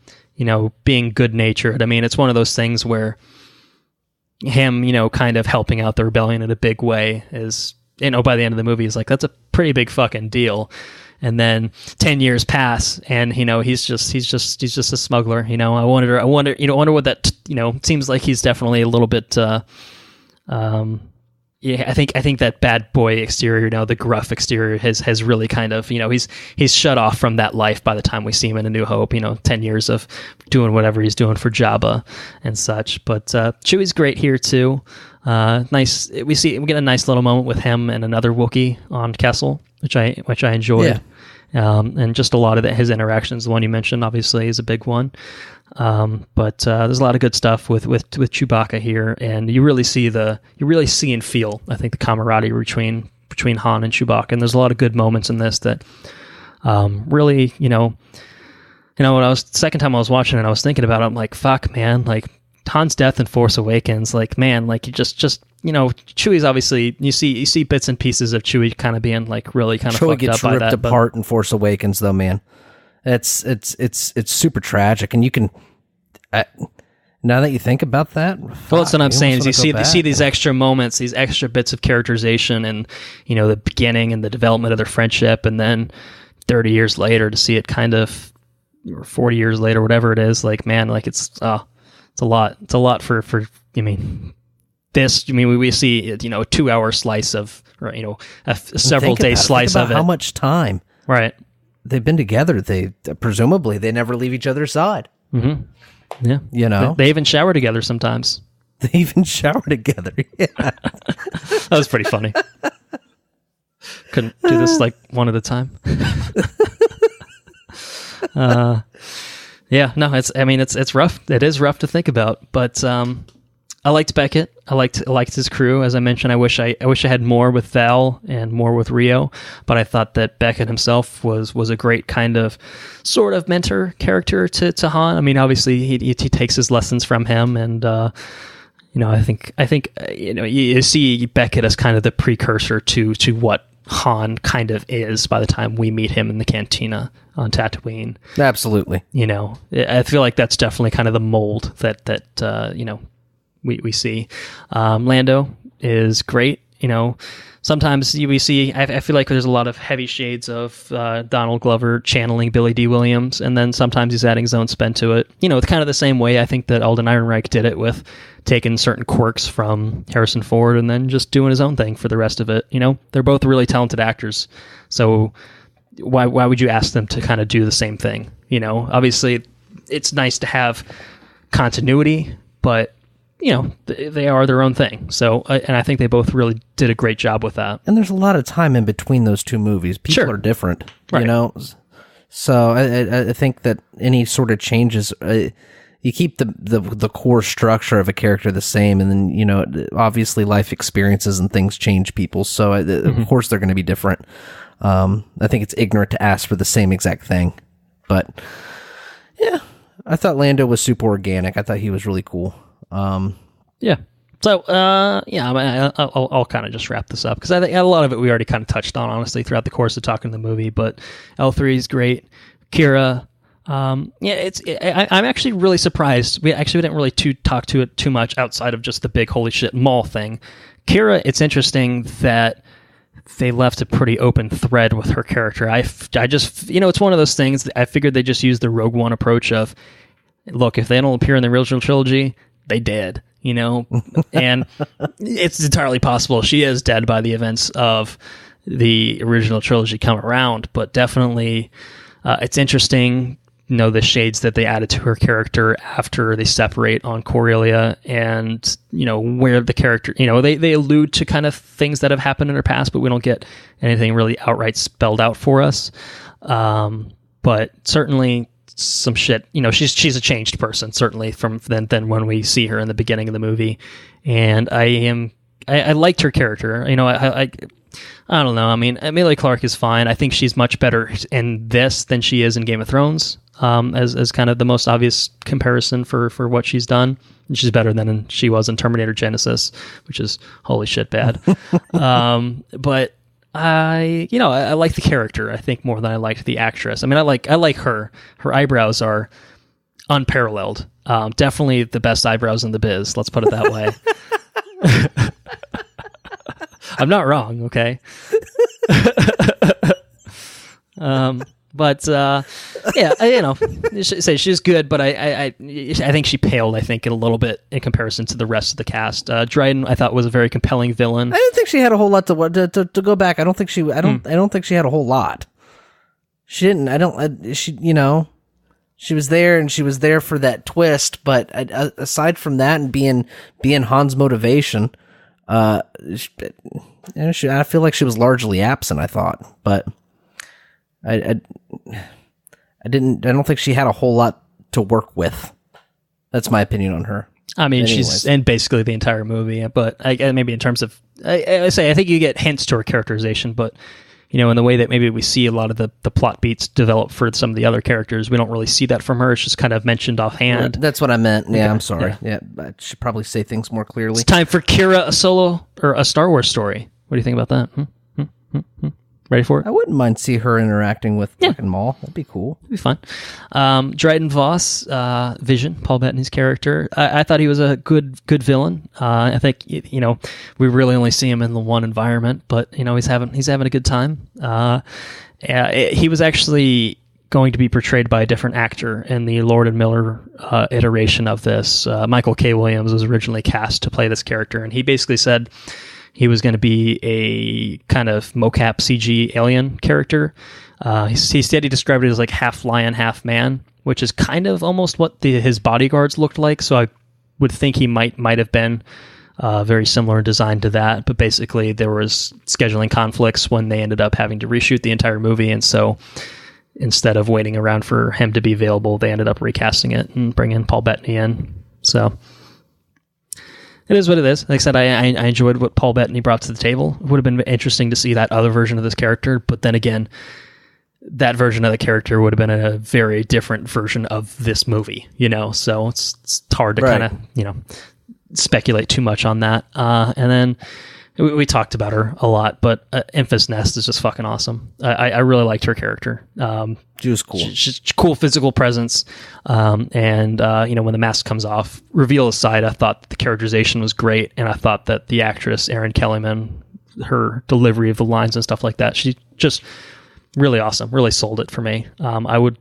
being good-natured. I mean, it's one of those things where him, kind of helping out the rebellion in a big way is, by the end of the movie, he's like, that's a pretty big fucking deal. And then 10 years pass, and he's just a smuggler. I wonder what that seems like. He's definitely a little bit. I think that bad boy exterior, the gruff exterior, has really kind of he's shut off from that life by the time we see him in A New Hope. 10 years of doing whatever he's doing for Jabba and such. But Chewie's great here too. Nice. We get a nice little moment with him and another Wookiee on Kessel, which I enjoyed. Yeah. And just a lot of his interactions. The one you mentioned, obviously, is a big one. But there's a lot of good stuff with Chewbacca here, and you really see and feel, I think, the camaraderie between Han and Chewbacca. And there's a lot of good moments in this that really, when second time I was watching it, I was thinking about it. I'm like, fuck, man, like Han's death in Force Awakens, like, man, like you just Chewie's obviously, you see bits and pieces of Chewie kind of being like really kind of fucked up by that. Chewie gets ripped apart in Force Awakens, though, man. It's super tragic, and you can now that you think about that. Well, that's what I'm saying. Is you see these extra moments, these extra bits of characterization, and the beginning and the development of their friendship, and then 30 years later to see it kind of, or 40 years later, whatever it is. Like, man, like it's a lot. It's a lot for this. We see a 2-hour slice of, or a several day slice of it. How much time? Right. They've been together. They presumably they never leave each other's side. Mm-hmm. Yeah, they even shower together sometimes. They even shower together. Yeah, that was pretty funny. Couldn't do this like one at a time. Yeah, no, it's rough. It is rough to think about, but I liked Beckett. I liked his crew. As I mentioned, I wish I had more with Val and more with Rio, but I thought that Beckett himself was a great kind of sort of mentor character to Han. I mean, obviously he takes his lessons from him, and I think you see Beckett as kind of the precursor to what Han kind of is by the time we meet him in the cantina on Tatooine. Absolutely. I feel like that's definitely kind of the mold that we see. Lando is great. sometimes we see, I feel like there's a lot of heavy shades of Donald Glover channeling Billy D. Williams, and then sometimes he's adding his own spin to it. It's kind of the same way I think that Alden Ehrenreich did it with taking certain quirks from Harrison Ford and then just doing his own thing for the rest of it. They're both really talented actors, so why would you ask them to kind of do the same thing? Obviously it's nice to have continuity, but they are their own thing. So, and I think they both really did a great job with that. And there's a lot of time in between those two movies. People are different, right. So I think that any sort of changes, you keep the core structure of a character the same, and then obviously life experiences and things change people. So of course they're going to be different. I think it's ignorant to ask for the same exact thing, but yeah, I thought Lando was super organic. I thought he was really cool. Yeah. So, I'll kind of just wrap this up because I think a lot of it we already kind of touched on, honestly, throughout the course of talking the movie. But L3 is great. Kira, I'm actually really surprised. We didn't really talk to it too much outside of just the big holy shit Maul thing. Kira, it's interesting that they left a pretty open thread with her character. I just, it's one of those things. I figured they just used the Rogue One approach of, look, if they don't appear in the original trilogy, they dead, and it's entirely possible she is dead by the events of the original trilogy come around, but definitely it's interesting, the shades that they added to her character after they separate on Corellia, and, where the character, they allude to kind of things that have happened in her past, but we don't get anything really outright spelled out for us. But certainly some shit, she's a changed person, certainly from than when we see her in the beginning of the movie. And I liked her character. I don't know. I mean, Emilia Clarke is fine. I think she's much better in this than she is in Game of Thrones, as kind of the most obvious comparison for what she's done. And she's better than she was in Terminator Genesis, which is holy shit bad. But I like the character, I think, more than I liked the actress. I mean, I like her. Her eyebrows are unparalleled. Definitely the best eyebrows in the biz. Let's put it that way. I'm not wrong, okay? But say she's good, but I think she paled. I think a little bit in comparison to the rest of the cast. Dryden, I thought, was a very compelling villain. I didn't think she had a whole lot to go back. I don't think she had a whole lot. She didn't. She was there, and she was there for that twist. But aside from that, and being Han's motivation, I feel like she was largely absent. I thought, but I don't think she had a whole lot to work with. That's my opinion on her. I mean, she's in basically the entire movie, but maybe in terms of, I think you get hints to her characterization, but in the way that maybe we see a lot of the plot beats develop for some of the other characters, we don't really see that from her. It's just kind of mentioned offhand. That's what I meant. Yeah, okay. I'm sorry. Yeah, I should probably say things more clearly. It's time for Kira, a solo or a Star Wars story. What do you think about that? Ready for it? I wouldn't mind see her interacting with fucking Maul. That'd be cool. It'd be fun. Dryden Voss, Vision, Paul Bettany's character. I thought he was a good villain. I think we really only see him in the one environment, but he's having a good time. He was actually going to be portrayed by a different actor in the Lord and Miller iteration of this. Michael K. Williams was originally cast to play this character, and he basically said he was going to be a kind of mocap CG alien character. He said he described it as like half lion, half man, which is kind of almost what his bodyguards looked like. So I would think he might have been very similar in design to that. But basically, there was scheduling conflicts when they ended up having to reshoot the entire movie, and so instead of waiting around for him to be available, they ended up recasting it and bringing Paul Bettany in. So it is what it is. Like I said, I enjoyed what Paul Bettany brought to the table. It would have been interesting to see that other version of this character, but then again, that version of the character would have been a very different version of this movie, so it's hard to kind of, speculate too much on that. And then we talked about her a lot, but Enfys Nest is just fucking awesome. I really liked her character. She was cool. She's cool physical presence. And when the mask comes off, reveal aside, I thought the characterization was great. And I thought that the actress, Erin Kellyman, her delivery of the lines and stuff like that. She just really awesome. Really sold it for me. I would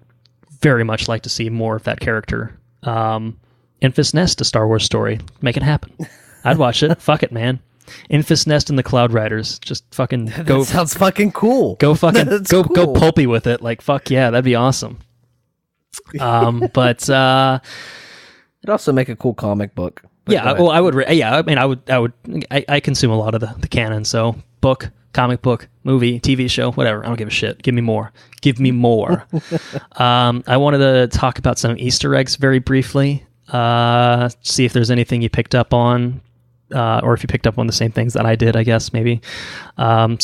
very much like to see more of that character. Enfys Nest, a Star Wars story. Make it happen. I'd watch it. Fuck it, man. Enfys Nest and the Cloud Riders. Just fucking go. That sounds fucking cool. Go fucking go cool. Go pulpy with it. Like fuck yeah, that'd be awesome. But it'd also make a cool comic book. Yeah, well, I would. I mean, I consume a lot of the canon. So book, comic book, movie, TV show, whatever. I don't give a shit. Give me more. Give me more. I wanted to talk about some Easter eggs very briefly. See if there's anything you picked up on, or if you picked up on the same things that I did. I guess maybe. I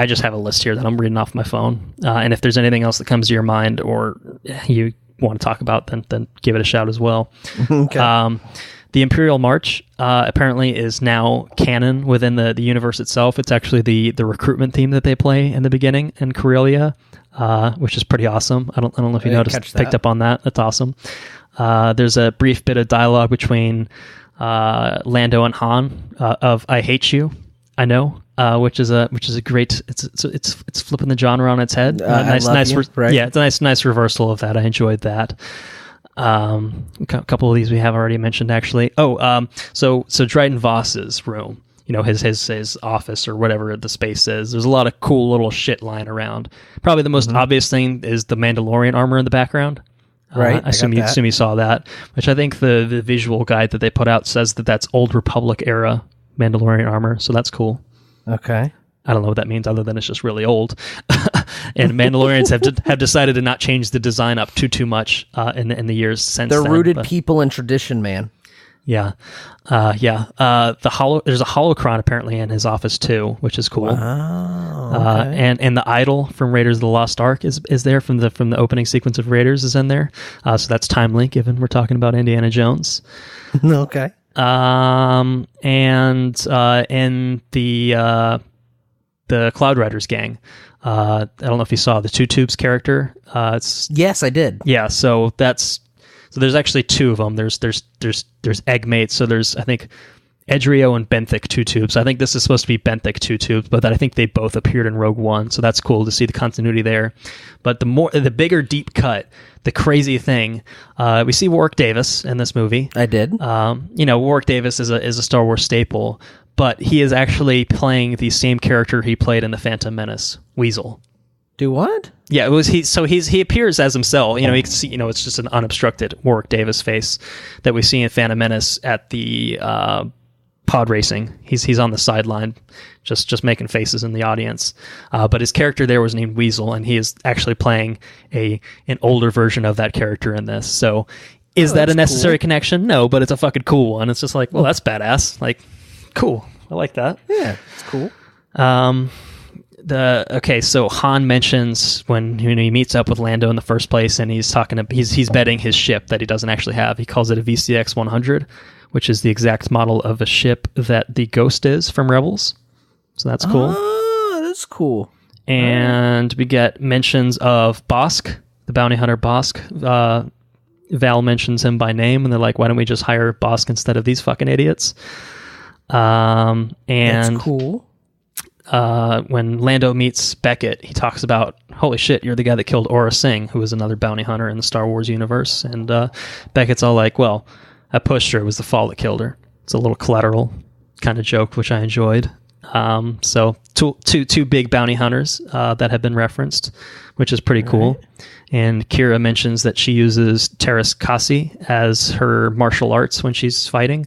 just have a list here that I'm reading off my phone. And if there's anything else that comes to your mind or you want to talk about, then give it a shout as well. Okay. The Imperial March apparently is now canon within the universe itself. It's actually the recruitment theme that they play in the beginning in Corellia, which is pretty awesome. I don't know if you picked up on that. That's awesome. There's a brief bit of dialogue between Lando and Han of "I hate you, I know," which is a great. It's flipping the genre on its head. Nice, right? Yeah, it's a nice reversal of that. I enjoyed that. A couple of these we have already mentioned actually. So Dryden Voss's room, his office or whatever the space is. There's a lot of cool little shit lying around. Probably the most obvious thing is the Mandalorian armor in the background. Right. I assume you saw that, which I think the visual guide that they put out says that's Old Republic era Mandalorian armor. So that's cool. Okay. I don't know what that means other than it's just really old. And Mandalorians have decided to not change the design up too much in the years since. They're rooted people in tradition, man. Yeah. There's a holocron apparently in his office too, which is cool. Oh, okay. And the idol from Raiders of the Lost Ark is there from the opening sequence of Raiders is in there. So that's timely given we're talking about Indiana Jones. Okay. And in the Cloud Riders gang, I don't know if you saw the Two Tubes character. Yes, I did. Yeah, so there's actually two of them. There's Eggmates. So there's, I think, Edrio and Benthic Two Tubes. I think this is supposed to be Benthic Two Tubes, but I think they both appeared in Rogue One. So that's cool to see the continuity there. But the bigger deep cut, the crazy thing, we see Warwick Davis in this movie. I did. Warwick Davis is a Star Wars staple, but he is actually playing the same character he played in The Phantom Menace, Weasel. Do what? Yeah, it was he. So he appears as himself. You can see. It's just an unobstructed Warwick Davis face that we see in Phantom Menace at the pod racing. He's on the sideline, just making faces in the audience. But his character there was named Weasel, and he is actually playing an older version of that character in this. So, is that a necessary connection? No, but it's a fucking cool one. It's just like, well, that's badass. Like, cool. I like that. Yeah, it's cool. So Han mentions when he meets up with Lando in the first place, and he's betting his ship that he doesn't actually have. He calls it a VCX 100, which is the exact model of a ship that the Ghost is from Rebels. So that's cool. Oh, that's cool. And we get mentions of Bosk, the bounty hunter Bosk. Val mentions him by name, and they're like, "Why don't we just hire Bosk instead of these fucking idiots?" And that's cool. When Lando meets Beckett, he talks about, holy shit, you're the guy that killed Aura Singh, who was another bounty hunter in the Star Wars universe. And Beckett's all like, well, I pushed her. It was the fall that killed her. It's a little collateral kind of joke, which I enjoyed. So two big bounty hunters that have been referenced, which is pretty cool. Right. And Kira mentions that she uses Teras Kasi as her martial arts when she's fighting,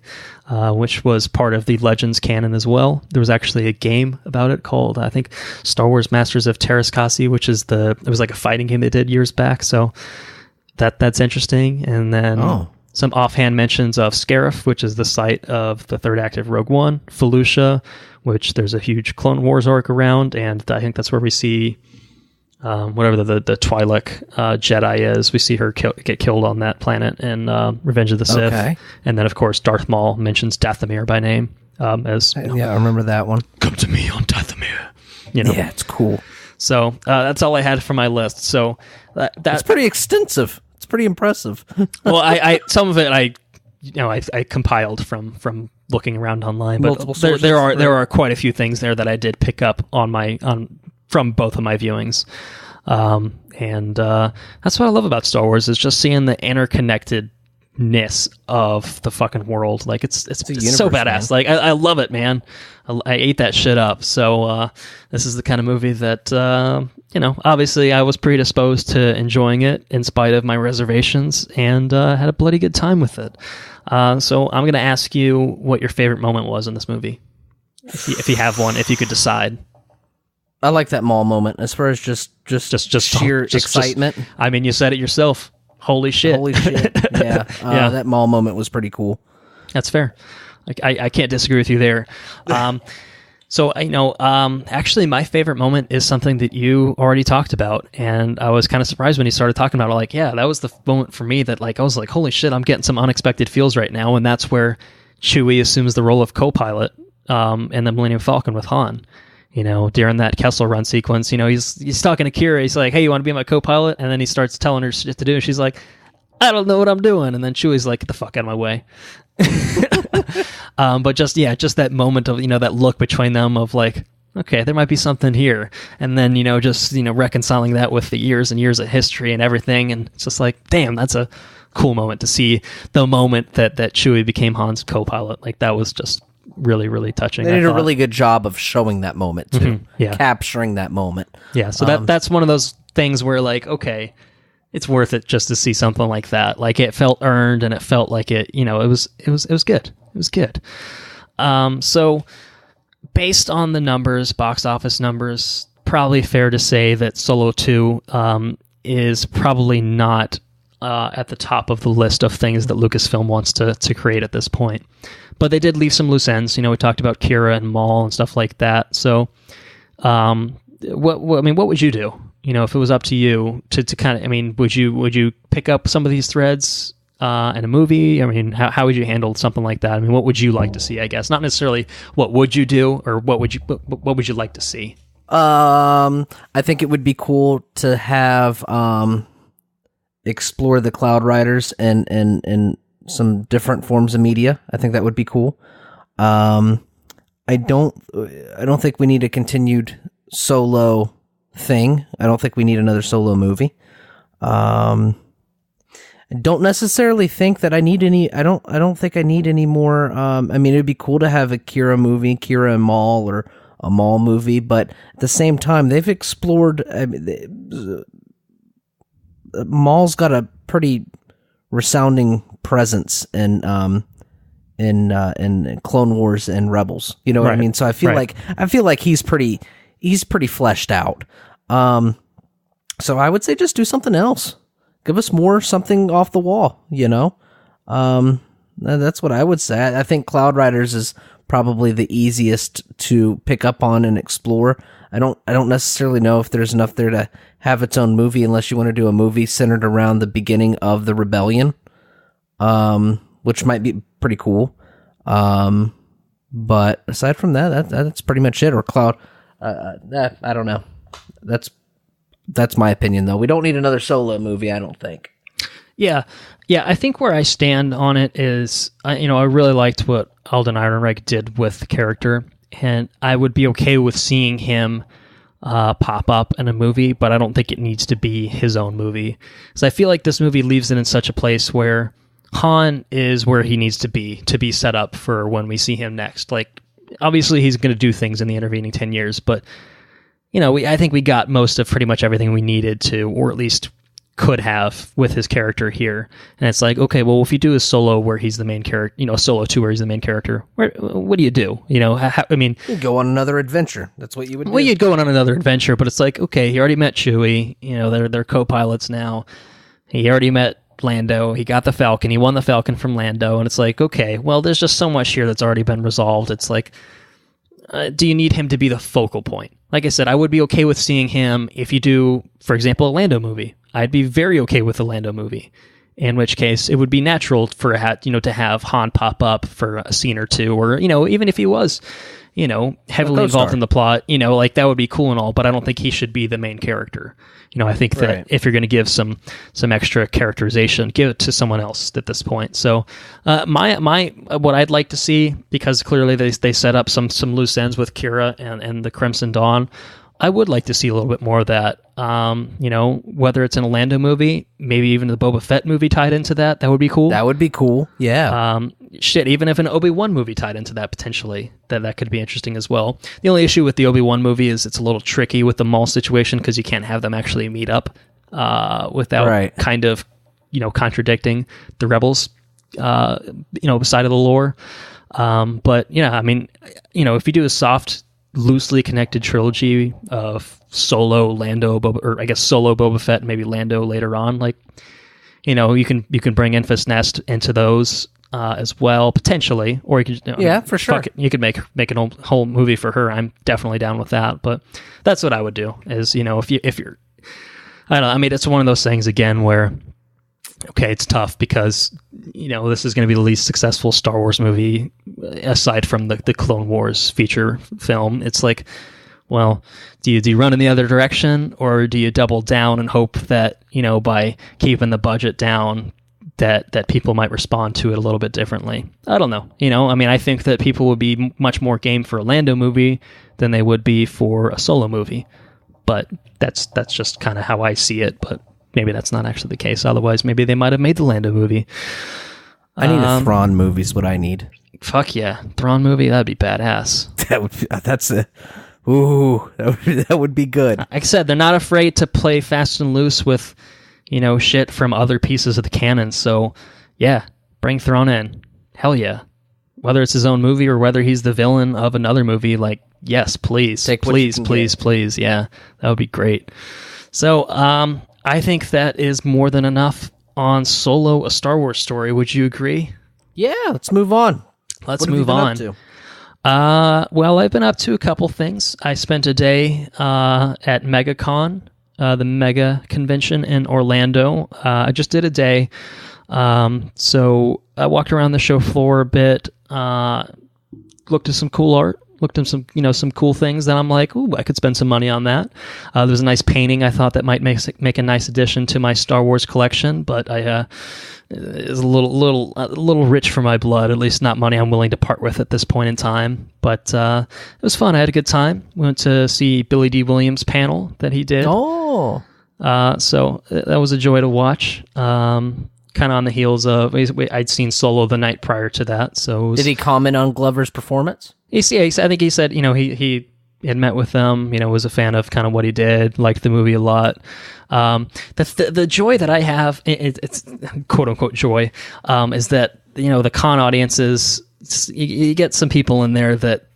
which was part of the Legends canon as well. There was actually a game about it called, I think, Star Wars Masters of Teras Kasi, which is it was like a fighting game they did years back. So that's interesting. And then some offhand mentions of Scarif, which is the site of the third act of Rogue One, Felucia, which there's a huge Clone Wars arc around, and I think that's where we see whatever the Twi'lek Jedi is. We see her get killed on that planet in Revenge of the Sith. Okay. And then, of course, Darth Maul mentions Dathomir by name. I remember that one. Come to me on Dathomir. Yeah, it's cool. So that's all I had for my list. So that's pretty extensive. It's pretty impressive. Well, I some of it I I compiled from looking around online, but Multiple sources, there are quite a few things there that I did pick up from both of my viewings. And that's what I love about Star Wars, is just seeing the interconnectedness of the fucking world. Like it's universe, so badass. Man. Like I love it, man. I ate that shit up. So this is the kind of movie that obviously I was predisposed to enjoying it in spite of my reservations, and had a bloody good time with it. So I'm going to ask you what your favorite moment was in this movie, if you have one, if you could decide. I like that mall moment as far as just sheer excitement. I mean, you said it yourself. Holy shit. Yeah. That mall moment was pretty cool. That's fair. I can't disagree with you there. So, actually my favorite moment is something that you already talked about. And I was kind of surprised when you started talking about it. Like, yeah, that was the moment for me that I was like, holy shit, I'm getting some unexpected feels right now. And that's where Chewie assumes the role of co-pilot in the Millennium Falcon with Han. During that Kessel Run sequence, he's talking to Kira. He's like, hey, you want to be my co-pilot? And then he starts telling her shit to do. And she's like, I don't know what I'm doing. And then Chewie's like, get the fuck out of my way. But just that moment of, that look between them of like, okay, there might be something here. And then, reconciling that with the years and years of history and everything. And it's just like, damn, that's a cool moment to see the moment that Chewie became Han's co-pilot. Like, that was just really, really touching. They did a really good job of showing that moment too. Mm-hmm. Yeah. Capturing that moment. Yeah. So that's one of those things where like, okay, it's worth it just to see something like that. Like, it felt earned, and it felt like it was good. It was good. So based on the numbers, box office numbers, probably fair to say that Solo 2 is probably not at the top of the list of things that Lucasfilm wants to create at this point. But they did leave some loose ends. We talked about Kira and Maul and stuff like that. So, what would you do? If it was up to you to kind of, would you pick up some of these threads in a movie? How would you handle something like that? What would you like to see? I guess not necessarily what would you do, or what would you like to see? I think it would be cool to have explore the Cloud Riders and some different forms of media. I think that would be cool. I don't think we need a continued Solo thing. I don't think we need another Solo movie. I don't necessarily think that I need any. I don't think I need any more. It'd be cool to have a Kira movie, Kira and Maul, or a Maul movie, but at the same time, they've explored. Maul's got a pretty resounding presence in Clone Wars and Rebels. You know what I mean? So I feel like he's pretty fleshed out. So I would say just do something else. Give us more something off the wall, That's what I would say. I think Cloud Riders is probably the easiest to pick up on and explore. I don't necessarily know if there's enough there to have its own movie, unless you want to do a movie centered around the beginning of the rebellion, which might be pretty cool. But aside from that's pretty much it. Or Cloud, I don't know. That's my opinion, though. We don't need another Solo movie, I don't think. Yeah. I think where I stand on it is, I really liked what Alden Ehrenreich did with the character, and I would be okay with seeing him pop up in a movie, but I don't think it needs to be his own movie. So I feel like this movie leaves it in such a place where Han is where he needs to be set up for when we see him next. Like, obviously he's going to do things in the intervening 10 years, but I think we got most of pretty much everything we needed to, or at least could have, with his character here. And it's like, okay, well, if you do a Solo where he's the main character, Solo 2 where he's the main character, what do you do? You'd go on another adventure. That's what you would do. Well, you'd go on another adventure, but it's like, okay, he already met Chewie. They're co-pilots now. He already met Lando. He got the Falcon. He won the Falcon from Lando. And it's like, okay, well, there's just so much here that's already been resolved. It's like, do you need him to be the focal point? Like I said, I would be okay with seeing him if you do, for example, a Lando movie. I'd be very okay with a Lando movie, in which case it would be natural for to have Han pop up for a scene or two, or even if he was heavily involved in the plot, like that would be cool and all, but I don't think he should be the main character. I think that if you're going to give some extra characterization, give it to someone else at this point. So my what I'd like to see, because clearly they set up some loose ends with Kira and the Crimson Dawn, I would like to see a little bit more of that. Whether it's in a Lando movie, maybe even the Boba Fett movie tied into that would be cool. That would be cool, yeah. Even if an Obi-Wan movie tied into that potentially, that could be interesting as well. The only issue with the Obi-Wan movie is it's a little tricky with the Maul situation because you can't have them actually meet up without kind of, contradicting the Rebels, side of the lore. But yeah, I mean, if you do a soft, loosely connected trilogy of Solo, Lando, Boba, or I guess Solo, Boba Fett, and maybe Lando later on, like, you can bring Enfys Nest into those as well, potentially, or you could, for sure, you could make a whole movie for her. I'm definitely down with that. But that's what I would do. Is if you're, I don't know. I mean, it's one of those things again where, okay, it's tough because this is going to be the least successful Star Wars movie aside from the Clone Wars feature film. It's like, well, do you run in the other direction, or do you double down and hope that by keeping the budget down that people might respond to it a little bit differently? I don't know. I mean, I think that people would be much more game for a Lando movie than they would be for a Solo movie. But that's just kind of how I see it. But maybe that's not actually the case. Otherwise, maybe they might have made the Lando movie. I need a Thrawn movie is what I need. Fuck yeah. Thrawn movie, that'd be badass. That would be good. Like I said, they're not afraid to play fast and loose with, shit from other pieces of the canon. So, yeah, bring Thrawn in. Hell yeah. Whether it's his own movie or whether he's the villain of another movie, like, yes, please. Please. Yeah, that would be great. So, I think that is more than enough on Solo, a Star Wars story. Would you agree? Yeah, let's move on. Let's move on. Well, I've been up to a couple things. I spent a day at MegaCon, the Mega Convention in Orlando. I just did a day. So I walked around the show floor a bit, looked at some cool art, looked at some cool things that I'm like, ooh, I could spend some money on that. There's a nice painting I thought that might make a nice addition to my Star Wars collection, but is a little rich for my blood, at least not money I'm willing to part with at this point in time. But it was fun. I had a good time. We went to see Billy D. Williams' panel that he did. Oh. So that was a joy to watch. Kind of on the heels of, I'd seen Solo the night prior to that. So did he comment on Glover's performance? I think he said, he had met with them, was a fan of kind of what he did, liked the movie a lot. The joy that I have, it's quote unquote joy, is that, the con audiences, you get some people in there that,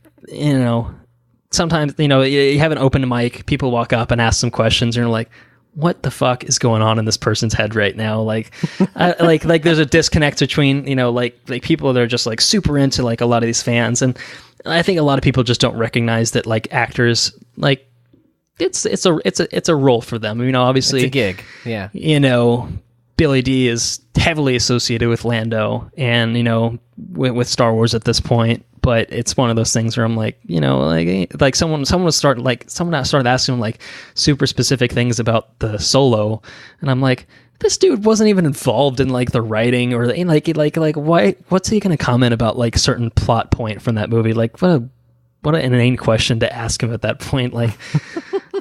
sometimes, you have an open mic, people walk up and ask some questions and you're like, what the fuck is going on in this person's head right now? Like, like there's a disconnect between, like people that are just like super into like a lot of these fans. And I think a lot of people just don't recognize that like actors, like it's a role for them. Obviously it's a gig. Yeah. Billy D is heavily associated with Lando and, with Star Wars at this point. But it's one of those things where I'm like, like someone started asking him like super specific things about the Solo, and I'm like, this dude wasn't even involved in like the writing or like why? What's he going to comment about like certain plot point from that movie? Like what an inane question to ask him at that point. Like,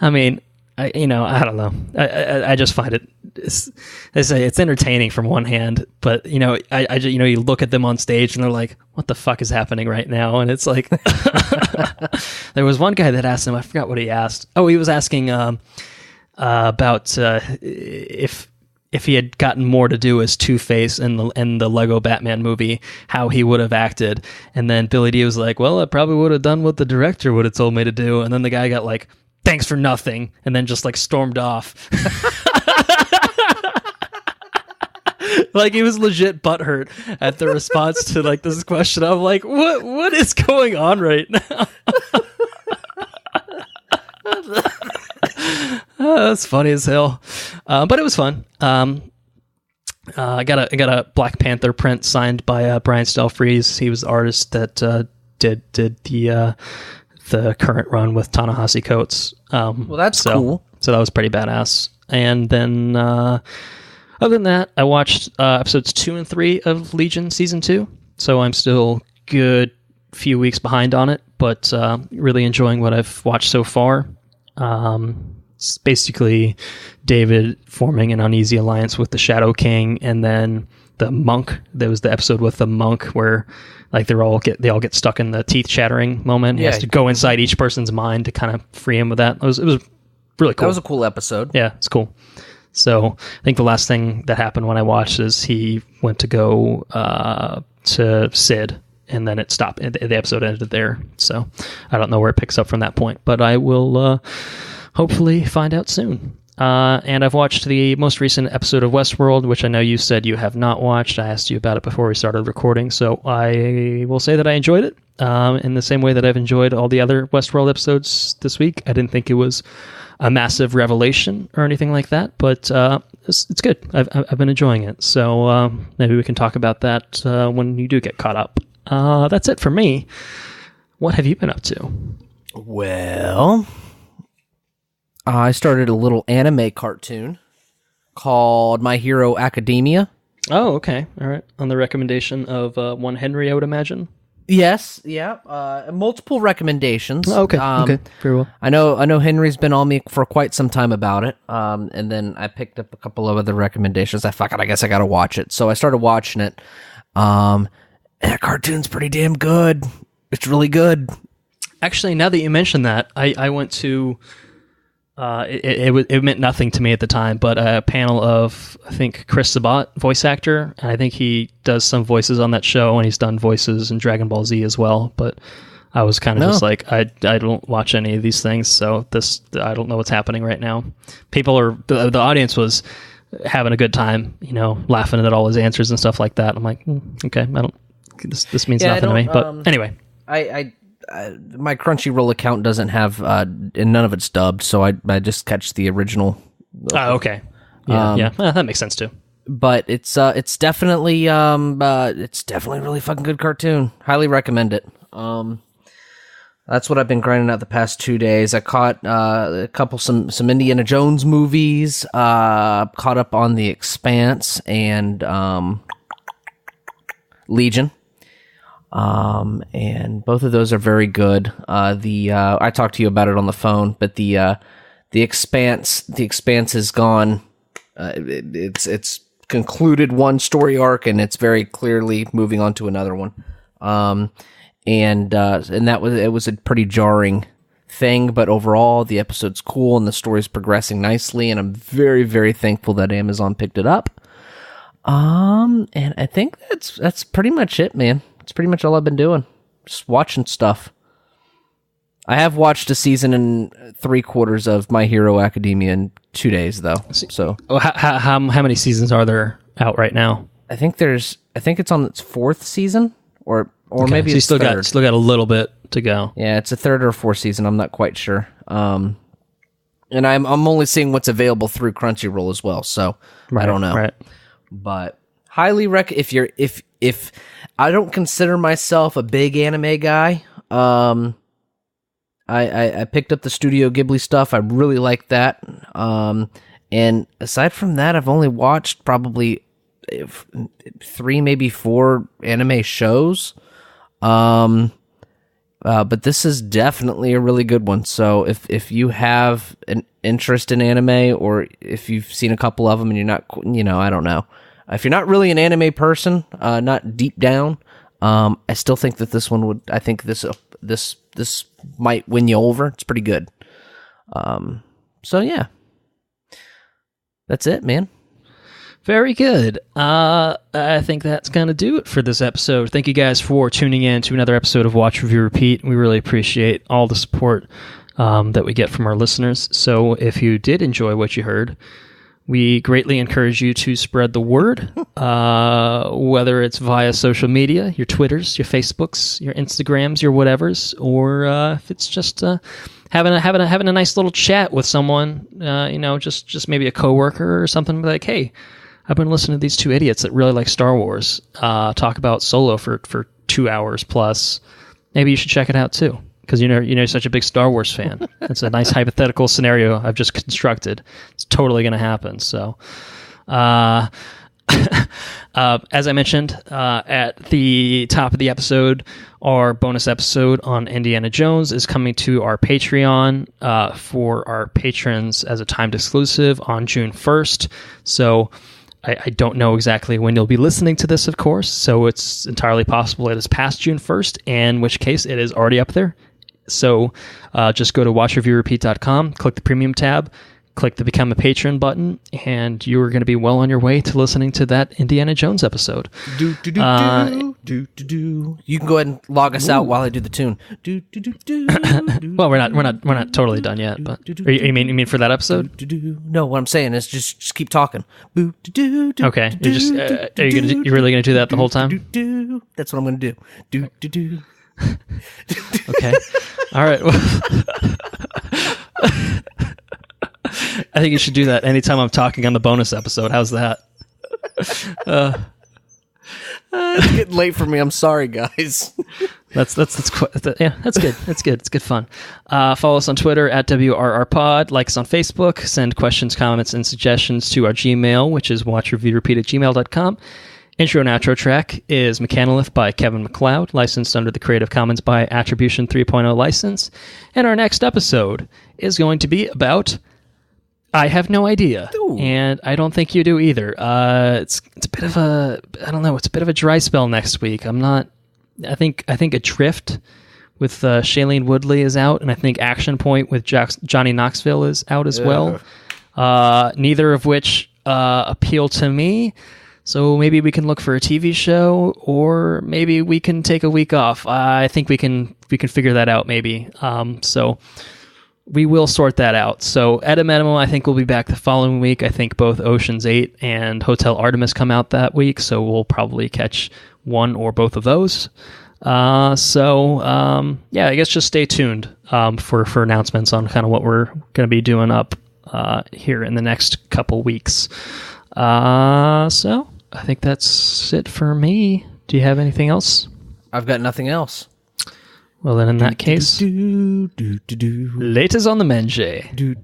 I mean, I don't know. I just find it. It's entertaining from one hand, but you look at them on stage and they're like, "What the fuck is happening right now?" And it's like, there was one guy that asked him. I forgot what he asked. Oh, he was asking about if he had gotten more to do as Two-Face in the Lego Batman movie, how he would have acted. And then Billy D was like, "Well, I probably would have done what the director would have told me to do." And then the guy got like, "Thanks for nothing," and then just like stormed off. Like he was legit butthurt at the response to like this question. I'm like, what is going on right now? That's funny as hell. But it was fun. I got a Black Panther print signed by Brian Stelfreeze. He was the artist that did the current run with Ta-Nehisi Coates. Well, that's cool. So that was pretty badass. And then other than that, I watched episodes 2 and 3 of Legion season 2. So I'm still good few weeks behind on it, but really enjoying what I've watched so far. It's basically David forming an uneasy alliance with the Shadow King, and then the monk. There was the episode with the monk where like they all get stuck in the teeth chattering moment. He has to go inside each person's mind to kind of free him with that. It was really cool. That was a cool episode. Yeah, it's cool. So I think the last thing that happened when I watched is he went to go to Sid, and then it stopped. The episode ended there. So I don't know where it picks up from that point, but I will hopefully find out soon. And I've watched the most recent episode of Westworld, which I know you said you have not watched. I asked you about it before we started recording, so I will say that I enjoyed it in the same way that I've enjoyed all the other Westworld episodes this week. I didn't think it was a massive revelation or anything like that, but it's good. I've been enjoying it, so maybe we can talk about that when you do get caught up. That's it for me. What have you been up to? Well, I started a little anime cartoon called My Hero Academia. Oh, okay. All right. On the recommendation of one Henry, I would imagine. Yes, yeah. Multiple recommendations. Oh, okay. Okay. Very well. I know Henry's been on me for quite some time about it. And then I picked up a couple of other recommendations. I guess I gotta watch it. So I started watching it. And that cartoon's pretty damn good. It's really good. Actually, now that you mention that, I went to it meant nothing to me at the time, but a panel of, I think, Chris Sabat, voice actor, and I think he does some voices on that show, and he's done voices in Dragon Ball Z as well, but I was kind of just like, I don't watch any of these things, so I don't know what's happening right now. The audience was having a good time, laughing at all his answers and stuff like that. I'm like, okay, this means nothing to me, but anyway. My Crunchyroll account doesn't have, and none of it's dubbed, so I just catch the original. Oh, okay. Yeah, that makes sense too. But it's definitely really fucking good cartoon. Highly recommend it. That's what I've been grinding out the past 2 days. I caught a couple some Indiana Jones movies. Caught up on the Expanse and Legion. And both of those are very good. I talked to you about it on the phone, but the Expanse is gone. It's concluded one story arc, and it's very clearly moving on to another one. And it was a pretty jarring thing, but overall the episode's cool and the story's progressing nicely, and I'm very, very thankful that Amazon picked it up. And I think that's pretty much it, man. It's pretty much all I've been doing. Just watching stuff. I have watched a season and 3/4 of My Hero Academia in 2 days, though. So, how many seasons are there out right now? I think it's on its 4th season, or okay, maybe so it's third. Still got a little bit to go. Yeah, it's a 3rd or 4th season. I'm not quite sure. And I'm only seeing what's available through Crunchyroll as well. So I don't know. Right. But highly if I don't consider myself a big anime guy. I picked up the Studio Ghibli stuff. I really like that. And aside from that, I've only watched probably 3, maybe 4 anime shows. But this is definitely a really good one. So if you have an interest in anime, or if you've seen a couple of them and you're not, I don't know. If you're not really an anime person, not deep down, I still think that this one would. I think this might win you over. It's pretty good. So yeah, that's it, man. Very good. I think that's going to do it for this episode. Thank you guys for tuning in to another episode of Watch, Review, Repeat. We really appreciate all the support that we get from our listeners. So if you did enjoy what you heard, we greatly encourage you to spread the word, whether it's via social media, your Twitters, your Facebooks, your Instagrams, your whatevers, or if it's just having a nice little chat with someone, just maybe a coworker or something. Like, hey, I've been listening to these 2 idiots that really like Star Wars talk about Solo for 2 hours plus. maybe you should check it out too, because you're such a big Star Wars fan. It's a nice hypothetical scenario I've just constructed. It's totally going to happen. So, as I mentioned at the top of the episode, our bonus episode on Indiana Jones is coming to our Patreon for our patrons as a timed exclusive on June 1st. So I don't know exactly when you'll be listening to this, of course, so it's entirely possible it is past June 1st, in which case it is already up there. So just go to watchreviewrepeat.com, click the premium tab, click the Become a Patron button, and you are going to be well on your way to listening to that Indiana Jones episode. You can go ahead and log us out while I do the tune. Well, we're not totally done yet, but you mean for that episode? No, what I'm saying is just keep talking. Okay, you're really gonna do that the whole time? That's what I'm gonna do. Okay, all right. I think you should do that anytime I'm talking on the bonus episode. How's that? It's getting late for me. I'm sorry, guys. That's good. It's good. It's good fun. Follow us on Twitter at WRRPod. Like us on Facebook. Send questions, comments, and suggestions to our Gmail, which is watchreviewrepeat@gmail.com. Intro and outro track is Mechanolith by Kevin MacLeod, licensed under the Creative Commons by Attribution 3.0 license. And our next episode is going to be about I have no idea, and I don't think you do either. It's a bit of a, I don't know, it's a bit of a dry spell next week. I think Adrift with Shailene Woodley is out, and I think Action Point with Johnny Knoxville is out as well. Neither of which appeal to me. So maybe we can look for a TV show, or maybe we can take a week off. I think we can figure that out maybe. So we will sort that out. So at a minimum, I think we'll be back the following week. I think both Ocean's 8 and Hotel Artemis come out that week, so we'll probably catch one or both of those. I guess just stay tuned for announcements on kind of what we're going to be doing up here in the next couple weeks. So I think that's it for me. Do you have anything else? I've got nothing else. Well, then in that case, laters on the Menjay. Do